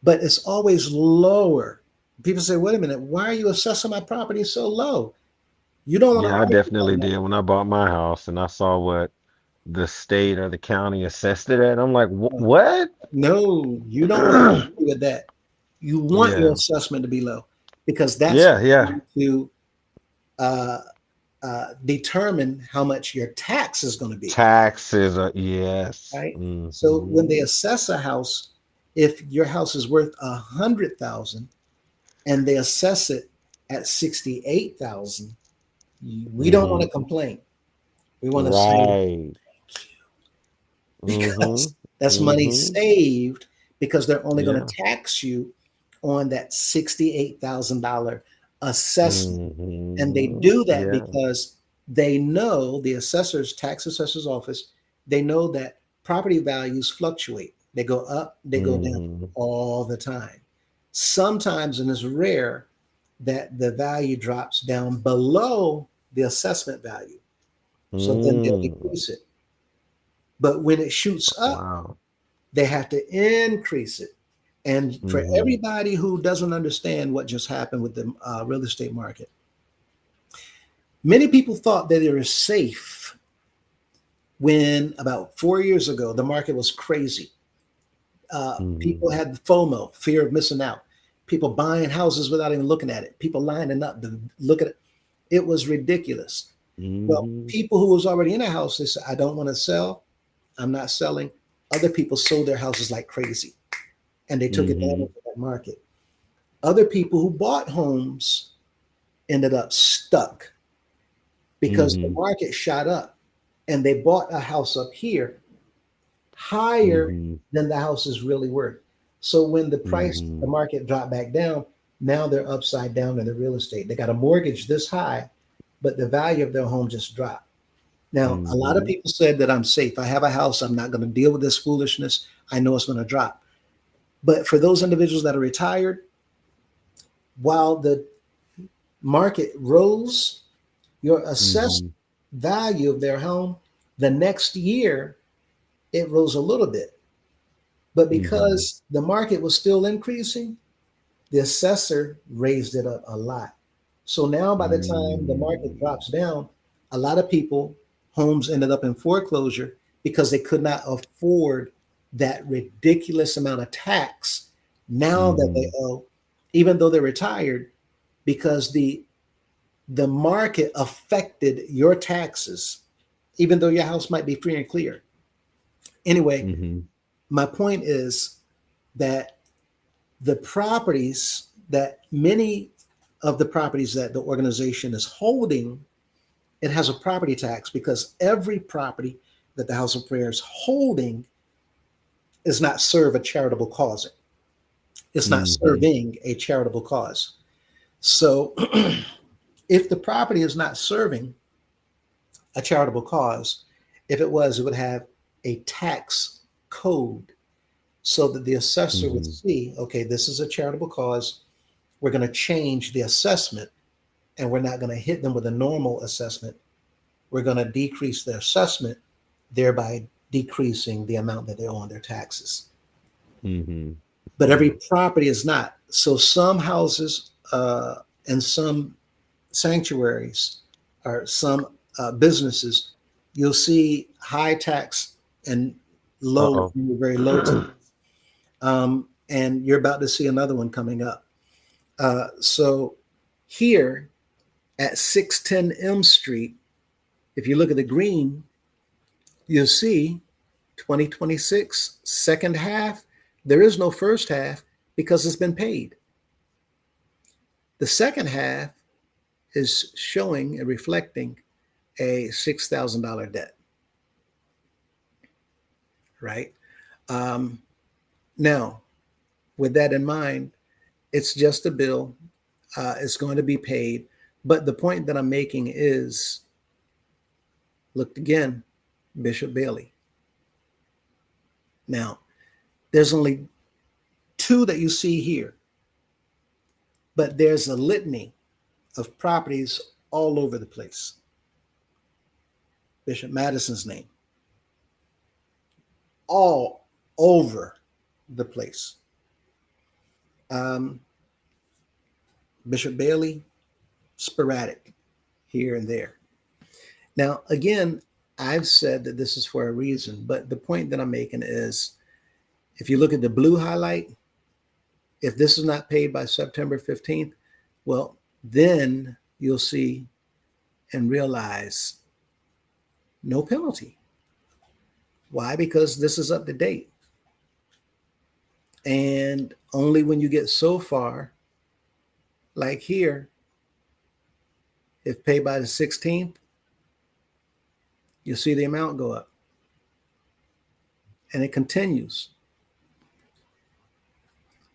[SPEAKER 1] but it's always lower. People say, wait a minute, why are you assessing my property so low? You don't want to
[SPEAKER 2] Yeah, I
[SPEAKER 1] argue
[SPEAKER 2] definitely
[SPEAKER 1] about
[SPEAKER 2] did when I bought my house and I saw what the state or the county assessed it at. I'm like,
[SPEAKER 1] that.
[SPEAKER 2] what?
[SPEAKER 1] No, you don't want to argue with that. You want your
[SPEAKER 2] Yeah.
[SPEAKER 1] assessment to be low because that's
[SPEAKER 2] Yeah, yeah.
[SPEAKER 1] going to uh, determine how much your tax is going to be,
[SPEAKER 2] Taxes are yes.
[SPEAKER 1] right? So when
[SPEAKER 2] Mm-hmm.
[SPEAKER 1] they assess a house, if your house is worth 100,000 and they assess it at 68,000, we don't want
[SPEAKER 2] Mm-hmm.
[SPEAKER 1] to complain. We want to say
[SPEAKER 2] Right. Mm-hmm.
[SPEAKER 1] because that's money
[SPEAKER 2] Mm-hmm.
[SPEAKER 1] saved because they're only going
[SPEAKER 2] Yeah.
[SPEAKER 1] to tax you on that $68,000 assessment. And they
[SPEAKER 2] Mm-hmm.
[SPEAKER 1] do that
[SPEAKER 2] Yeah.
[SPEAKER 1] because they know the assessors, tax assessor's office, they know that property values fluctuate. They go up, they go down
[SPEAKER 2] Mm-hmm.
[SPEAKER 1] all the time. Sometimes, and it's rare, that the value drops down below the assessment value. So then they'll
[SPEAKER 2] Mm.
[SPEAKER 1] decrease it. But when it shoots up,
[SPEAKER 2] Wow.
[SPEAKER 1] they have to increase it. And for
[SPEAKER 2] Mm-hmm.
[SPEAKER 1] everybody who doesn't understand what just happened with the real estate market, many people thought that they were safe when about 4 years ago the market was crazy.
[SPEAKER 2] Mm-hmm.
[SPEAKER 1] People had FOMO, fear of missing out. People buying houses without even looking at it. People lining up to look at it. It was ridiculous. Well,
[SPEAKER 2] Mm-hmm.
[SPEAKER 1] people who was already in a house, they said, "I don't want to sell. I'm not selling." Other people sold their houses like crazy, and they took
[SPEAKER 2] Mm-hmm.
[SPEAKER 1] advantage of that market. Other people who bought homes ended up stuck because the
[SPEAKER 2] Mm-hmm.
[SPEAKER 1] market shot up and they bought a house up here higher
[SPEAKER 2] Mm-hmm.
[SPEAKER 1] than the house is really worth. So when the price,
[SPEAKER 2] Mm-hmm.
[SPEAKER 1] the market dropped back down, now they're upside down in the real estate. They got a mortgage this high, but the value of their home just dropped. Now, a lot of
[SPEAKER 2] Mm-hmm.
[SPEAKER 1] people said that I'm safe. I have a house. I'm not going to deal with this foolishness. I know it's going to drop. But for those individuals that are retired, while the market rose, your assessed
[SPEAKER 2] Mm-hmm.
[SPEAKER 1] value of their home the next year, it rose a little bit. But
[SPEAKER 2] Mm-hmm.
[SPEAKER 1] because the market was still increasing, the assessor raised it up a lot. So now, by the time the market
[SPEAKER 2] Mm-hmm.
[SPEAKER 1] drops down, a lot of people, homes ended up in foreclosure because they could not afford that ridiculous amount of tax now that they
[SPEAKER 2] Mm-hmm.
[SPEAKER 1] owe, even though they're retired, because the market affected your taxes, even though your house might be free and clear. Anyway,
[SPEAKER 2] Mm-hmm.
[SPEAKER 1] my point is that the properties that many of the properties that the organization is holding, it has a property tax because every property that the House of Prayer is holding is not serve a charitable cause. It's not
[SPEAKER 2] Hmm.
[SPEAKER 1] serving a charitable cause. So if the property is not serving a charitable cause, if it was, it would have a tax code so that the assessor would
[SPEAKER 2] Hmm.
[SPEAKER 1] see, okay, this is a charitable cause. We're going to change the assessment and we're not going to hit them with a normal assessment. We're going to decrease their assessment, thereby decreasing the amount that they owe on their taxes.
[SPEAKER 2] Hmm.
[SPEAKER 1] But every
[SPEAKER 2] Hmm.
[SPEAKER 1] property is not. So some houses and some sanctuaries or some businesses, you'll see high tax and low,
[SPEAKER 2] Uh-oh.
[SPEAKER 1] very low tax. And you're about to see another one coming up. So here at 610 M Street, if you look at the green, you'll see 2026 second half. There is no first half because it's been paid. The second half is showing and reflecting a $6,000 debt, right? Um, Now, with that in mind, it's just a bill. It's going to be paid. But the point that I'm making is look again, Bishop Bailey. Now, there's only two that you see here, but there's a litany of properties all over the place. Bishop Madison's name, all over the place. Um, Bishop Bailey, sporadic here and there. Now, again, I've said that this is for a reason, but the point that I'm making is if you look at the blue highlight, if this is not paid by September 15th, well, then you'll see and realize no penalty. Why? Because this is up to date. And only when you get so far, like here, if paid by the 16th, you'll see the amount go up. And it continues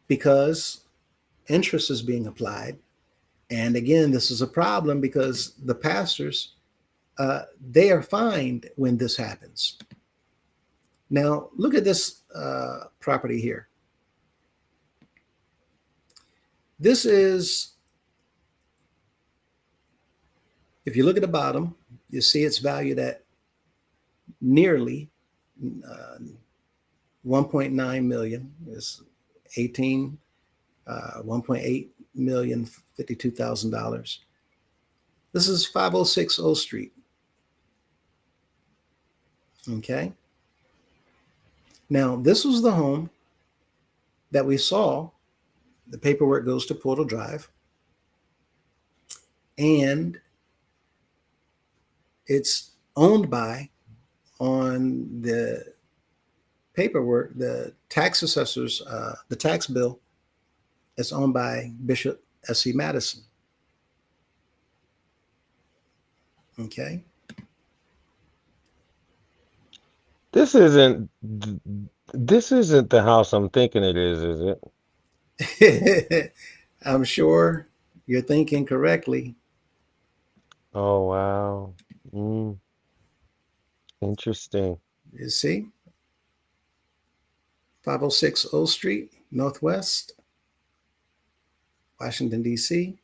[SPEAKER 1] because interest is being applied. And again, this is a problem because the pastors, they are fined when this happens. Now, look at this property here. This is, if you look at the bottom, you see it's valued at nearly 1.9 million. It's 18, 1.8 million, $52,000. This is 506 O Street. Okay. Now, this was the home that we saw. The paperwork goes to Portal Drive, and it's owned by, on the paperwork, the tax assessors, the tax bill, is owned by Bishop S.C. Madison. Okay.
[SPEAKER 2] This isn't this isn't the house I'm thinking it is it?
[SPEAKER 1] I'm sure you're thinking correctly.
[SPEAKER 2] Oh wow. Mm, interesting.
[SPEAKER 1] You see, 506 O Street, Northwest, Washington, D.C.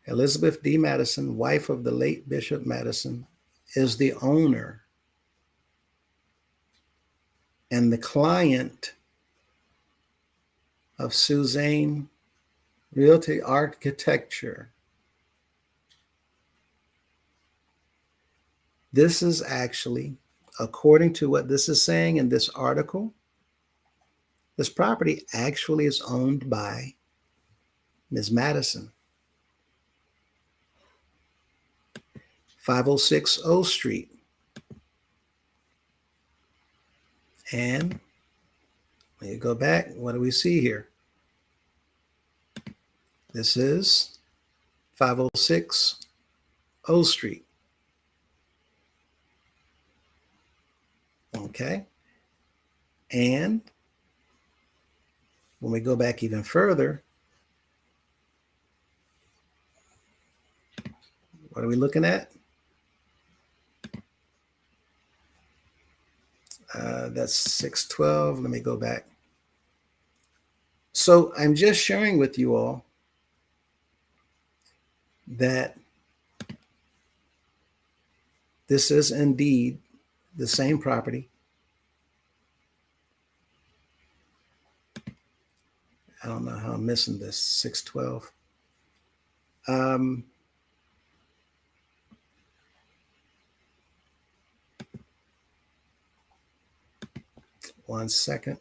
[SPEAKER 1] Elizabeth D. Madison, wife of the late Bishop Madison, is the owner, and the client of Suzanne Realty Architecture. This is actually, according to what this is saying in this article, this property actually is owned by Ms. Madison. 506 O Street. And when you go back, what do we see here? This is 506 O Street. Okay. And when we go back even further, what are we looking at? That's 612. Let me go back. So I'm just sharing with you all that this is indeed the same property. I don't know how I'm missing this 612. Um, One second.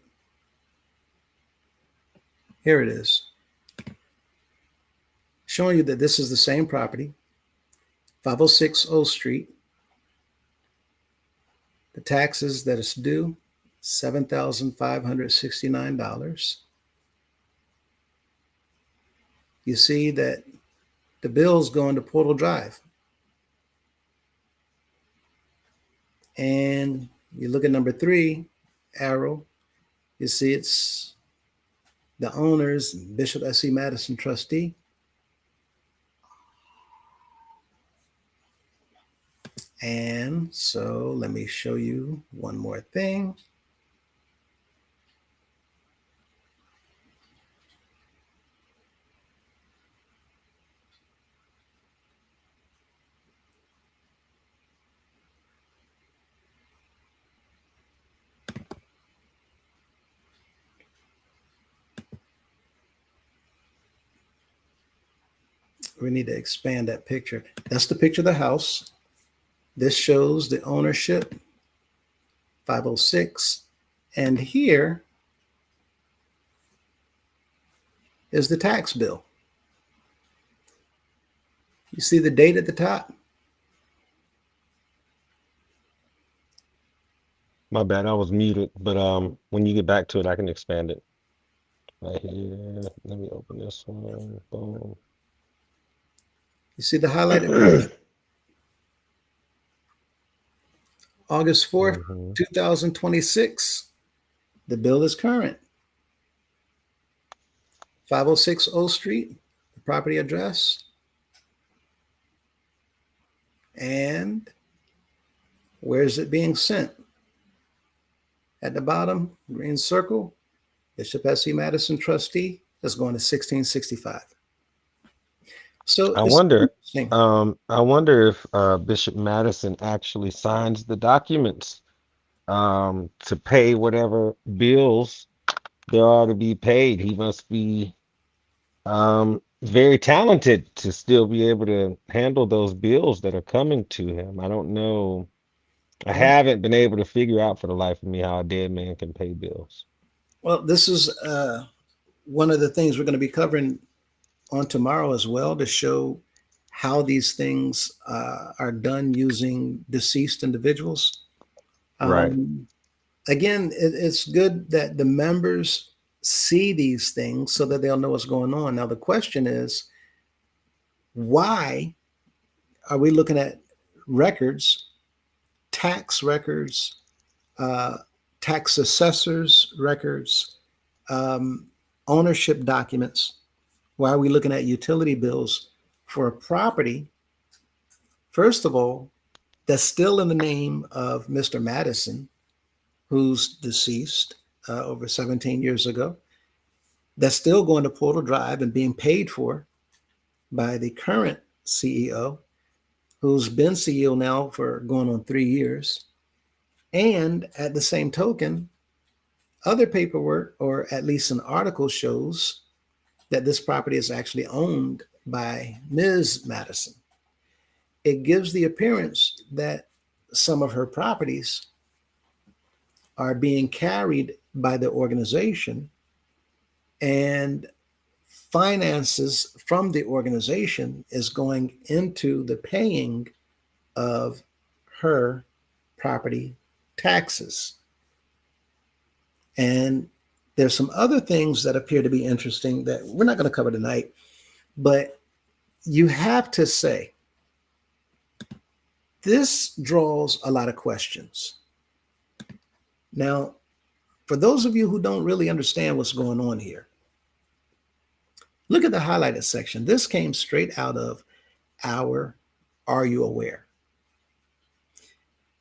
[SPEAKER 1] Here it is. Showing you that this is the same property, 506 O Street. The taxes that is due, $7,569. You see that the bill's going to Portal Drive. And you look at number 3, arrow, you see it's the owners, Bishop S.E. Madison trustee. And so let me show you one more thing. We need to expand that picture. That's the picture of the house. This shows the ownership, 506. And here is the tax bill. You see the date at the top?
[SPEAKER 2] My bad, I was muted, but when you get back to it, I can expand it. Right here. Let me open this one. Boom.
[SPEAKER 1] You see the highlighted portion? August 4th,
[SPEAKER 2] hmm
[SPEAKER 1] 2026. The bill is current. 506 O Street, the property address. And where's it being sent? At the bottom, green circle, Bishop S.E. Madison trustee, that's going to 1665. So
[SPEAKER 2] I
[SPEAKER 1] it's
[SPEAKER 2] wonder,
[SPEAKER 1] interesting.
[SPEAKER 2] I wonder if Bishop Madison actually signs the documents to pay whatever bills there are to be paid. He must be very talented to still be able to handle those bills that are coming to him. I don't know. I
[SPEAKER 1] Well,
[SPEAKER 2] haven't been able to figure out for the life of me how a dead man can pay bills.
[SPEAKER 1] well, this is one of the things we're going to be covering on tomorrow as well, to show how these things are done using deceased individuals.
[SPEAKER 2] Right.
[SPEAKER 1] Um, Again, it's good that the members see these things so that they'll know what's going on. Now, the question is, why are we looking at records, tax records, uh, tax assessors records, um, ownership documents? Why are we looking at utility bills for a property, first of all, that's still in the name of Mr. Madison, who's deceased over 17 years ago, that's still going to Portal Drive and being paid for by the current CEO, who's been CEO now for going on 3 years. And at the same token, other paperwork, or at least an article, shows that this property is actually owned by Ms. Madison. It gives the appearance that some of her properties are being carried by the organization, and finances from the organization is going into the paying of her property taxes. And there's some other things that appear to be interesting that we're not going to cover tonight. But you have to say, this draws a lot of questions. Now, for those of you who don't really understand what's going on here, look at the highlighted section. This came straight out of our Are You Aware?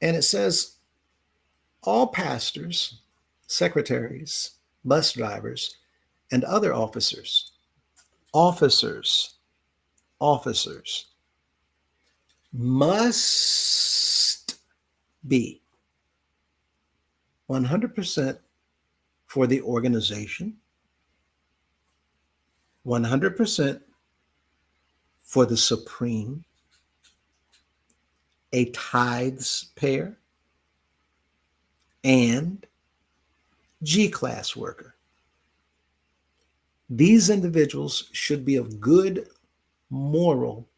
[SPEAKER 1] And it says all pastors, secretaries, bus drivers, and other officers, officers must be 100% for the organization, 100% for the supreme, a tithes payer, and G class worker. These individuals should be of good moral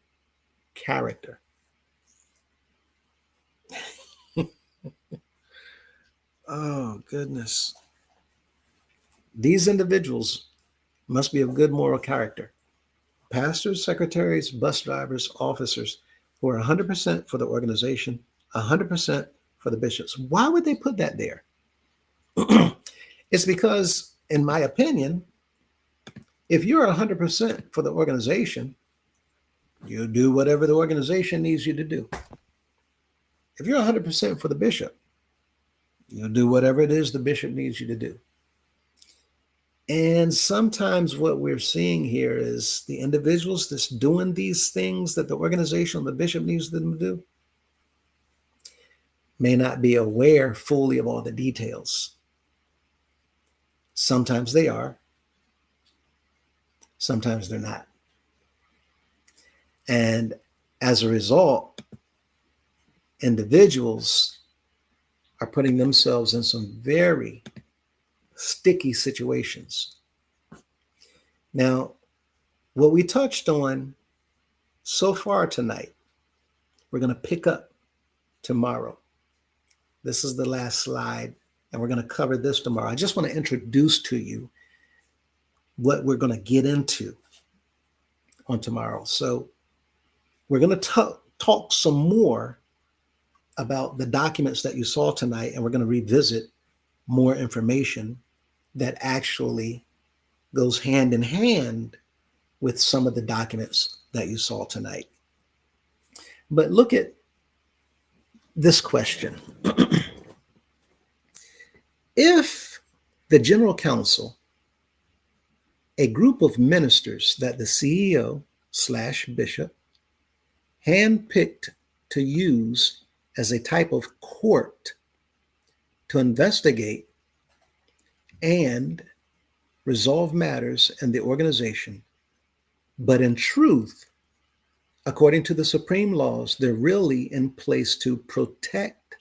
[SPEAKER 1] character. Oh, goodness. These individuals must be of good moral character. Pastors, secretaries, bus drivers, officers who are 100% for the organization, 100% for the bishops. Why would they put that there? It's because, in my opinion, if you're 100% for the organization, you do whatever the organization needs you to do. If you're 100% for the bishop, you'll do whatever it is the bishop needs you to do. And sometimes what we're seeing here is the individuals that's doing these things that the organization, the bishop needs them to do, may not be aware fully of all the details. Sometimes they are, sometimes they're not. And as a result, individuals are putting themselves in some very sticky situations. Now, what we touched on so far tonight, we're going to pick up tomorrow. This is the last slide, and we're going to cover this tomorrow. I just want to introduce to you what we're going to get into on tomorrow. So we're going to talk some more about the documents that you saw tonight, and we're going to revisit more information that actually goes hand in hand with some of the documents that you saw tonight. But look at this question. If the general council, a group of ministers that the CEO/bishop handpicked to use as a type of court to investigate and resolve matters in the organization, but in truth, according to the supreme laws, they're really in place to protect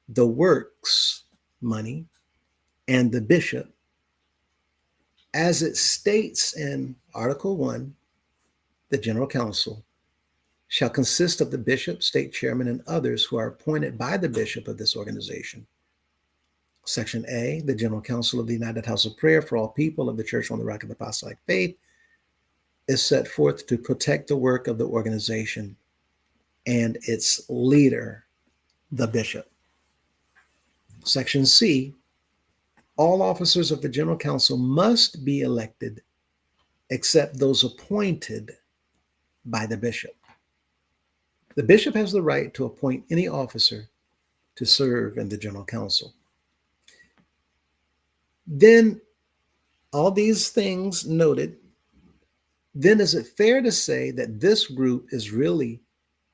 [SPEAKER 1] the works money and the bishop, as it states in Article 1, the General Council shall consist of the bishop, state chairman, and others who are appointed by the bishop of this organization. Section A, the General Council of the United House of Prayer for all people of the Church on the Rock of the Apostolic Faith is set forth to protect the work of the organization and its leader, the bishop. Section C, all officers of the General Council must be elected except those appointed by the bishop. The bishop has the right to appoint any officer to serve in the General Council. Then, all these things noted, then is it fair to say that this group is really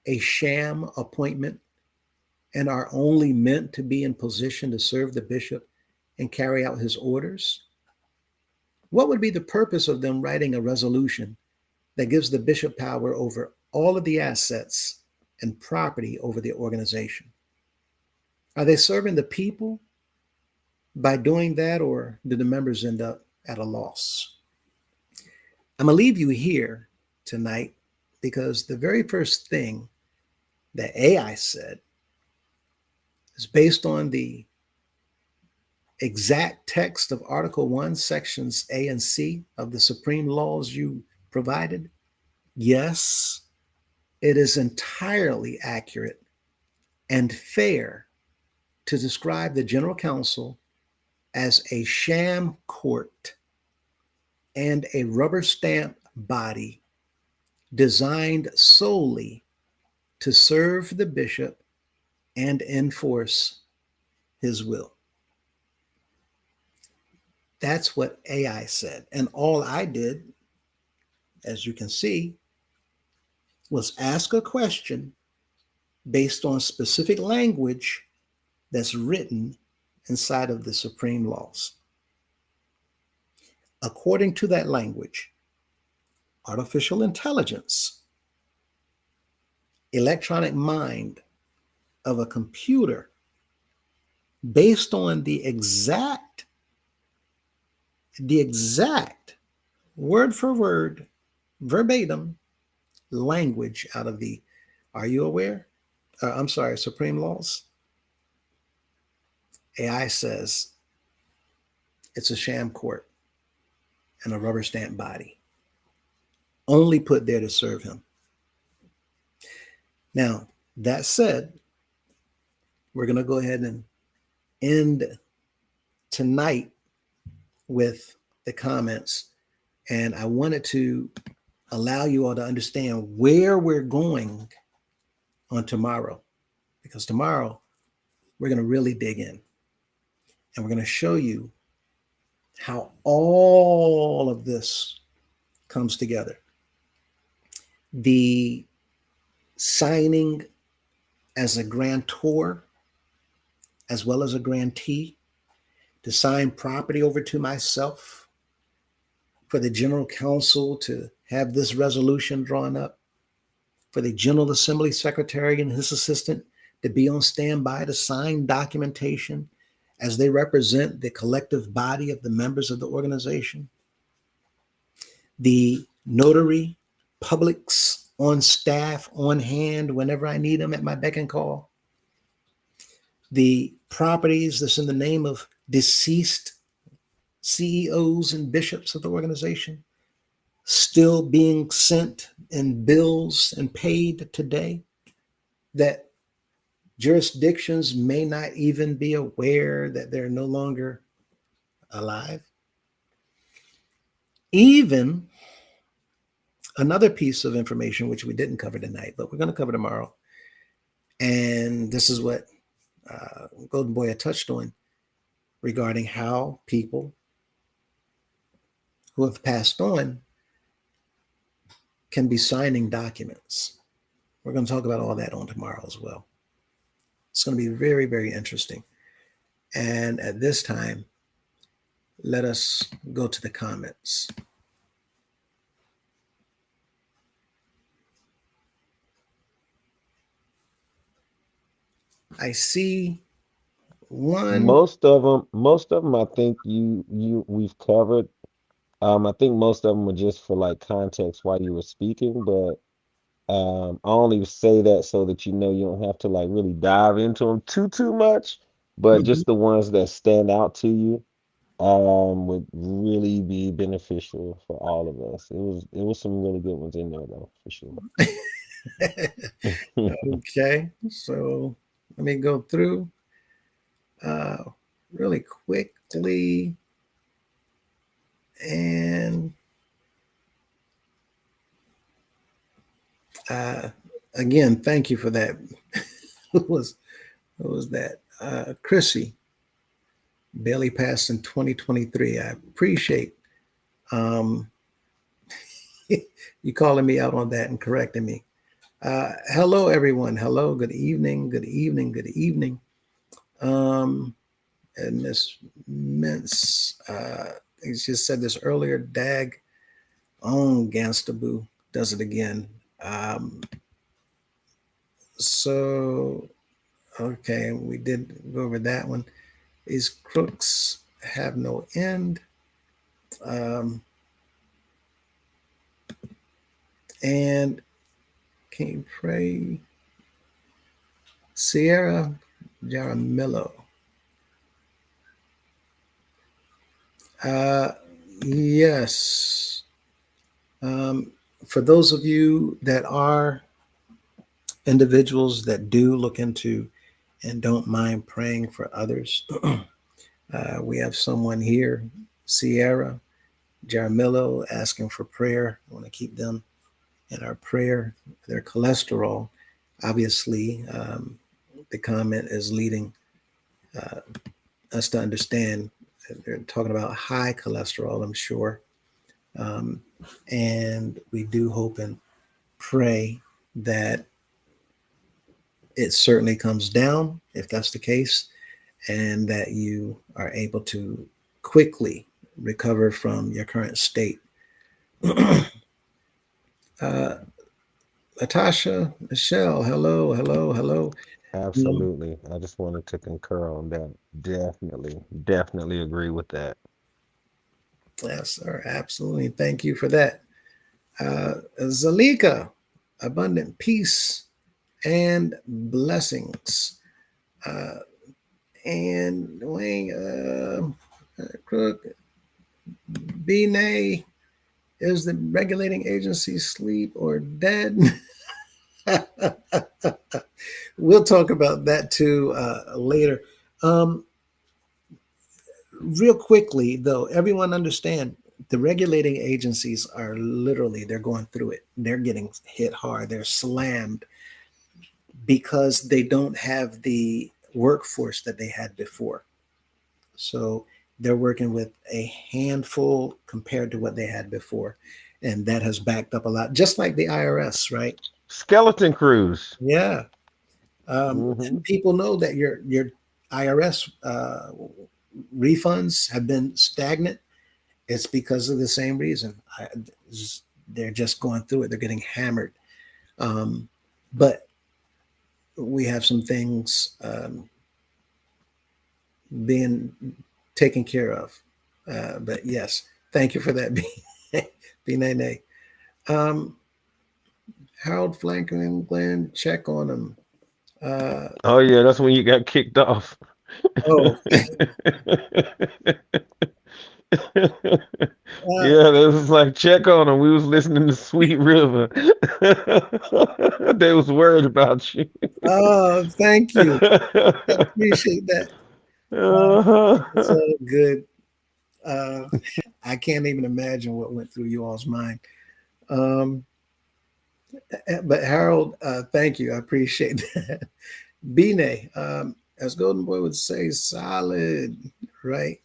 [SPEAKER 1] a sham appointment and are only meant to be in position to serve the bishop and carry out his orders? What would be the purpose of them writing a resolution that gives the bishop power over all of the assets and property over the organization? Are they serving the people by doing that, or do the members end up at a loss? I'm going to leave you here tonight because the very first thing that AI said is based on the exact text of Article 1, Sections A and C of the Supreme Laws you provided. Yes, it is entirely accurate and fair to describe the General Counsel as a sham court and a rubber stamp body designed solely to serve the bishop and enforce his will. That's what AI said. And all I did, as you can see, was ask a question based on specific language that's written inside of the supreme laws. According to that language, artificial intelligence, electronic mind of a computer, based on the exact word for word, verbatim language out of the, are you aware? I'm sorry, supreme laws. AI says it's a sham court and a rubber stamp body, only put there to serve him. Now, that said, we're going to go ahead and end tonight with the comments. And I wanted to allow you all to understand where we're going on tomorrow, because tomorrow we're going to really dig in and we're going to show you how all of this comes together. The signing as a grantor as well as a grantee, to sign property over to myself, for the General Counsel to have this resolution drawn up, for the General Assembly Secretary and his assistant to be on standby to sign documentation as they represent the collective body of the members of the organization, the notary publics on staff, on hand, whenever I need them at my beck and call, the properties that's in the name of deceased CEOs and bishops of the organization still being sent in bills and paid today, that jurisdictions may not even be aware that they're no longer alive. Even another piece of information, which we didn't cover tonight, but we're going to cover tomorrow. And this is what Golden Boy had touched on regarding how people who have passed on can be signing documents. We're going to talk about all that on tomorrow as well. It's going to be very, very interesting. And at this time, let us go to the comments. I see one.
[SPEAKER 2] Most of them, I think we've covered. I think most of them were just for like context while you were speaking, but I only say that so that you don't have to like really dive into them too much, but
[SPEAKER 1] Mhm.
[SPEAKER 2] just the ones that stand out to you would really be beneficial for all of us. It was some really good ones in there though, for sure.
[SPEAKER 1] Okay, so let me go through uh, really quickly. And uh, again, thank you for that. Who was that? Chrissy Bailey passed in 2023. I appreciate um, you calling me out on that and correcting me. Hello, everyone. Hello, good evening, good evening, good evening. And Miss Mintz, he just said this earlier, dag on Ganstaboo does it again. Um, so, okay, we did go over that one. These crooks have no end. Um, and can you pray? Sierra Jaramillo. Uh, yes. Um, For those of you that are individuals that do look into and don't mind praying for others, we have someone here, Sierra Jaramillo, asking for prayer. I want to keep them in our prayer. Their cholesterol, obviously, the comment is leading uh, us to understand they're talking about high cholesterol, I'm sure. Um, and we do hope and pray that it certainly comes down if that's the case, and that you are able to quickly recover from your current state. uh, Natasha, Michelle, hello, hello, hello. Um,
[SPEAKER 2] Absolutely. I just wanted to concur on that. Definitely, definitely agree with that.
[SPEAKER 1] yes, sir, absolutely. Thank you for that. Zalika, abundant peace and blessings. Uh, and Dwayne Crook, B. Is the regulating agency asleep or dead? We'll talk about that too later. Um, Real quickly, though, everyone understand the regulating agencies are literally they're going through it. They're getting hit hard. They're slammed because they don't have the workforce that they had before. So they're working with a handful compared to what they had before. And that has backed up a lot, just like the IRS, right?
[SPEAKER 2] Skeleton crews.
[SPEAKER 1] Yeah.
[SPEAKER 2] Hmm.
[SPEAKER 1] And people know that your IRS refunds have been stagnant. It's because of the same reason. They're just going through it. They're getting hammered. Um, but we have some things being taken care of. But yes, thank you for that, B Nene. Um, Harold Franklin, Glenn, check on them. Uh,
[SPEAKER 2] Oh yeah, that's when you got kicked off.
[SPEAKER 1] oh, uh,
[SPEAKER 2] Yeah, this was like check on them. We was listening to Sweet River. They was worried about you.
[SPEAKER 1] oh, thank you. I appreciate that. It's
[SPEAKER 2] Uh-huh.
[SPEAKER 1] all good. Uh, I can't even imagine what went through you all's mind. Um, but Harold, thank you. I appreciate that. Bine, as Golden Boy would say, solid, right?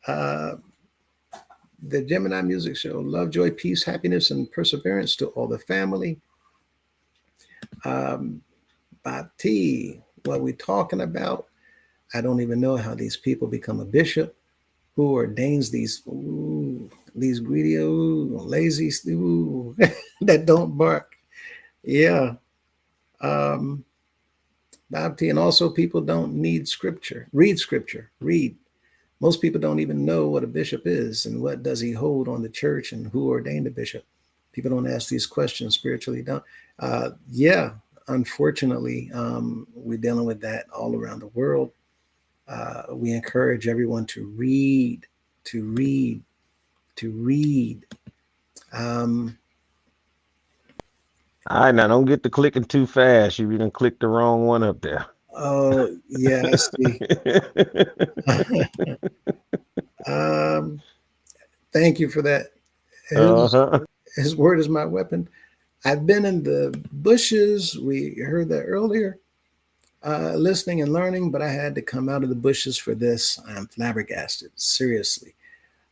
[SPEAKER 1] uh, the Gemini Music Show. Love, joy, peace, happiness, and perseverance to all the family. Um, Bati, what we talking about? I don't even know how these people become a bishop. Who ordains these greedy, lazy, that don't bark? Yeah. Um, Bapti, and also people don't need scripture. Read scripture. Read. Most people don't even know what a bishop is and what does he hold on the church and who ordained the bishop. People don't ask these questions spiritually. Don't. Yeah, unfortunately, we're dealing with that all around the world. We encourage everyone to read, to read, to read. Um,
[SPEAKER 2] All right, now don't get to clicking too fast. You done clicked the wrong one up there.
[SPEAKER 1] oh, yeah, I see. um, Thank you for that.
[SPEAKER 2] Uh-huh.
[SPEAKER 1] His word is my weapon. I've been in the bushes. We heard that earlier, listening and learning, but I had to come out of the bushes for this. I'm flabbergasted, seriously.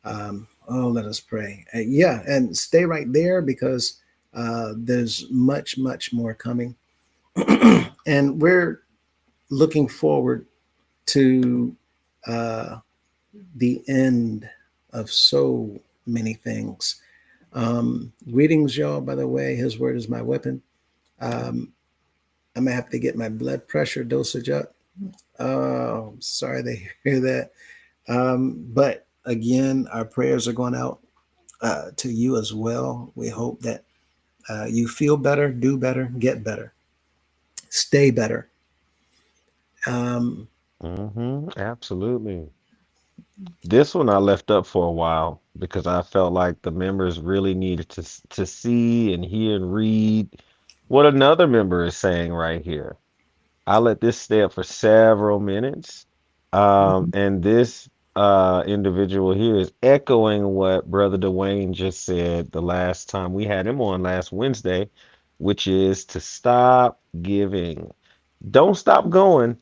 [SPEAKER 1] Oh, let us pray. Yeah, and stay right there because there's much, much more coming. And we're looking forward to uh, the end of so many things. Greetings, y'all, by the way. His word is my weapon. Um, I'm going to have to get my blood pressure dosage up. Oh, sorry to hear that. But again, our prayers are going out to you as well. We hope that you feel better, do better, get better, stay better. Um,
[SPEAKER 2] Hmm. Absolutely. This one I left up for a while because I felt like the members really needed to see and hear and read what another member is saying right here. I let this stay up for several minutes. And this individual here is echoing what Brother Dwayne just said the last time we had him on last Wednesday, which is to stop giving. Don't stop going.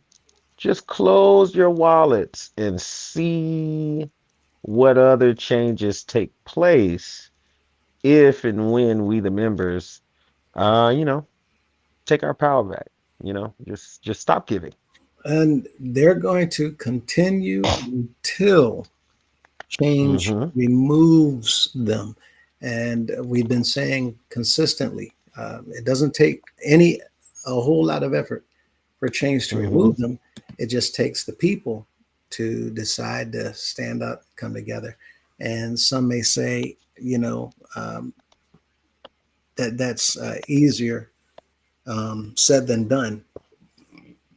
[SPEAKER 2] Just close your wallets and see what other changes take place if and when we, the members, you know, take our power back. Just stop giving.
[SPEAKER 1] And they're going to continue until change
[SPEAKER 2] Mm-hmm.
[SPEAKER 1] removes them. And we've been saying consistently, it doesn't take a whole lot of effort for change to
[SPEAKER 2] Mm-hmm.
[SPEAKER 1] remove them. It just takes the people to decide to stand up, come together. And some may say, that's easier said than done.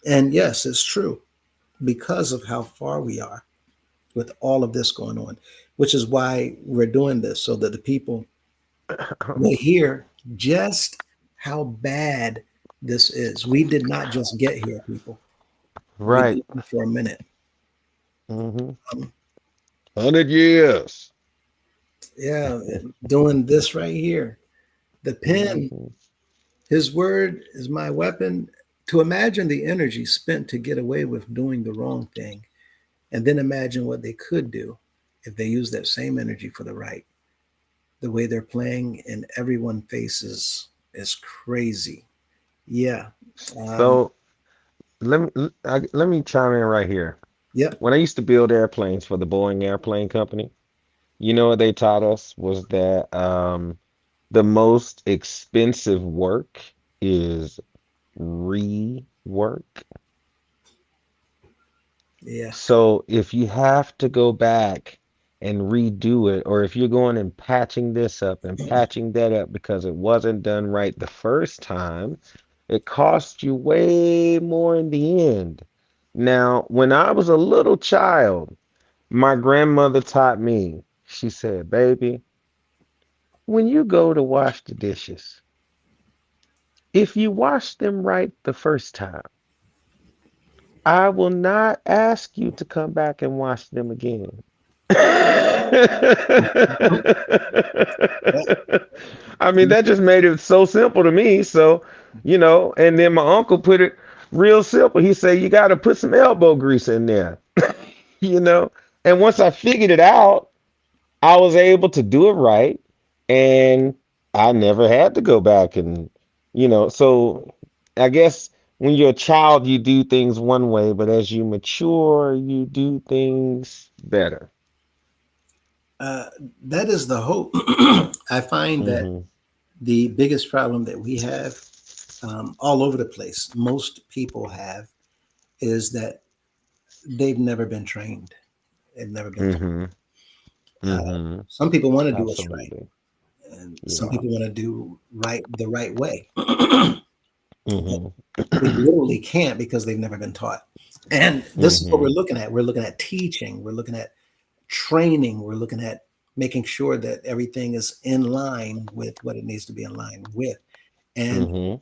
[SPEAKER 1] And yes, it's true because of how far we are with all of this going on, which is why we're doing this so that the people will hear just how bad this is. We did not just get here, people. We've
[SPEAKER 2] Right.
[SPEAKER 1] been here for a minute.
[SPEAKER 2] Mm-hmm.
[SPEAKER 1] Um,
[SPEAKER 2] 100 years.
[SPEAKER 1] yeah, doing this right here. The pen,
[SPEAKER 2] Mm-hmm.
[SPEAKER 1] his word is my weapon. To imagine the energy spent to get away with doing the wrong thing, and then imagine what they could do if they use that same energy for the right. The way they're playing in everyone's faces is crazy. Yeah. Um,
[SPEAKER 2] So let me chime in right here.
[SPEAKER 1] yep.
[SPEAKER 2] When I used to build airplanes for the Boeing Airplane Company, you know what they taught us was that the most expensive work is rework.
[SPEAKER 1] Yeah.
[SPEAKER 2] So if you have to go back and redo it, or if you're going and patching this up and patching that up because it wasn't done right the first time, it costs you way more in the end. Now, when I was a little child, my grandmother taught me, she said, baby, when you go to wash the dishes, if you wash them right the first time, I will not ask you to come back and wash them again. I mean, that just made it so simple to me. So, and then my uncle put it real simple. He said, you got to put some elbow grease in there, you know? And once I figured it out, I was able to do it right. And I never had to go back so I guess when you're a child, you do things one way, but as you mature, you do things better.
[SPEAKER 1] Uh, that is the hope. I find that
[SPEAKER 2] Hmm.
[SPEAKER 1] the biggest problem that we have all over the place, most people have, is that they've never been trained. They've never been taught.
[SPEAKER 2] Hmm.
[SPEAKER 1] Uh,
[SPEAKER 2] Hmm.
[SPEAKER 1] some people want to do what's right,
[SPEAKER 2] Absolutely.
[SPEAKER 1] and some
[SPEAKER 2] Yeah.
[SPEAKER 1] people want to do right the right way. But
[SPEAKER 2] Hmm.
[SPEAKER 1] they literally can't because they've never been taught. And this is what we're
[SPEAKER 2] Hmm.
[SPEAKER 1] looking at. We're looking at teaching. We're looking at training. We're looking at making sure that everything is in line with what it needs to be in line with. And,
[SPEAKER 2] Hmm.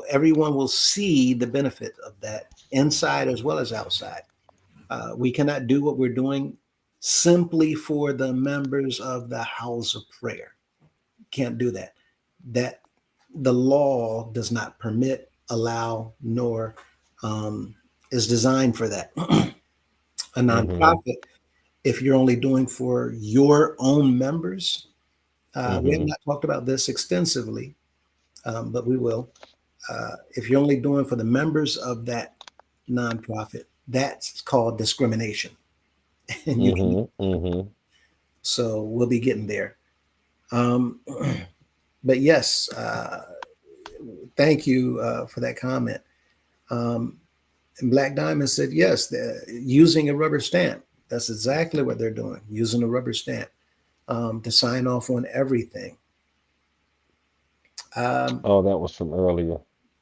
[SPEAKER 1] everyone will see the benefit of that inside as well as outside. We cannot do what we're doing simply for the members of the house of prayer. Can't do that. That the law does not permit, allow, nor um, is designed for that. A
[SPEAKER 2] Hmm.
[SPEAKER 1] nonprofit, if you're only doing for your own members, we have
[SPEAKER 2] Hmm.
[SPEAKER 1] not talked about this extensively, but we will. If you're only doing for the members of that nonprofit, that's called discrimination, and you can.
[SPEAKER 2] Hmm. Hmm.
[SPEAKER 1] So we'll be getting there. Um, but yes, thank you for that comment. Um, and Black Diamond said yes, they're using a rubber stamp. That's exactly what they're doing, using a rubber stamp to sign off on everything. Um,
[SPEAKER 2] Oh, that was from earlier.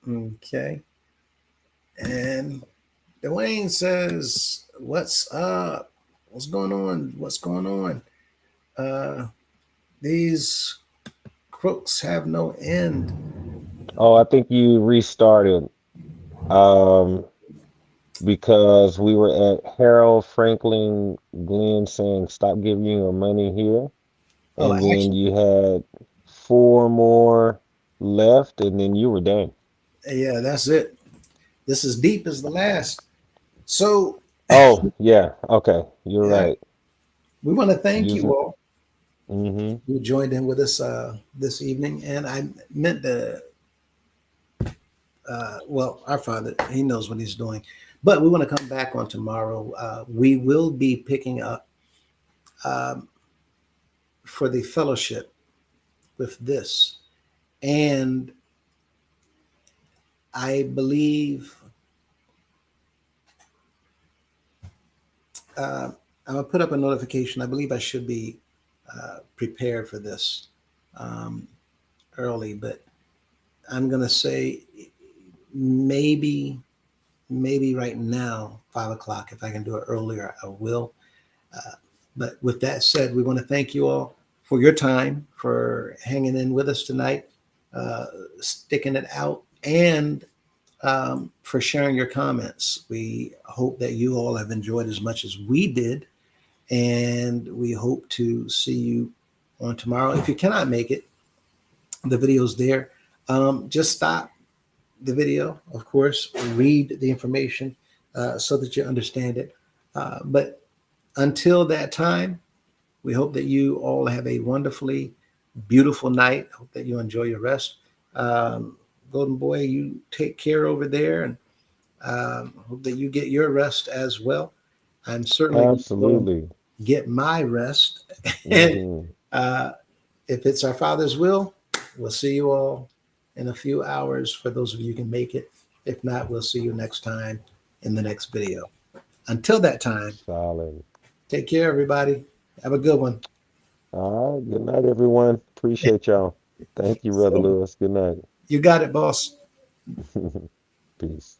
[SPEAKER 1] okay. And Dwayne says, "What's up? What's going on? What's going on? Uh, these crooks have no end.
[SPEAKER 2] Oh, I think you restarted um, because we were at Harold Franklin Glenn saying, "Stop giving you your money here,"
[SPEAKER 1] Oh,
[SPEAKER 2] and then
[SPEAKER 1] actually,
[SPEAKER 2] you had four more left, and then you were done.
[SPEAKER 1] yeah, that's it. This is deep as the last. So,
[SPEAKER 2] Oh, yeah. Okay. You're
[SPEAKER 1] yeah,
[SPEAKER 2] right.
[SPEAKER 1] we want to thank
[SPEAKER 2] Use
[SPEAKER 1] you
[SPEAKER 2] it.
[SPEAKER 1] all
[SPEAKER 2] Mm-hmm.
[SPEAKER 1] who joined in with us this evening. And I meant to, well, our Father, He knows what He's doing. But we want to come back on tomorrow. We will be picking up um, for the fellowship with this. And I believe uh, I'm going to put up a notification. I believe I should be prepared for this um, early, but I'm going to say maybe, maybe right now, 5 o'clock. If I can do it earlier, I will. Uh, but with that said, we want to thank you all for your time, for hanging in with us tonight, uh, sticking it out, and for sharing your comments. We hope that you all have enjoyed as much as we did, and we hope to see you on tomorrow. If you cannot make it, the video's there. Just stop the video, of course, read the information so that you understand it. But until that time, we hope that you all have a wonderfully beautiful night. Hope that you enjoy your rest. Golden Boy, you take care over there, and hope that you get your rest as well. I'm certainly going to go and
[SPEAKER 2] Absolutely.
[SPEAKER 1] get my rest. And
[SPEAKER 2] Mm-hmm.
[SPEAKER 1] uh, if it's our Father's will, we'll see you all in a few hours for those of you who can make it. If not, we'll see you next time in the next video. Until that time,
[SPEAKER 2] Solid.
[SPEAKER 1] take care, everybody. Have a good one.
[SPEAKER 2] All right. Good night, everyone. Appreciate y'all. Thank you, Brother
[SPEAKER 1] So,
[SPEAKER 2] Lewis. Good night.
[SPEAKER 1] you got it, boss.
[SPEAKER 2] Peace.